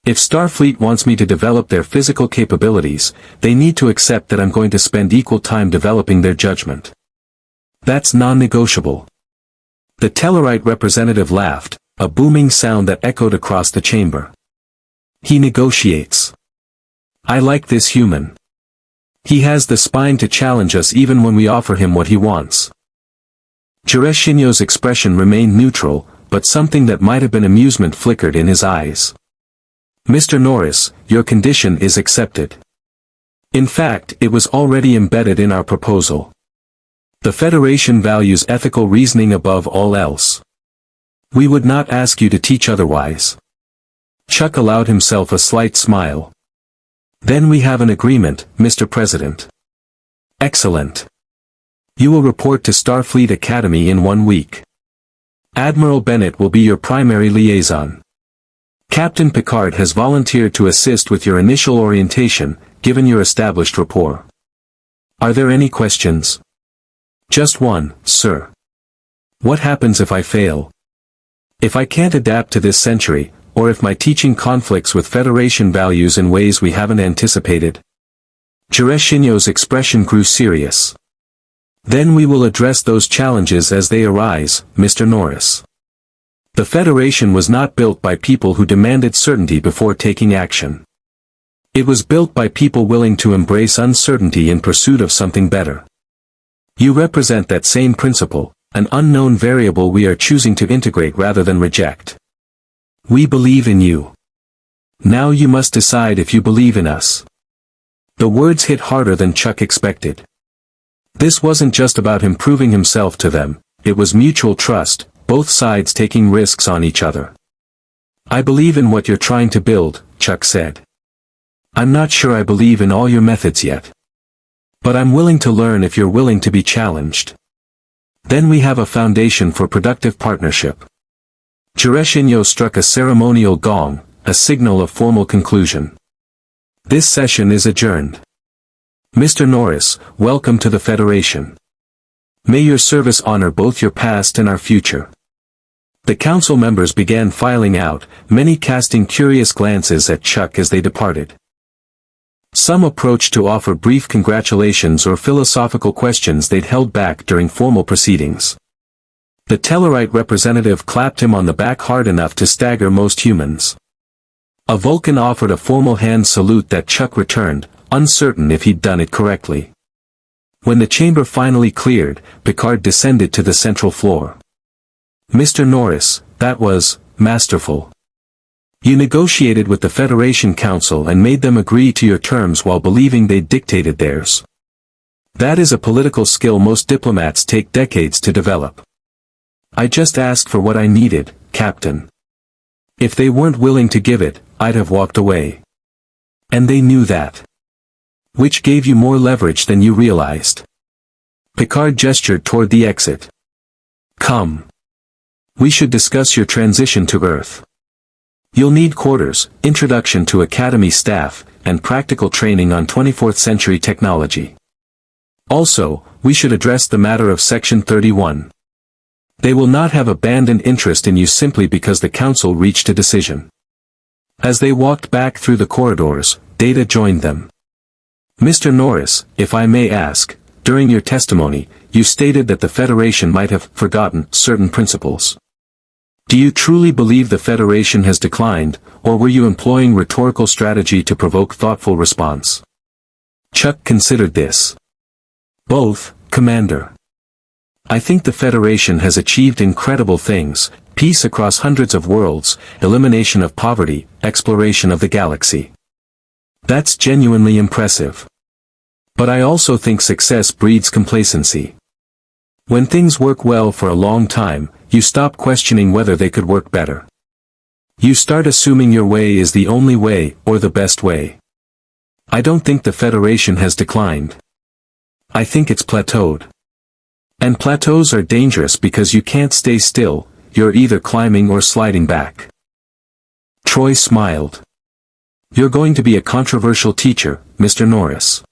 If Starfleet wants me to develop their physical capabilities, they need to accept that I'm going to spend equal time developing their judgment. That's non-negotiable. The Tellarite representative laughed, a booming sound that echoed across the chamber. He negotiates. I like this human. He has the spine to challenge us even when we offer him what he wants. Gereshino's expression remained neutral, but something that might have been amusement flickered in his eyes. Mr. Norris, your condition is accepted. In fact, it was already embedded in our proposal. The Federation values ethical reasoning above all else. We would not ask you to teach otherwise. Chuck allowed himself a slight smile. Then we have an agreement, Mr. President. Excellent. You will report to Starfleet Academy in 1 week. Admiral Bennett will be your primary liaison. Captain Picard has volunteered to assist with your initial orientation, given your established rapport. Are there any questions? Just one, sir. What happens if I fail? If I can't adapt to this century, or if my teaching conflicts with Federation values in ways we haven't anticipated? Gereshino's expression grew serious. Then we will address those challenges as they arise, Mr. Norris. The Federation was not built by people who demanded certainty before taking action. It was built by people willing to embrace uncertainty in pursuit of something better. You represent that same principle, an unknown variable we are choosing to integrate rather than reject. We believe in you. Now you must decide if you believe in us. The words hit harder than Chuck expected. This wasn't just about him proving himself to them, it was mutual trust, both sides taking risks on each other. I believe in what you're trying to build, Chuck said. I'm not sure I believe in all your methods yet. But I'm willing to learn if you're willing to be challenged. Then we have a foundation for productive partnership. Gereshino struck a ceremonial gong, a signal of formal conclusion. This session is adjourned. Mr. Norris, welcome to the Federation. May your service honor both your past and our future. The council members began filing out, many casting curious glances at Chuck as they departed. Some approached to offer brief congratulations or philosophical questions they'd held back during formal proceedings. The Tellarite representative clapped him on the back hard enough to stagger most humans. A Vulcan offered a formal hand salute that Chuck returned, uncertain if he'd done it correctly. When the chamber finally cleared, Picard descended to the central floor. Mr. Norris, that was masterful. You negotiated with the Federation Council and made them agree to your terms while believing they dictated theirs. That is a political skill most diplomats take decades to develop. I just asked for what I needed, Captain. If they weren't willing to give it, I'd have walked away. And they knew that. Which gave you more leverage than you realized. Picard gestured toward the exit. Come. We should discuss your transition to Earth. You'll need quarters, introduction to Academy staff, and practical training on 24th century technology. Also, we should address the matter of Section 31. They will not have abandoned interest in you simply because the council reached a decision. As they walked back through the corridors, Data joined them. Mr. Norris, if I may ask, during your testimony, you stated that the Federation might have forgotten certain principles. Do you truly believe the Federation has declined, or were you employing rhetorical strategy to provoke thoughtful response? Chuck considered this. Both, Commander. I think the Federation has achieved incredible things: peace across hundreds of worlds, elimination of poverty, exploration of the galaxy. That's genuinely impressive. But I also think success breeds complacency. When things work well for a long time, you stop questioning whether they could work better. You start assuming your way is the only way, or the best way. I don't think the Federation has declined. I think it's plateaued. And plateaus are dangerous because you can't stay still, you're either climbing or sliding back. Troy smiled. You're going to be a controversial teacher, Mr. Norris.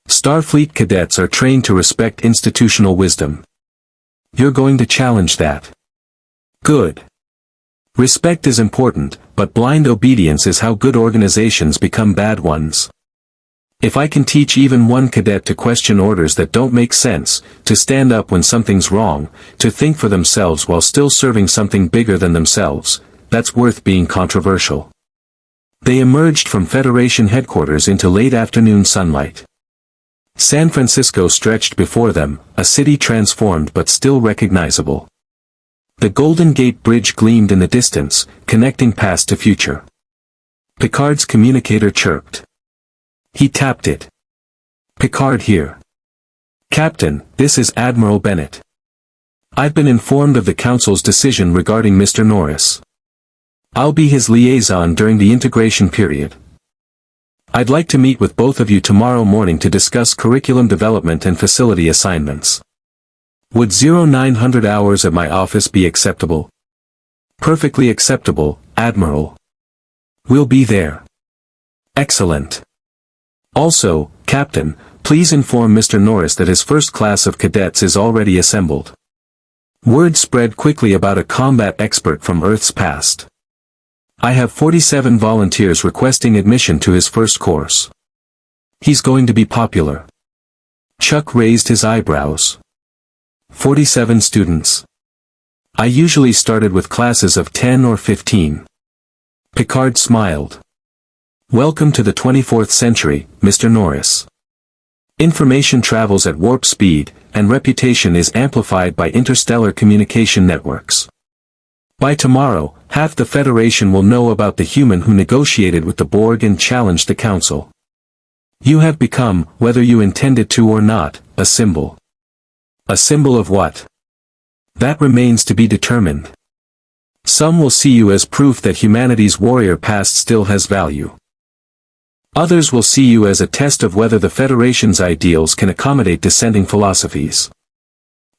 Starfleet cadets are trained to respect institutional wisdom. You're going to challenge that. Good. Respect is important, but blind obedience is how good organizations become bad ones. If I can teach even one cadet to question orders that don't make sense, to stand up when something's wrong, to think for themselves while still serving something bigger than themselves, that's worth being controversial. They emerged from Federation headquarters into late afternoon sunlight. San Francisco stretched before them, a city transformed but still recognizable. The Golden Gate Bridge gleamed in the distance, connecting past to future. Picard's communicator chirped. He tapped it. Picard here. Captain, this is Admiral Bennett. I've been informed of the Council's decision regarding Mr. Norris. I'll be his liaison during the integration period. I'd like to meet with both of you tomorrow morning to discuss curriculum development and facility assignments. Would 0900 hours at my office be acceptable? Perfectly acceptable, Admiral. We'll be there. Excellent. Also, Captain, please inform Mr. Norris that his first class of cadets is already assembled. Word spread quickly about a combat expert from Earth's past. I have 47 volunteers requesting admission to his first course. He's going to be popular. Chuck raised his eyebrows. 47 students. I usually started with classes of 10 or 15. Picard smiled. Welcome to the 24th century, Mr. Norris. Information travels at warp speed, and reputation is amplified by interstellar communication networks. By tomorrow, half the Federation will know about the human who negotiated with the Borg and challenged the Council. You have become, whether you intended to or not, a symbol. A symbol of what? That remains to be determined. Some will see you as proof that humanity's warrior past still has value. Others will see you as a test of whether the Federation's ideals can accommodate dissenting philosophies.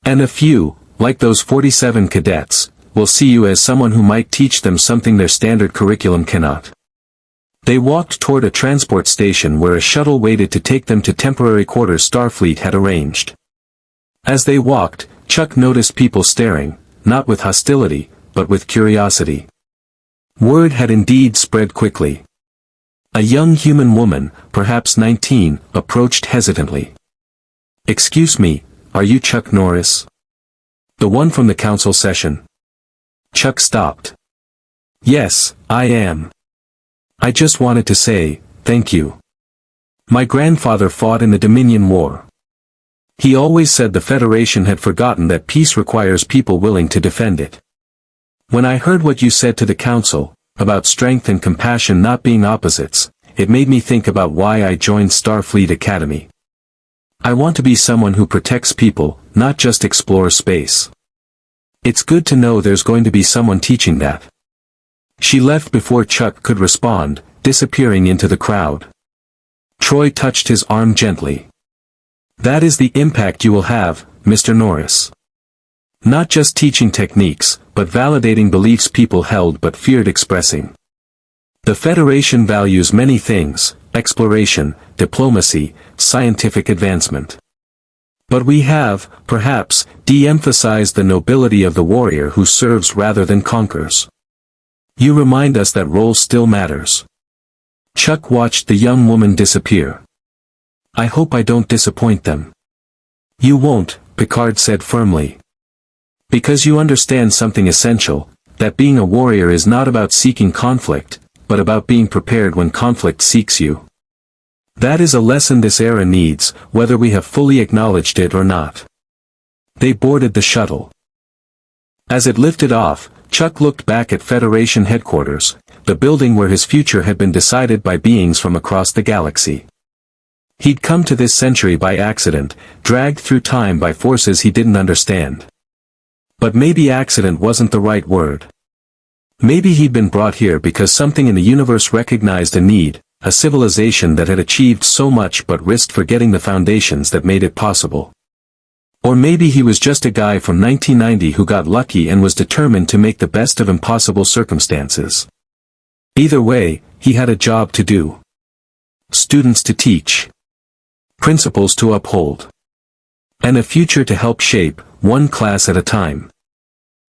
And a few, like those 47 cadets, will see you as someone who might teach them something their standard curriculum cannot. They walked toward a transport station where a shuttle waited to take them to temporary quarters Starfleet had arranged. As they walked, Chuck noticed people staring, not with hostility, but with curiosity. Word had indeed spread quickly. A young human woman, perhaps 19, approached hesitantly. Excuse me, are you Chuck Norris? The one from the council session? Chuck stopped. Yes, I am. I just wanted to say, thank you. My grandfather fought in the Dominion War. He always said the Federation had forgotten that peace requires people willing to defend it. When I heard what you said to the council, about strength and compassion not being opposites, it made me think about why I joined Starfleet Academy. I want to be someone who protects people, not just explores space. It's good to know there's going to be someone teaching that. She left before Chuck could respond, disappearing into the crowd. Troy touched his arm gently. That is the impact you will have, Mr. Norris. Not just teaching techniques, but validating beliefs people held but feared expressing. The Federation values many things: exploration, diplomacy, scientific advancement. But we have, perhaps, de-emphasized the nobility of the warrior who serves rather than conquers. You remind us that role still matters. Chuck watched the young woman disappear. I hope I don't disappoint them. You won't, Picard said firmly. Because you understand something essential, that being a warrior is not about seeking conflict, but about being prepared when conflict seeks you. That is a lesson this era needs, whether we have fully acknowledged it or not. They boarded the shuttle. As it lifted off, Chuck looked back at Federation headquarters, the building where his future had been decided by beings from across the galaxy. He'd come to this century by accident, dragged through time by forces he didn't understand. But maybe accident wasn't the right word. Maybe he'd been brought here because something in the universe recognized a need, a civilization that had achieved so much but risked forgetting the foundations that made it possible. Or maybe he was just a guy from 1990 who got lucky and was determined to make the best of impossible circumstances. Either way, he had a job to do. Students to teach. Principles to uphold. And a future to help shape, one class at a time.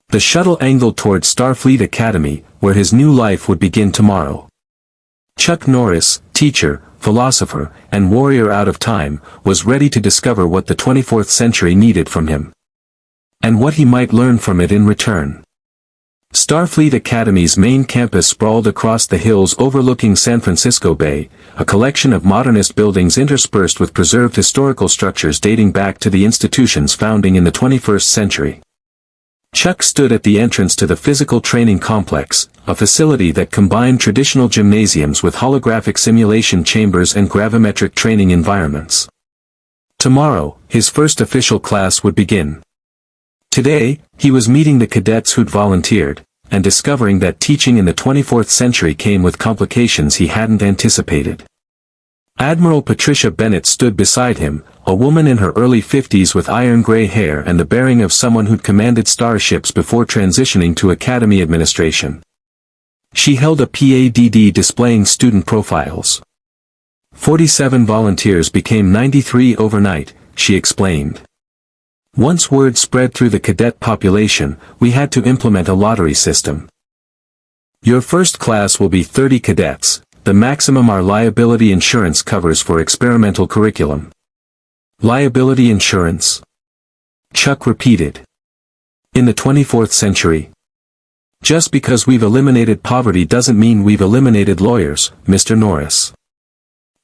The shuttle angled toward Starfleet Academy, where his new life would begin tomorrow. Chuck Norris, teacher, philosopher, and warrior out of time, was ready to discover what the 24th century needed from him. And what he might learn from it in return. Starfleet Academy's main campus sprawled across the hills overlooking San Francisco Bay, a collection of modernist buildings interspersed with preserved historical structures dating back to the institution's founding in the 21st century. Chuck stood at the entrance to the physical training complex, a facility that combined traditional gymnasiums with holographic simulation chambers and gravimetric training environments. Tomorrow, his first official class would begin. Today, he was meeting the cadets who'd volunteered, and discovering that teaching in the 24th century came with complications he hadn't anticipated. Admiral Patricia Bennett stood beside him, a woman in her early 50s with iron-gray hair and the bearing of someone who'd commanded starships before transitioning to Academy administration. She held a PADD displaying student profiles. 47 volunteers became 93 overnight, she explained. Once word spread through the cadet population, we had to implement a lottery system. Your first class will be 30 cadets, the maximum our liability insurance covers for experimental curriculum. Liability insurance? Chuck repeated. In the 24th century. Just because we've eliminated poverty doesn't mean we've eliminated lawyers, Mr. Norris.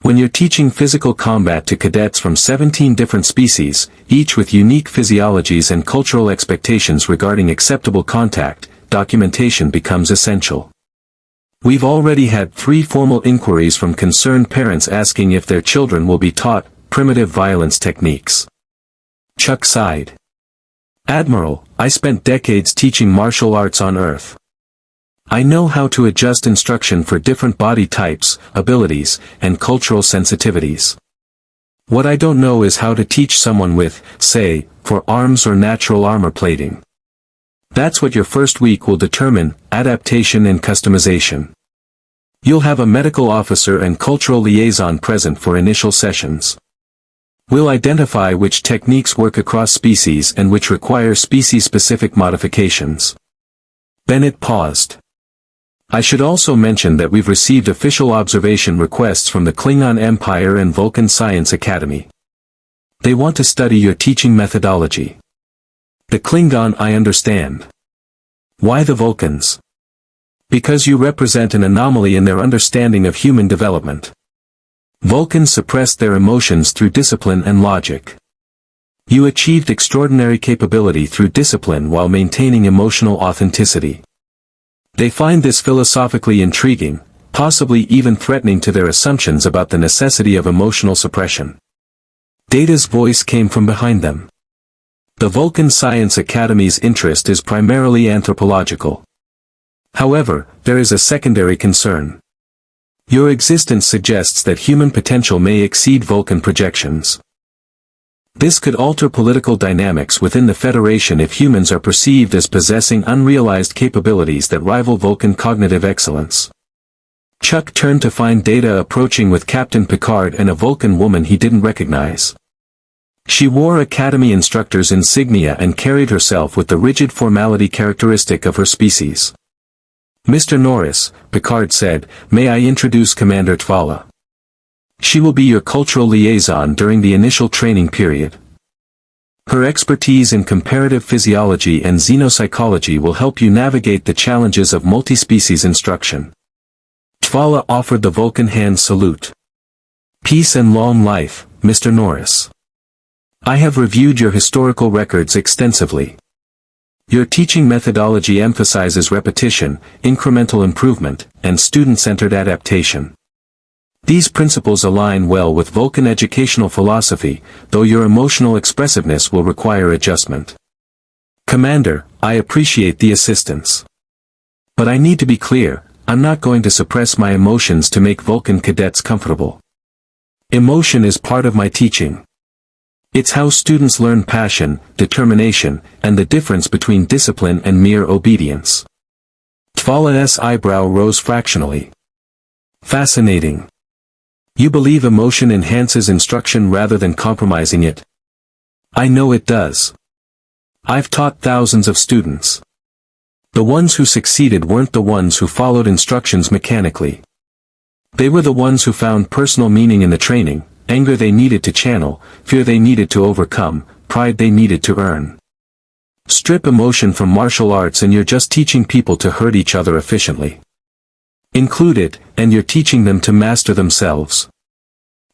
When you're teaching physical combat to cadets from 17 different species, each with unique physiologies and cultural expectations regarding acceptable contact, documentation becomes essential. We've already had 3 formal inquiries from concerned parents asking if their children will be taught primitive violence techniques. Chuck sighed. Admiral, I spent decades teaching martial arts on Earth. I know how to adjust instruction for different body types, abilities, and cultural sensitivities. What I don't know is how to teach someone with, say, 4 arms or natural armor plating. That's what your first week will determine, adaptation and customization. You'll have a medical officer and cultural liaison present for initial sessions. We'll identify which techniques work across species and which require species-specific modifications. Bennett paused. I should also mention that we've received official observation requests from the Klingon Empire and Vulcan Science Academy. They want to study your teaching methodology. The Klingon I understand. Why the Vulcans? Because you represent an anomaly in their understanding of human development. Vulcans suppressed their emotions through discipline and logic. You achieved extraordinary capability through discipline while maintaining emotional authenticity. They find this philosophically intriguing, possibly even threatening to their assumptions about the necessity of emotional suppression. Data's voice came from behind them. The Vulcan Science Academy's interest is primarily anthropological. However, there is a secondary concern. Your existence suggests that human potential may exceed Vulcan projections. This could alter political dynamics within the Federation if humans are perceived as possessing unrealized capabilities that rival Vulcan cognitive excellence. Chuck turned to find Data approaching with Captain Picard and a Vulcan woman he didn't recognize. She wore Academy instructor's insignia and carried herself with the rigid formality characteristic of her species. "Mr. Norris," Picard said, "may I introduce Commander Tvala. She will be your cultural liaison during the initial training period. Her expertise in comparative physiology and xenopsychology will help you navigate the challenges of multi-species instruction." Tvala offered the Vulcan hand salute. "Peace and long life, Mr. Norris. I have reviewed your historical records extensively. Your teaching methodology emphasizes repetition, incremental improvement, and student-centered adaptation. These principles align well with Vulcan educational philosophy, though your emotional expressiveness will require adjustment. Commander, I appreciate the assistance. But I need to be clear, I'm not going to suppress my emotions to make Vulcan cadets comfortable. Emotion is part of my teaching. It's how students learn passion, determination, and the difference between discipline and mere obedience." Tvala's eyebrow rose fractionally. "Fascinating. You believe emotion enhances instruction rather than compromising it?" "I know it does. I've taught thousands of students. The ones who succeeded weren't the ones who followed instructions mechanically. They were the ones who found personal meaning in the training, anger they needed to channel, fear they needed to overcome, pride they needed to earn. Strip emotion from martial arts and you're just teaching people to hurt each other efficiently. Include it, and you're teaching them to master themselves.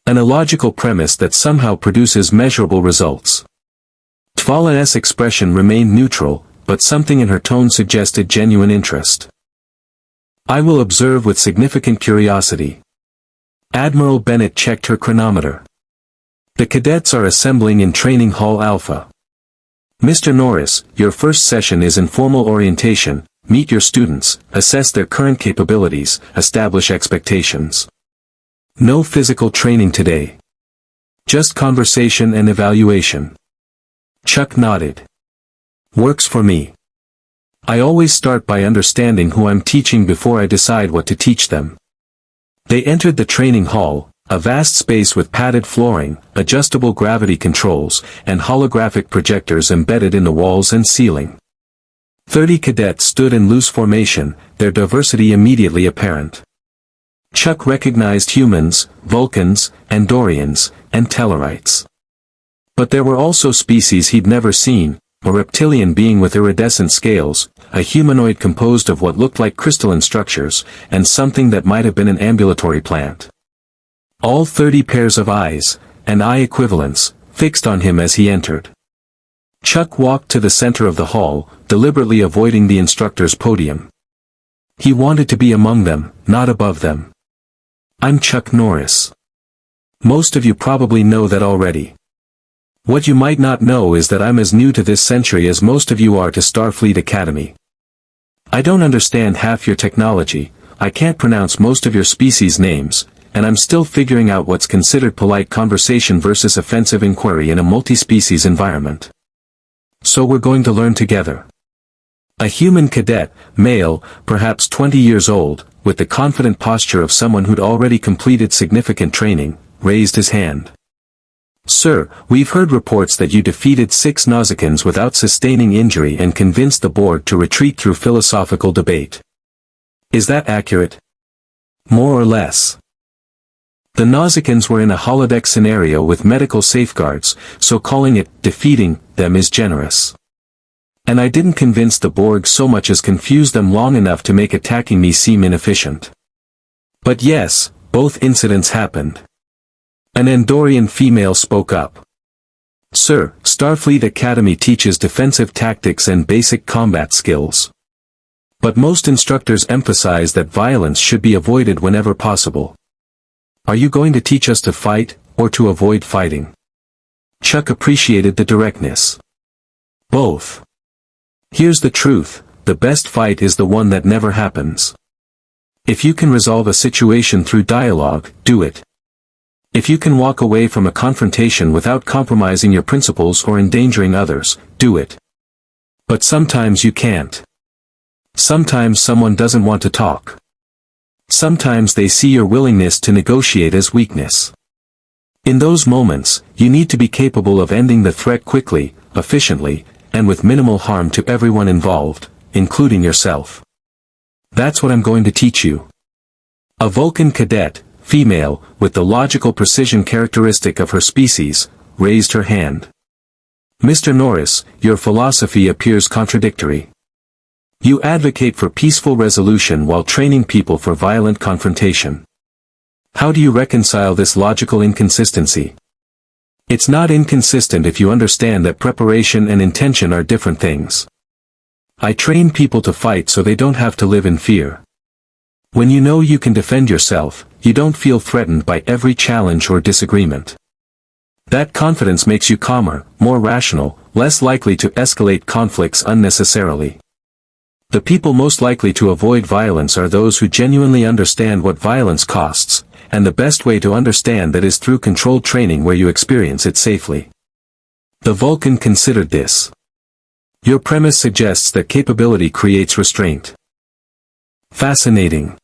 An illogical premise that somehow produces measurable results." Tvala's expression remained neutral, but something in her tone suggested genuine interest. "I will observe with significant curiosity." Admiral Bennett checked her chronometer. "The cadets are assembling in Training Hall Alpha. Mr. Norris, your first session is informal orientation. Meet your students, assess their current capabilities, establish expectations. No physical training today. Just conversation and evaluation." Chuck nodded. "Works for me. I always start by understanding who I'm teaching before I decide what to teach them." They entered the training hall, a vast space with padded flooring, adjustable gravity controls, and holographic projectors embedded in the walls and ceiling. 30 cadets stood in loose formation, their diversity immediately apparent. Chuck recognized humans, Vulcans, Andorians, and Tellarites. But there were also species he'd never seen, a reptilian being with iridescent scales, a humanoid composed of what looked like crystalline structures, and something that might have been an ambulatory plant. All 30 pairs of eyes, and eye equivalents, fixed on him as he entered. Chuck walked to the center of the hall, deliberately avoiding the instructor's podium. He wanted to be among them, not above them. "I'm Chuck Norris. Most of you probably know that already. What you might not know is that I'm as new to this century as most of you are to Starfleet Academy. I don't understand half your technology, I can't pronounce most of your species' names, and I'm still figuring out what's considered polite conversation versus offensive inquiry in a multi-species environment. So we're going to learn together." A human cadet, male, perhaps 20 years old, with the confident posture of someone who'd already completed significant training, raised his hand. "Sir, we've heard reports that you defeated 6 Nausicans without sustaining injury and convinced the Borg to retreat through philosophical debate. Is that accurate?" "More or less. The Nausicans were in a holodeck scenario with medical safeguards, so calling it defeating them is generous. And I didn't convince the Borg so much as confuse them long enough to make attacking me seem inefficient. But yes, both incidents happened." An Andorian female spoke up. "Sir, Starfleet Academy teaches defensive tactics and basic combat skills. But most instructors emphasize that violence should be avoided whenever possible. Are you going to teach us to fight, or to avoid fighting?" Chuck appreciated the directness. "Both. Here's the truth, the best fight is the one that never happens. If you can resolve a situation through dialogue, do it. If you can walk away from a confrontation without compromising your principles or endangering others, do it. But sometimes you can't. Sometimes someone doesn't want to talk. Sometimes they see your willingness to negotiate as weakness. In those moments, you need to be capable of ending the threat quickly, efficiently, and with minimal harm to everyone involved, including yourself. That's what I'm going to teach you. A Vulcan cadet, female, with the logical precision characteristic of her species, raised her hand. Mr. Norris, your philosophy appears contradictory. You advocate for peaceful resolution while training people for violent confrontation. How do you reconcile this logical inconsistency? It's not inconsistent if you understand that preparation and intention are different things. I train people to fight so they don't have to live in fear. When you know you can defend yourself, you don't feel threatened by every challenge or disagreement. That confidence makes you calmer, more rational, less likely to escalate conflicts unnecessarily. The people most likely to avoid violence are those who genuinely understand what violence costs, and the best way to understand that is through controlled training where you experience it safely. The Vulcan considered this. Your premise suggests that capability creates restraint. Fascinating.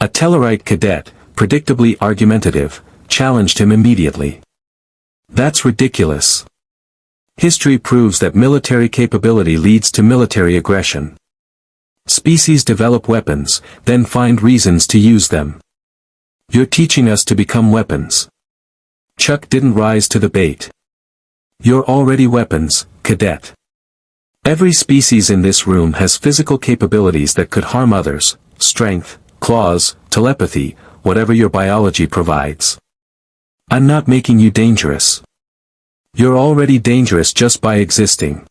A Tellarite cadet, predictably argumentative, challenged him immediately. That's ridiculous. History proves that military capability leads to military aggression. Species develop weapons, then find reasons to use them. You're teaching us to become weapons. Chuck didn't rise to the bait. You're already weapons, cadet. Every species in this room has physical capabilities that could harm others, strength, claws, telepathy, whatever your biology provides. I'm not making you dangerous. You're already dangerous just by existing.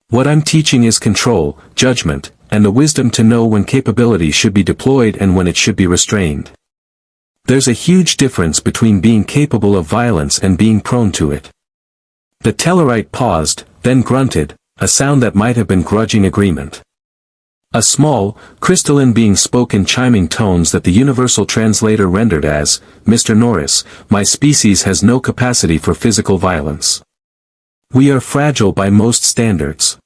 What I'm teaching is control, judgment, and the wisdom to know when capability should be deployed and when it should be restrained. There's a huge difference between being capable of violence and being prone to it. The Tellarite paused, then grunted, a sound that might have been grudging agreement. A small, crystalline being spoke in chiming tones that the universal translator rendered as, Mr. Norris, my species has no capacity for physical violence. We are fragile by most standards.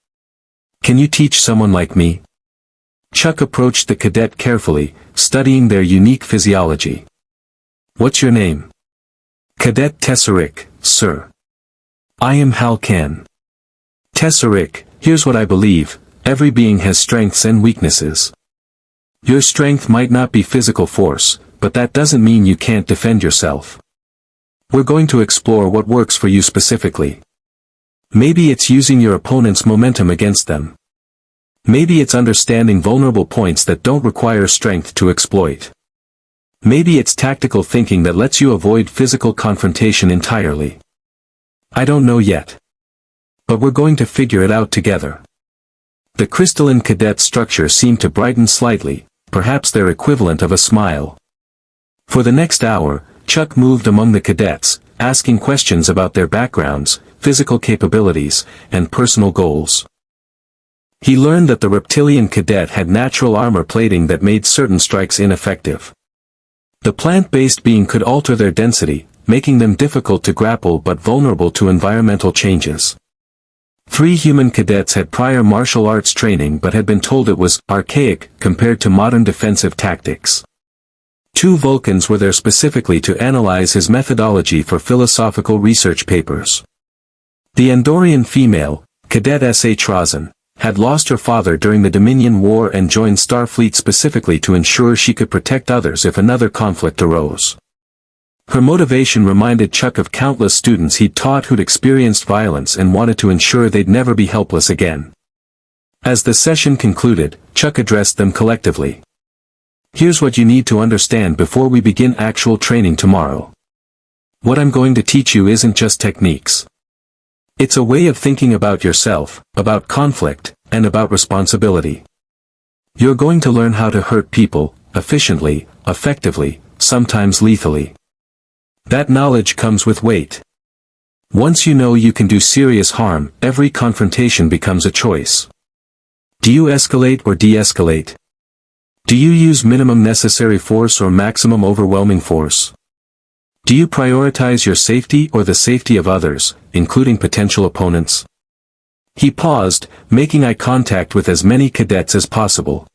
Can you teach someone like me? Chuck approached the cadet carefully, studying their unique physiology. What's your name? Cadet Tesseric, sir. I am Halkan. Tesseric, here's what I believe, every being has strengths and weaknesses. Your strength might not be physical force, but that doesn't mean you can't defend yourself. We're going to explore what works for you specifically. Maybe it's using your opponent's momentum against them. Maybe it's understanding vulnerable points that don't require strength to exploit. Maybe it's tactical thinking that lets you avoid physical confrontation entirely. I don't know yet. But we're going to figure it out together. The crystalline cadet's structure seemed to brighten slightly, perhaps their equivalent of a smile. For the next hour, Chuck moved among the cadets, asking questions about their backgrounds, physical capabilities, and personal goals. He learned that the reptilian cadet had natural armor plating that made certain strikes ineffective. The plant-based being could alter their density, making them difficult to grapple but vulnerable to environmental changes. 3 human cadets had prior martial arts training but had been told it was archaic compared to modern defensive tactics. 2 Vulcans were there specifically to analyze his methodology for philosophical research papers. The Andorian female, Cadet S.A. Trazan, had lost her father during the Dominion War and joined Starfleet specifically to ensure she could protect others if another conflict arose. Her motivation reminded Chuck of countless students he'd taught who'd experienced violence and wanted to ensure they'd never be helpless again. As the session concluded, Chuck addressed them collectively. Here's what you need to understand before we begin actual training tomorrow. What I'm going to teach you isn't just techniques. It's a way of thinking about yourself, about conflict, and about responsibility. You're going to learn how to hurt people, efficiently, effectively, sometimes lethally. That knowledge comes with weight. Once you know you can do serious harm, every confrontation becomes a choice. Do you escalate or de-escalate? Do you use minimum necessary force or maximum overwhelming force? Do you prioritize your safety or the safety of others, including potential opponents? He paused, making eye contact with as many cadets as possible.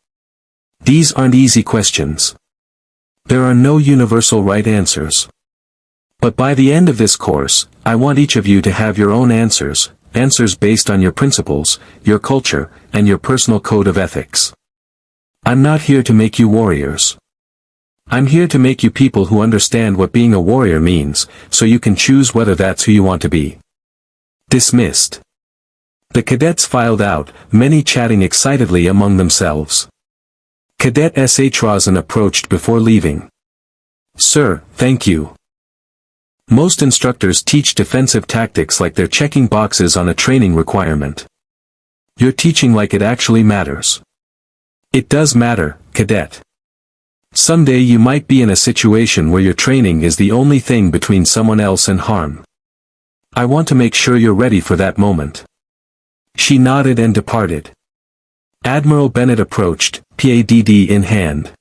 These aren't easy questions. There are no universal right answers. But by the end of this course, I want each of you to have your own answers based on your principles, your culture, and your personal code of ethics. I'm not here to make you warriors. I'm here to make you people who understand what being a warrior means, so you can choose whether that's who you want to be. Dismissed. The cadets filed out, many chatting excitedly among themselves. Cadet S.H. Rosen approached before leaving. Sir, thank you. Most instructors teach defensive tactics like they're checking boxes on a training requirement. You're teaching like it actually matters. It does matter, cadet. Someday you might be in a situation where your training is the only thing between someone else and harm. I want to make sure you're ready for that moment. She nodded and departed. Admiral Bennett approached, PADD in hand.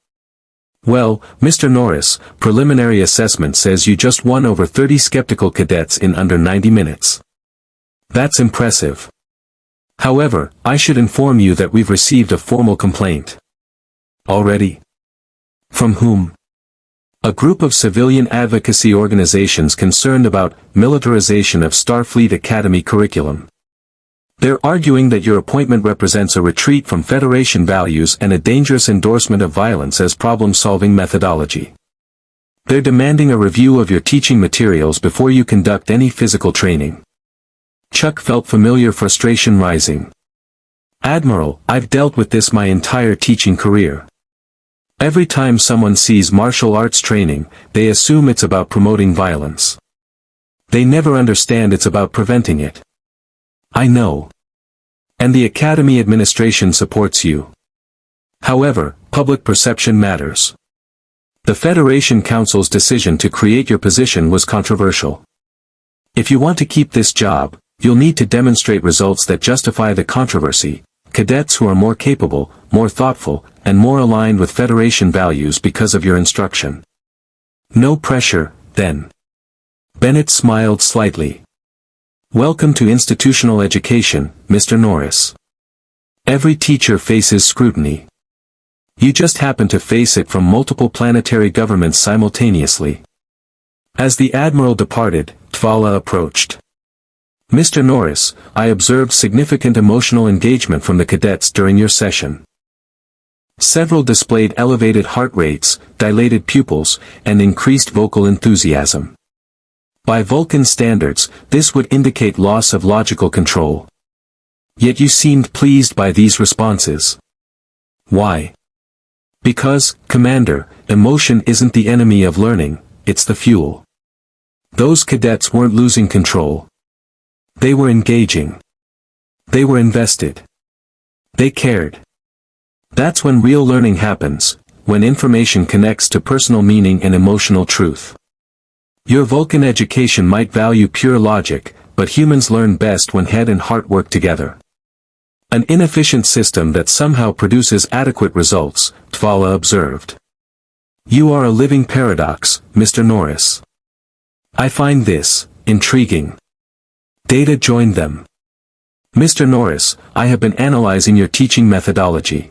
Well, Mr. Norris, preliminary assessment says you just won over 30 skeptical cadets in under 90 minutes. That's impressive. However, I should inform you that we've received a formal complaint. Already? From whom? A group of civilian advocacy organizations concerned about militarization of Starfleet Academy curriculum. They're arguing that your appointment represents a retreat from Federation values and a dangerous endorsement of violence as problem-solving methodology. They're demanding a review of your teaching materials before you conduct any physical training. Chuck felt familiar frustration rising. Admiral, I've dealt with this my entire teaching career. Every time someone sees martial arts training, they assume it's about promoting violence. They never understand it's about preventing it. I know. And the Academy administration supports you. However, public perception matters. The Federation Council's decision to create your position was controversial. If you want to keep this job, you'll need to demonstrate results that justify the controversy, cadets who are more capable, more thoughtful, and more aligned with Federation values because of your instruction. No pressure, then. Bennett smiled slightly. Welcome to institutional education, Mr. Norris. Every teacher faces scrutiny. You just happen to face it from multiple planetary governments simultaneously. As the Admiral departed, Tvala approached. Mr. Norris, I observed significant emotional engagement from the cadets during your session. Several displayed elevated heart rates, dilated pupils, and increased vocal enthusiasm. By Vulcan standards, this would indicate loss of logical control. Yet you seemed pleased by these responses. Why? Because, Commander, emotion isn't the enemy of learning, it's the fuel. Those cadets weren't losing control. They were engaging. They were invested. They cared. That's when real learning happens, when information connects to personal meaning and emotional truth. Your Vulcan education might value pure logic, but humans learn best when head and heart work together. An inefficient system that somehow produces adequate results, Tvala observed. You are a living paradox, Mr. Norris. I find this intriguing. Data joined them. Mr. Norris, I have been analyzing your teaching methodology.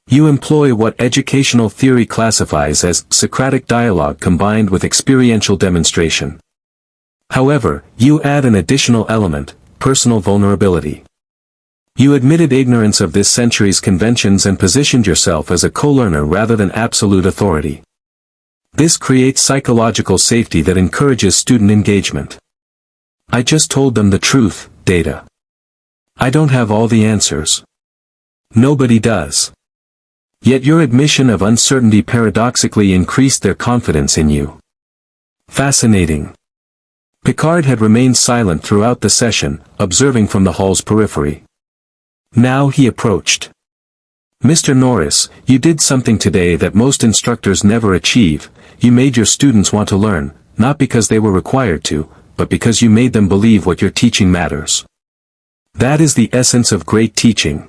You employ what educational theory classifies as Socratic dialogue combined with experiential demonstration. However, you add an additional element, personal vulnerability. You admitted ignorance of this century's conventions and positioned yourself as a co-learner rather than absolute authority. This creates psychological safety that encourages student engagement. I just told them the truth, Data. I don't have all the answers. Nobody does. Yet your admission of uncertainty paradoxically increased their confidence in you. Fascinating. Picard had remained silent throughout the session, observing from the hall's periphery. Now he approached. Mr. Norris, you did something today that most instructors never achieve. You made your students want to learn, not because they were required to, but because you made them believe what you're teaching matters. That is the essence of great teaching.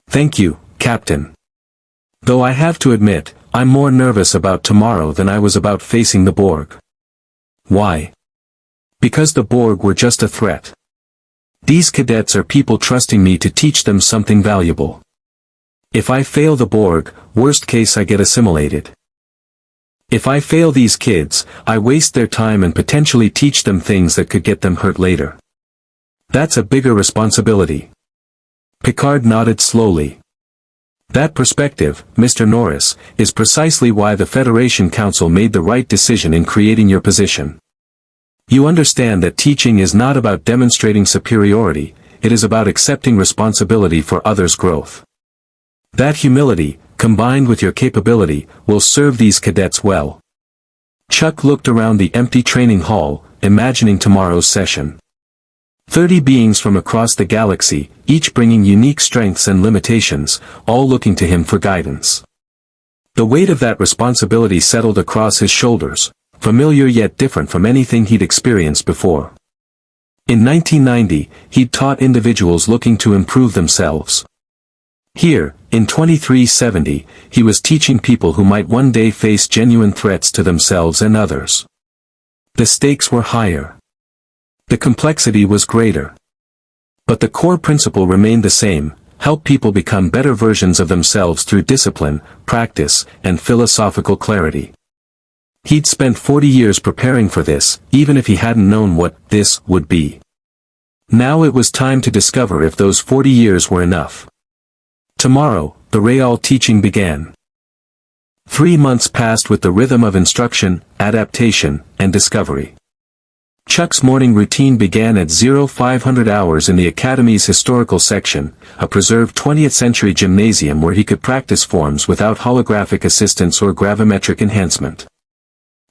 Thank you, Captain. Though I have to admit, I'm more nervous about tomorrow than I was about facing the Borg. Why? Because the Borg were just a threat. These cadets are people trusting me to teach them something valuable. If I fail the Borg, worst case I get assimilated. If I fail these kids, I waste their time and potentially teach them things that could get them hurt later. That's a bigger responsibility. Picard nodded slowly. That perspective, Mr. Norris, is precisely why the Federation Council made the right decision in creating your position. You understand that teaching is not about demonstrating superiority, it is about accepting responsibility for others' growth. That humility, combined with your capability, will serve these cadets well. Chuck looked around the empty training hall, imagining tomorrow's session. 30 beings from across the galaxy, each bringing unique strengths and limitations, all looking to him for guidance. The weight of that responsibility settled across his shoulders, familiar yet different from anything he'd experienced before. In 1990, he'd taught individuals looking to improve themselves. Here, in 2370, he was teaching people who might one day face genuine threats to themselves and others. The stakes were higher. The complexity was greater. But the core principle remained the same: help people become better versions of themselves through discipline, practice, and philosophical clarity. He'd spent 40 years preparing for this, even if he hadn't known what this would be. Now it was time to discover if those 40 years were enough. Tomorrow, the real teaching began. 3 months passed with the rhythm of instruction, adaptation, and discovery. Chuck's morning routine began at 0500 hours in the Academy's historical section, a preserved 20th-century gymnasium where he could practice forms without holographic assistance or gravimetric enhancement.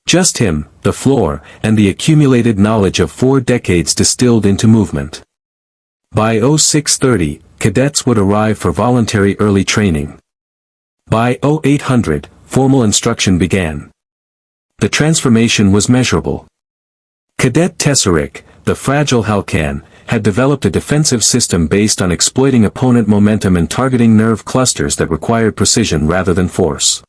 Just him, the floor, and the accumulated knowledge of 4 decades distilled into movement. By 0630, cadets would arrive for voluntary early training. By 0800, formal instruction began. The transformation was measurable. Cadet Tesseric, the fragile Halcan, had developed a defensive system based on exploiting opponent momentum and targeting nerve clusters that required precision rather than force.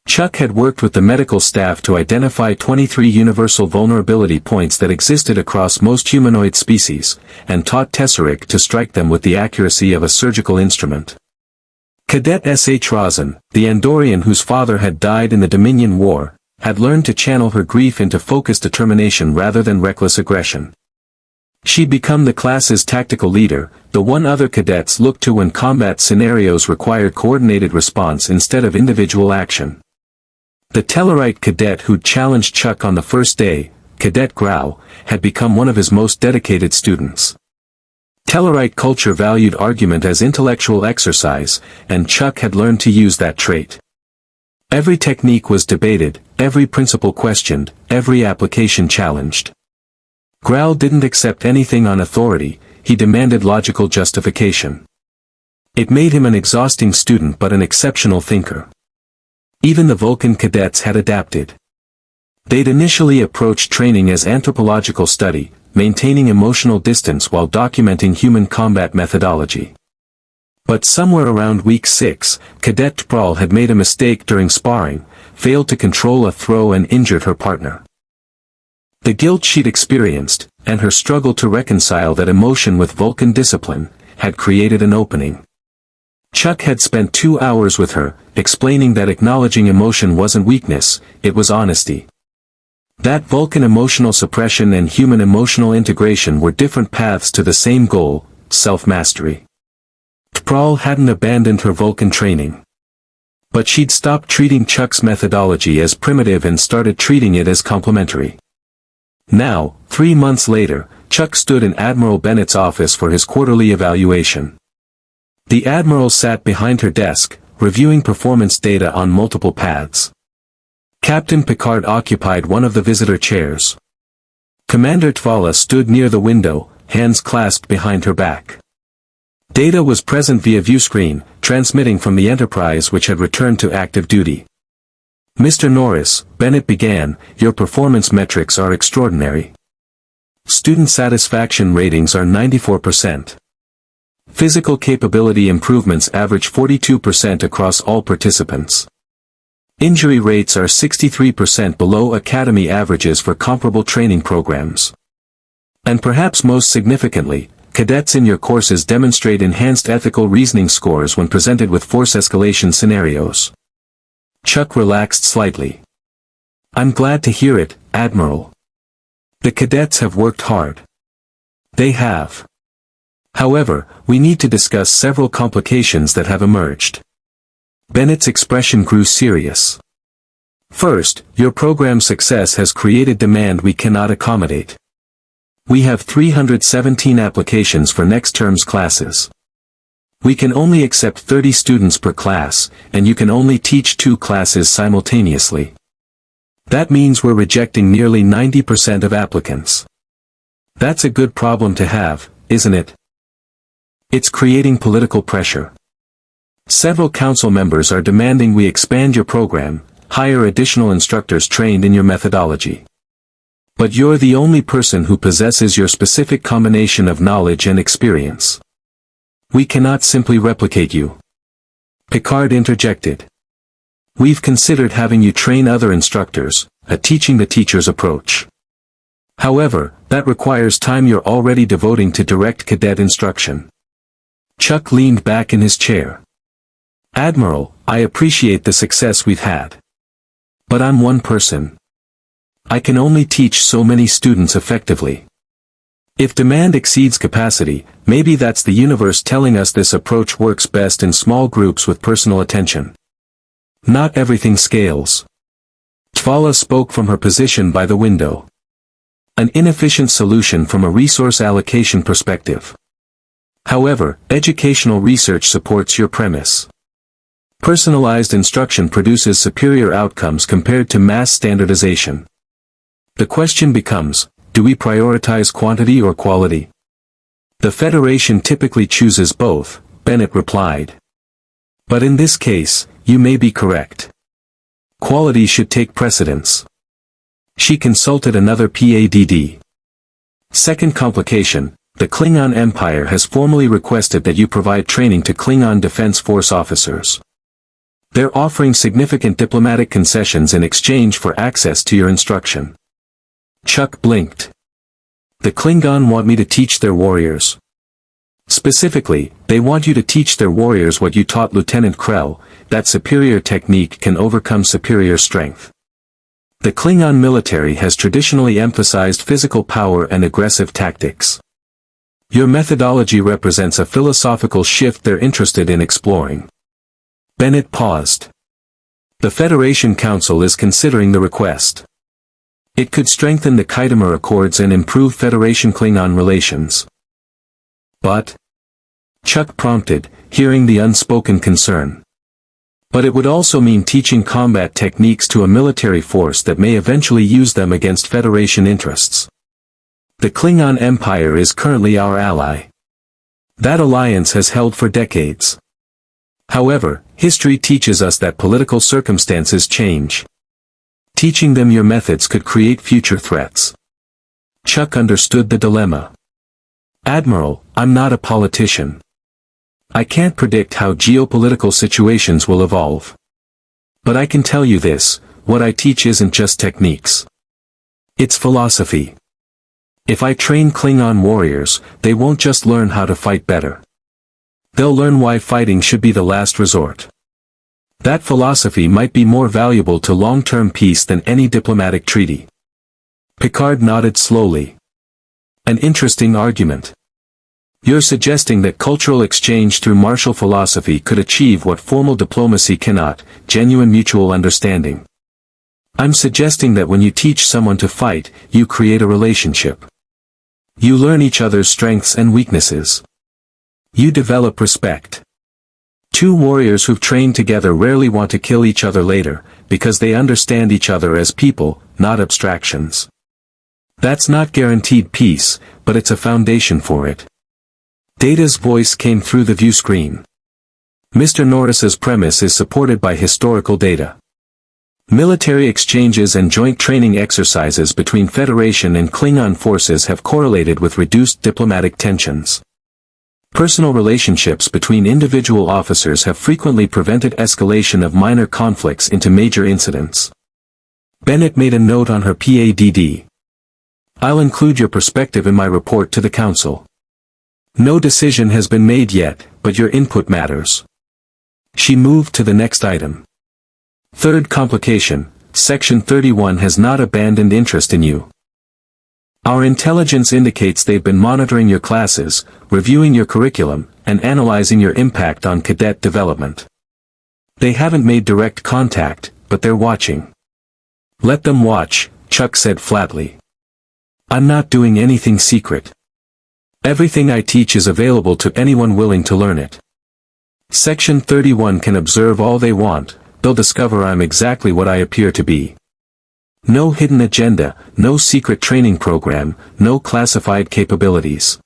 Chuck had worked with the medical staff to identify 23 universal vulnerability points that existed across most humanoid species, and taught Tesseric to strike them with the accuracy of a surgical instrument. Cadet S.H. Rosen, the Andorian whose father had died in the Dominion War, had learned to channel her grief into focused determination rather than reckless aggression. She'd become the class's tactical leader, the one other cadets looked to when combat scenarios required coordinated response instead of individual action. The Tellarite cadet who'd challenged Chuck on the first day, Cadet Grau, had become one of his most dedicated students. Tellarite culture valued argument as intellectual exercise, and Chuck had learned to use that trait. Every technique was debated, every principle questioned, every application challenged. Grau didn't accept anything on authority, he demanded logical justification. It made him an exhausting student but an exceptional thinker. Even the Vulcan cadets had adapted. They'd initially approached training as anthropological study, maintaining emotional distance while documenting human combat methodology. But somewhere around week 6, Cadet T'Pral had made a mistake during sparring, failed to control a throw and injured her partner. The guilt she'd experienced, and her struggle to reconcile that emotion with Vulcan discipline, had created an opening. Chuck had spent 2 hours with her, explaining that acknowledging emotion wasn't weakness, it was honesty. That Vulcan emotional suppression and human emotional integration were different paths to the same goal, self-mastery. T'Pral hadn't abandoned her Vulcan training. But she'd stopped treating Chuck's methodology as primitive and started treating it as complementary. Now, 3 months later, Chuck stood in Admiral Bennett's office for his quarterly evaluation. The Admiral sat behind her desk, reviewing performance data on multiple paths. Captain Picard occupied one of the visitor chairs. Commander T'Vala stood near the window, hands clasped behind her back. Data was present via viewscreen, transmitting from the Enterprise which had returned to active duty. Mr. Norris, Bennett began, your performance metrics are extraordinary. Student satisfaction ratings are 94%. Physical capability improvements average 42% across all participants. Injury rates are 63% below Academy averages for comparable training programs. And perhaps most significantly, cadets in your courses demonstrate enhanced ethical reasoning scores when presented with force escalation scenarios. Chuck relaxed slightly. I'm glad to hear it, Admiral. The cadets have worked hard. They have. However, we need to discuss several complications that have emerged. Bennett's expression grew serious. First, your program's success has created demand we cannot accommodate. We have 317 applications for next term's classes. We can only accept 30 students per class, and you can only teach 2 classes simultaneously. That means we're rejecting nearly 90% of applicants. That's a good problem to have, isn't it? It's creating political pressure. Several council members are demanding we expand your program, hire additional instructors trained in your methodology. But you're the only person who possesses your specific combination of knowledge and experience. We cannot simply replicate you. Picard interjected. We've considered having you train other instructors, a teaching the teachers approach. However, that requires time you're already devoting to direct cadet instruction. Chuck leaned back in his chair. Admiral, I appreciate the success we've had. But I'm one person. I can only teach so many students effectively. If demand exceeds capacity, maybe that's the universe telling us this approach works best in small groups with personal attention. Not everything scales. Tvala spoke from her position by the window. An inefficient solution from a resource allocation perspective. However, educational research supports your premise. Personalized instruction produces superior outcomes compared to mass standardization. The question becomes, do we prioritize quantity or quality? The Federation typically chooses both, Bennett replied. But in this case, you may be correct. Quality should take precedence. She consulted another PADD. Second complication, the Klingon Empire has formally requested that you provide training to Klingon Defense Force officers. They're offering significant diplomatic concessions in exchange for access to your instruction. Chuck blinked. The Klingon want me to teach their warriors. Specifically, they want you to teach their warriors what you taught Lieutenant Krell, that superior technique can overcome superior strength. The Klingon military has traditionally emphasized physical power and aggressive tactics. Your methodology represents a philosophical shift they're interested in exploring. Bennett paused. The Federation Council is considering the request. It could strengthen the Khitomer Accords and improve Federation-Klingon relations. But? Chuck prompted, hearing the unspoken concern. But it would also mean teaching combat techniques to a military force that may eventually use them against Federation interests. The Klingon Empire is currently our ally. That alliance has held for decades. However, history teaches us that political circumstances change. Teaching them your methods could create future threats. Chuck understood the dilemma. Admiral, I'm not a politician. I can't predict how geopolitical situations will evolve. But I can tell you this, what I teach isn't just techniques. It's philosophy. If I train Klingon warriors, they won't just learn how to fight better. They'll learn why fighting should be the last resort. That philosophy might be more valuable to long-term peace than any diplomatic treaty. Picard nodded slowly. An interesting argument. You're suggesting that cultural exchange through martial philosophy could achieve what formal diplomacy cannot, genuine mutual understanding. I'm suggesting that when you teach someone to fight, you create a relationship. You learn each other's strengths and weaknesses. You develop respect. Two warriors who've trained together rarely want to kill each other later, because they understand each other as people, not abstractions. That's not guaranteed peace, but it's a foundation for it. Data's voice came through the view screen. Mr. Norris's premise is supported by historical data. Military exchanges and joint training exercises between Federation and Klingon forces have correlated with reduced diplomatic tensions. Personal relationships between individual officers have frequently prevented escalation of minor conflicts into major incidents. Bennett made a note on her PADD. I'll include your perspective in my report to the Council. No decision has been made yet, but your input matters. She moved to the next item. Third complication, Section 31 has not abandoned interest in you. Our intelligence indicates they've been monitoring your classes, reviewing your curriculum, and analyzing your impact on cadet development. They haven't made direct contact, but they're watching. Let them watch, Chuck said flatly. I'm not doing anything secret. Everything I teach is available to anyone willing to learn it. Section 31 can observe all they want, they'll discover I'm exactly what I appear to be. No hidden agenda, no secret training program, no classified capabilities.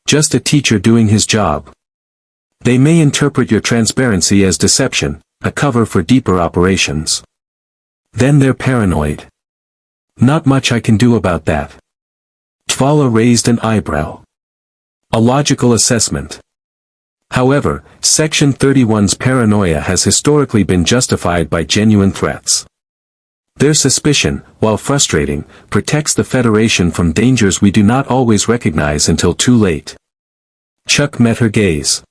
Just a teacher doing his job. They may interpret your transparency as deception, a cover for deeper operations. Then they're paranoid. Not much I can do about that. Tvala raised an eyebrow. A logical assessment. However, Section 31's paranoia has historically been justified by genuine threats. Their suspicion, while frustrating, protects the Federation from dangers we do not always recognize until too late. Chuck met her gaze.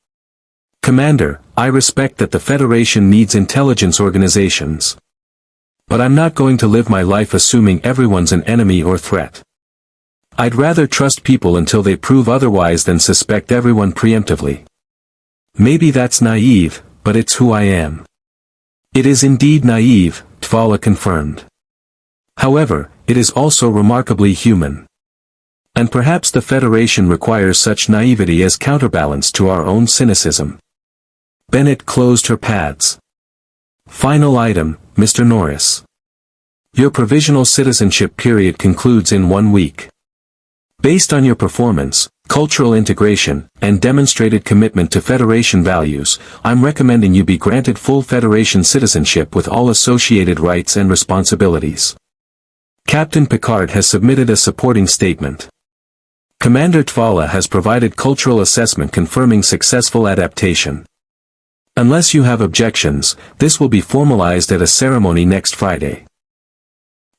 Commander, I respect that the Federation needs intelligence organizations. But I'm not going to live my life assuming everyone's an enemy or threat. I'd rather trust people until they prove otherwise than suspect everyone preemptively. Maybe that's naive, but it's who I am. It is indeed naive, Tvala confirmed. However, it is also remarkably human. And perhaps the Federation requires such naivety as counterbalance to our own cynicism. Bennett closed her pads. Final item, Mr. Norris. Your provisional citizenship period concludes in 1 week. Based on your performance, cultural integration, and demonstrated commitment to Federation values, I'm recommending you be granted full Federation citizenship with all associated rights and responsibilities. Captain Picard has submitted a supporting statement. Commander Tvala has provided cultural assessment confirming successful adaptation. Unless you have objections, this will be formalized at a ceremony next Friday.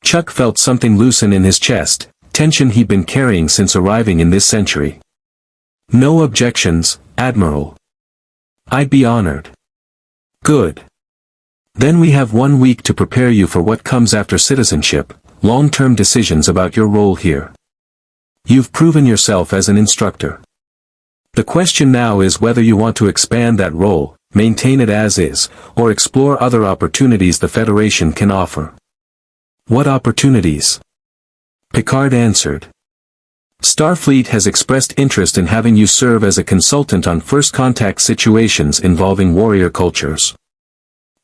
Chuck felt something loosen in his chest, tension he'd been carrying since arriving in this century. No objections, Admiral. I'd be honored. Good. Then we have 1 week to prepare you for what comes after citizenship, long-term decisions about your role here. You've proven yourself as an instructor. The question now is whether you want to expand that role, maintain it as is, or explore other opportunities the Federation can offer. What opportunities? Picard answered. Starfleet has expressed interest in having you serve as a consultant on first contact situations involving warrior cultures.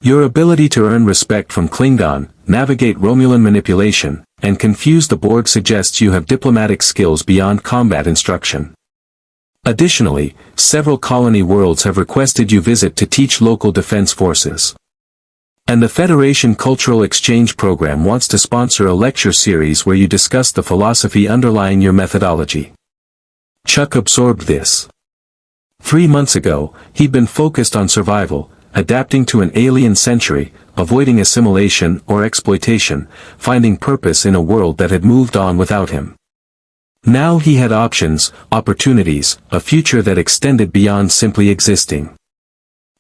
Your ability to earn respect from Klingon, navigate Romulan manipulation, and confuse the Borg suggests you have diplomatic skills beyond combat instruction. Additionally, several colony worlds have requested you visit to teach local defense forces. And the Federation Cultural Exchange Program wants to sponsor a lecture series where you discuss the philosophy underlying your methodology. Chuck absorbed this. 3 months ago, he'd been focused on survival, adapting to an alien century, avoiding assimilation or exploitation, finding purpose in a world that had moved on without him. Now he had options, opportunities, a future that extended beyond simply existing.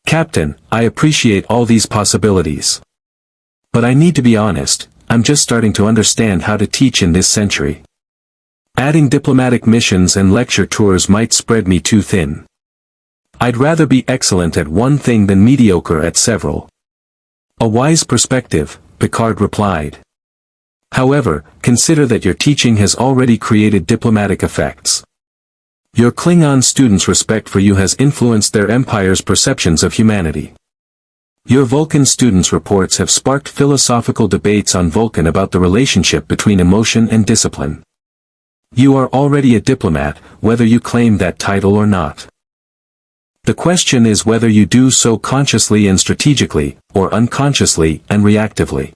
Captain, I appreciate all these possibilities. But I need to be honest, I'm just starting to understand how to teach in this century. Adding diplomatic missions and lecture tours might spread me too thin. I'd rather be excellent at one thing than mediocre at several. A wise perspective, Picard replied. However, consider that your teaching has already created diplomatic effects. Your Klingon students' respect for you has influenced their empire's perceptions of humanity. Your Vulcan students' reports have sparked philosophical debates on Vulcan about the relationship between emotion and discipline. You are already a diplomat, whether you claim that title or not. The question is whether you do so consciously and strategically, or unconsciously and reactively.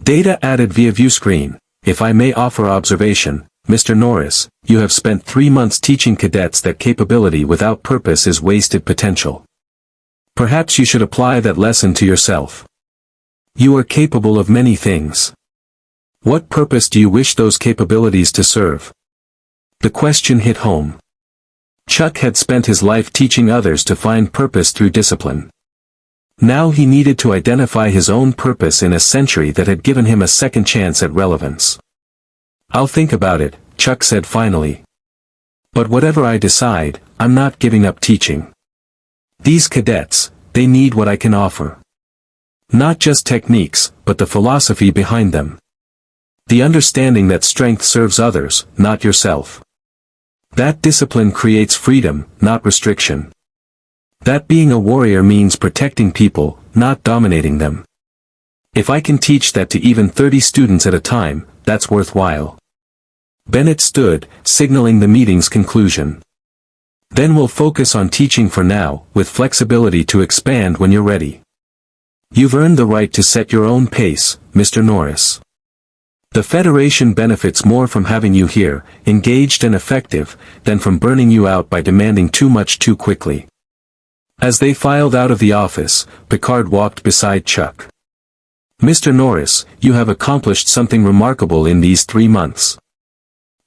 Data added via viewscreen. If I may offer observation, Mr. Norris, you have spent 3 months teaching cadets that capability without purpose is wasted potential. Perhaps you should apply that lesson to yourself. You are capable of many things. What purpose do you wish those capabilities to serve? The question hit home. Chuck had spent his life teaching others to find purpose through discipline. Now he needed to identify his own purpose in a century that had given him a second chance at relevance. "I'll think about it," Chuck said finally. "But whatever I decide, I'm not giving up teaching. These cadets, they need what I can offer. Not just techniques, but the philosophy behind them. The understanding that strength serves others, not yourself. That discipline creates freedom, not restriction. That being a warrior means protecting people, not dominating them. If I can teach that to even 30 students at a time, that's worthwhile." Bennett stood, signaling the meeting's conclusion. "Then we'll focus on teaching for now, with flexibility to expand when you're ready. You've earned the right to set your own pace, Mr. Norris. The Federation benefits more from having you here, engaged and effective, than from burning you out by demanding too much too quickly." As they filed out of the office, Picard walked beside Chuck. "Mr. Norris, you have accomplished something remarkable in these 3 months.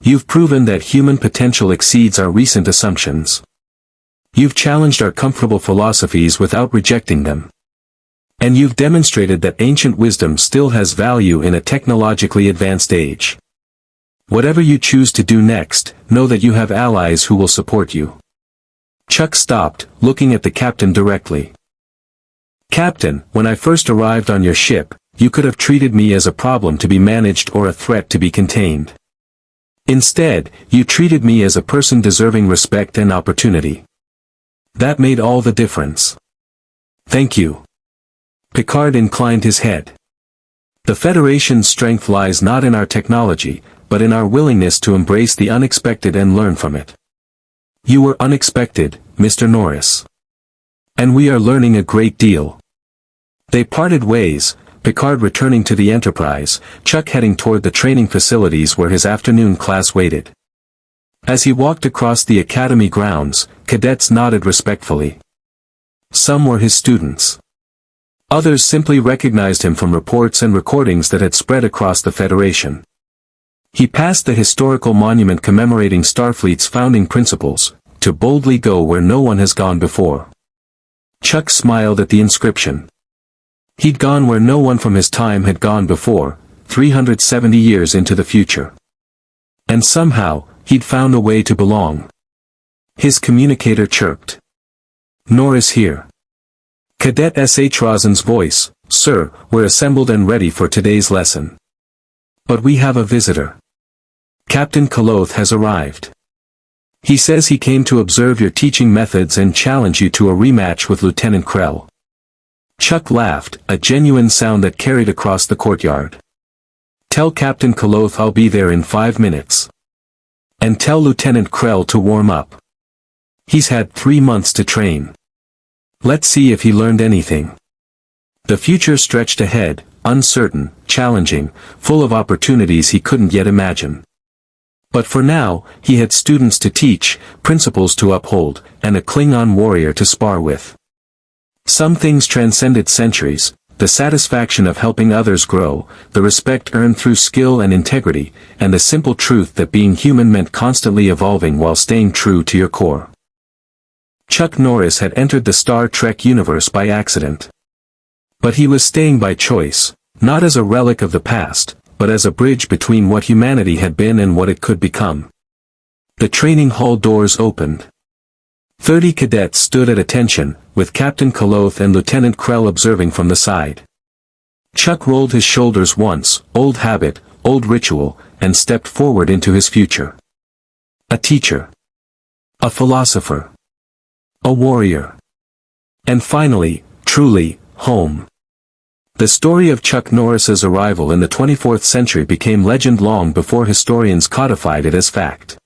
You've proven that human potential exceeds our recent assumptions. You've challenged our comfortable philosophies without rejecting them. And you've demonstrated that ancient wisdom still has value in a technologically advanced age. Whatever you choose to do next, know that you have allies who will support you." Chuck stopped, looking at the captain directly. "Captain, when I first arrived on your ship, you could have treated me as a problem to be managed or a threat to be contained. Instead, you treated me as a person deserving respect and opportunity. That made all the difference. Thank you." Picard inclined his head. "The Federation's strength lies not in our technology, but in our willingness to embrace the unexpected and learn from it. You were unexpected, Mr. Norris. And we are learning a great deal." They parted ways, Picard returning to the Enterprise, Chuck heading toward the training facilities where his afternoon class waited. As he walked across the Academy grounds, cadets nodded respectfully. Some were his students. Others simply recognized him from reports and recordings that had spread across the Federation. He passed the historical monument commemorating Starfleet's founding principles, "To boldly go where no one has gone before." Chuck smiled at the inscription. He'd gone where no one from his time had gone before, 370 years into the future. And somehow, he'd found a way to belong. His communicator chirped. "Norris here." Cadet S.H. Rosen's voice, "Sir, we're assembled and ready for today's lesson. But we have a visitor. Captain Koloth has arrived. He says he came to observe your teaching methods and challenge you to a rematch with Lieutenant Krell." Chuck laughed, a genuine sound that carried across the courtyard. "Tell Captain Koloth I'll be there in 5 minutes. And tell Lieutenant Krell to warm up. He's had 3 months to train. Let's see if he learned anything." The future stretched ahead, uncertain, challenging, full of opportunities he couldn't yet imagine. But for now, he had students to teach, principles to uphold, and a Klingon warrior to spar with. Some things transcended centuries: the satisfaction of helping others grow, the respect earned through skill and integrity, and the simple truth that being human meant constantly evolving while staying true to your core. Chuck Norris had entered the Star Trek universe by accident. But he was staying by choice, not as a relic of the past, but as a bridge between what humanity had been and what it could become. The training hall doors opened. 30 cadets stood at attention, with Captain Koloth and Lieutenant Krell observing from the side. Chuck rolled his shoulders once, old habit, old ritual, and stepped forward into his future. A teacher. A philosopher. A warrior. And finally, truly, home. The story of Chuck Norris's arrival in the 24th century became legend long before historians codified it as fact.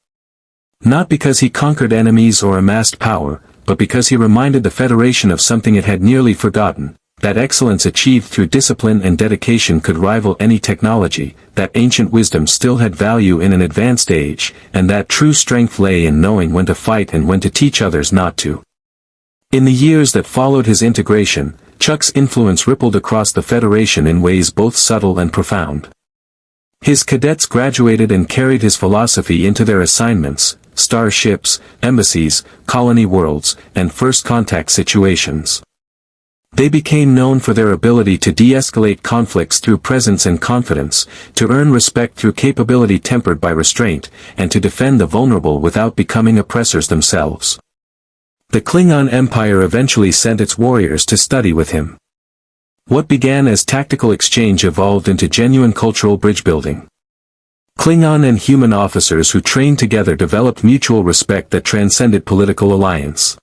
Not because he conquered enemies or amassed power, but because he reminded the Federation of something it had nearly forgotten, that excellence achieved through discipline and dedication could rival any technology, that ancient wisdom still had value in an advanced age, and that true strength lay in knowing when to fight and when to teach others not to. In the years that followed his integration, Chuck's influence rippled across the Federation in ways both subtle and profound. His cadets graduated and carried his philosophy into their assignments, starships, embassies, colony worlds, and first contact situations. They became known for their ability to de-escalate conflicts through presence and confidence, to earn respect through capability tempered by restraint, and to defend the vulnerable without becoming oppressors themselves. The Klingon Empire eventually sent its warriors to study with him. What began as tactical exchange evolved into genuine cultural bridge-building. Klingon and human officers who trained together developed mutual respect that transcended political alliance.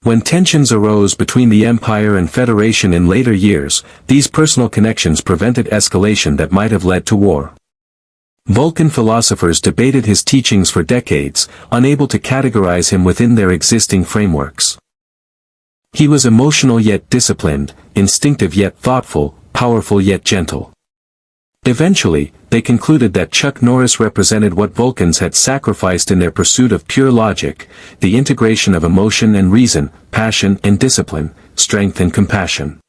When tensions arose between the Empire and Federation in later years, these personal connections prevented escalation that might have led to war. Vulcan philosophers debated his teachings for decades, unable to categorize him within their existing frameworks. He was emotional yet disciplined, instinctive yet thoughtful, powerful yet gentle. Eventually, they concluded that Chuck Norris represented what Vulcans had sacrificed in their pursuit of pure logic, the integration of emotion and reason, passion and discipline, strength and compassion.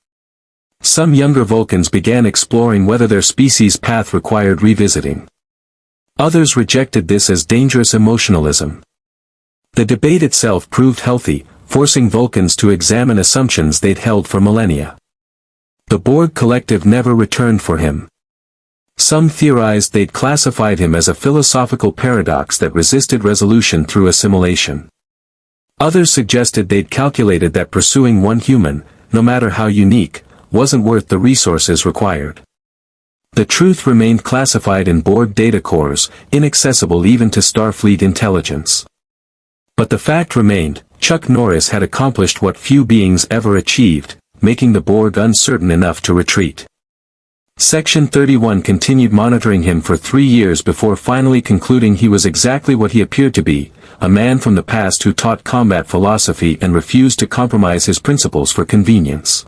Some younger Vulcans began exploring whether their species' path required revisiting. Others rejected this as dangerous emotionalism. The debate itself proved healthy, forcing Vulcans to examine assumptions they'd held for millennia. The Borg Collective never returned for him. Some theorized they'd classified him as a philosophical paradox that resisted resolution through assimilation. Others suggested they'd calculated that pursuing one human, no matter how unique, wasn't worth the resources required. The truth remained classified in Borg data cores, inaccessible even to Starfleet intelligence. But the fact remained, Chuck Norris had accomplished what few beings ever achieved, making the Borg uncertain enough to retreat. Section 31 continued monitoring him for 3 years before finally concluding he was exactly what he appeared to be, a man from the past who taught combat philosophy and refused to compromise his principles for convenience.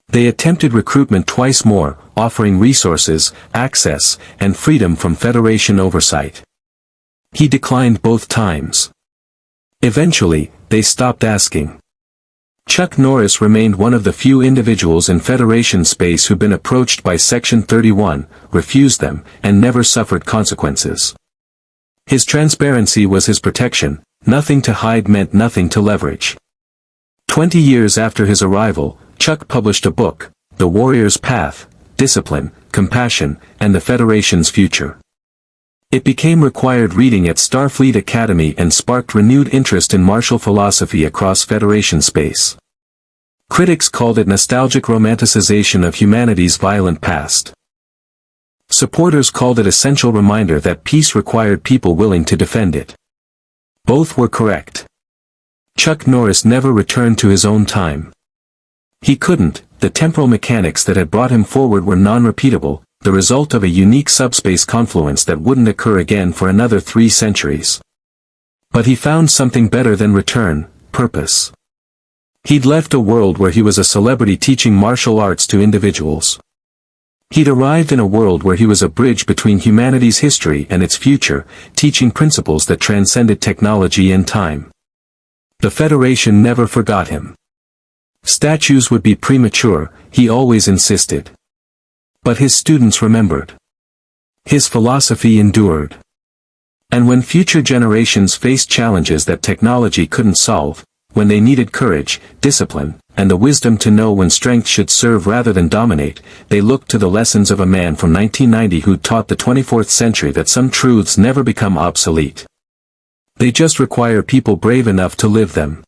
They attempted recruitment twice more, offering resources, access, and freedom from Federation oversight. He declined both times. Eventually, they stopped asking. Chuck Norris remained one of the few individuals in Federation space who'd been approached by Section 31, refused them, and never suffered consequences. His transparency was his protection, nothing to hide meant nothing to leverage. 20 years after his arrival, Chuck published a book, The Warrior's Path, Discipline, Compassion, and the Federation's Future. It became required reading at Starfleet Academy and sparked renewed interest in martial philosophy across Federation space. Critics called it nostalgic romanticization of humanity's violent past. Supporters called it essential reminder that peace required people willing to defend it. Both were correct. Chuck Norris never returned to his own time. He couldn't. The temporal mechanics that had brought him forward were non-repeatable, the result of a unique subspace confluence that wouldn't occur again for another 3 centuries. But he found something better than return, purpose. He'd left a world where he was a celebrity teaching martial arts to individuals. He'd arrived in a world where he was a bridge between humanity's history and its future, teaching principles that transcended technology and time. The Federation never forgot him. Statues would be premature, he always insisted. But his students remembered. His philosophy endured. And when future generations faced challenges that technology couldn't solve, when they needed courage, discipline, and the wisdom to know when strength should serve rather than dominate, they looked to the lessons of a man from 1990 who taught the 24th century that some truths never become obsolete. They just require people brave enough to live them.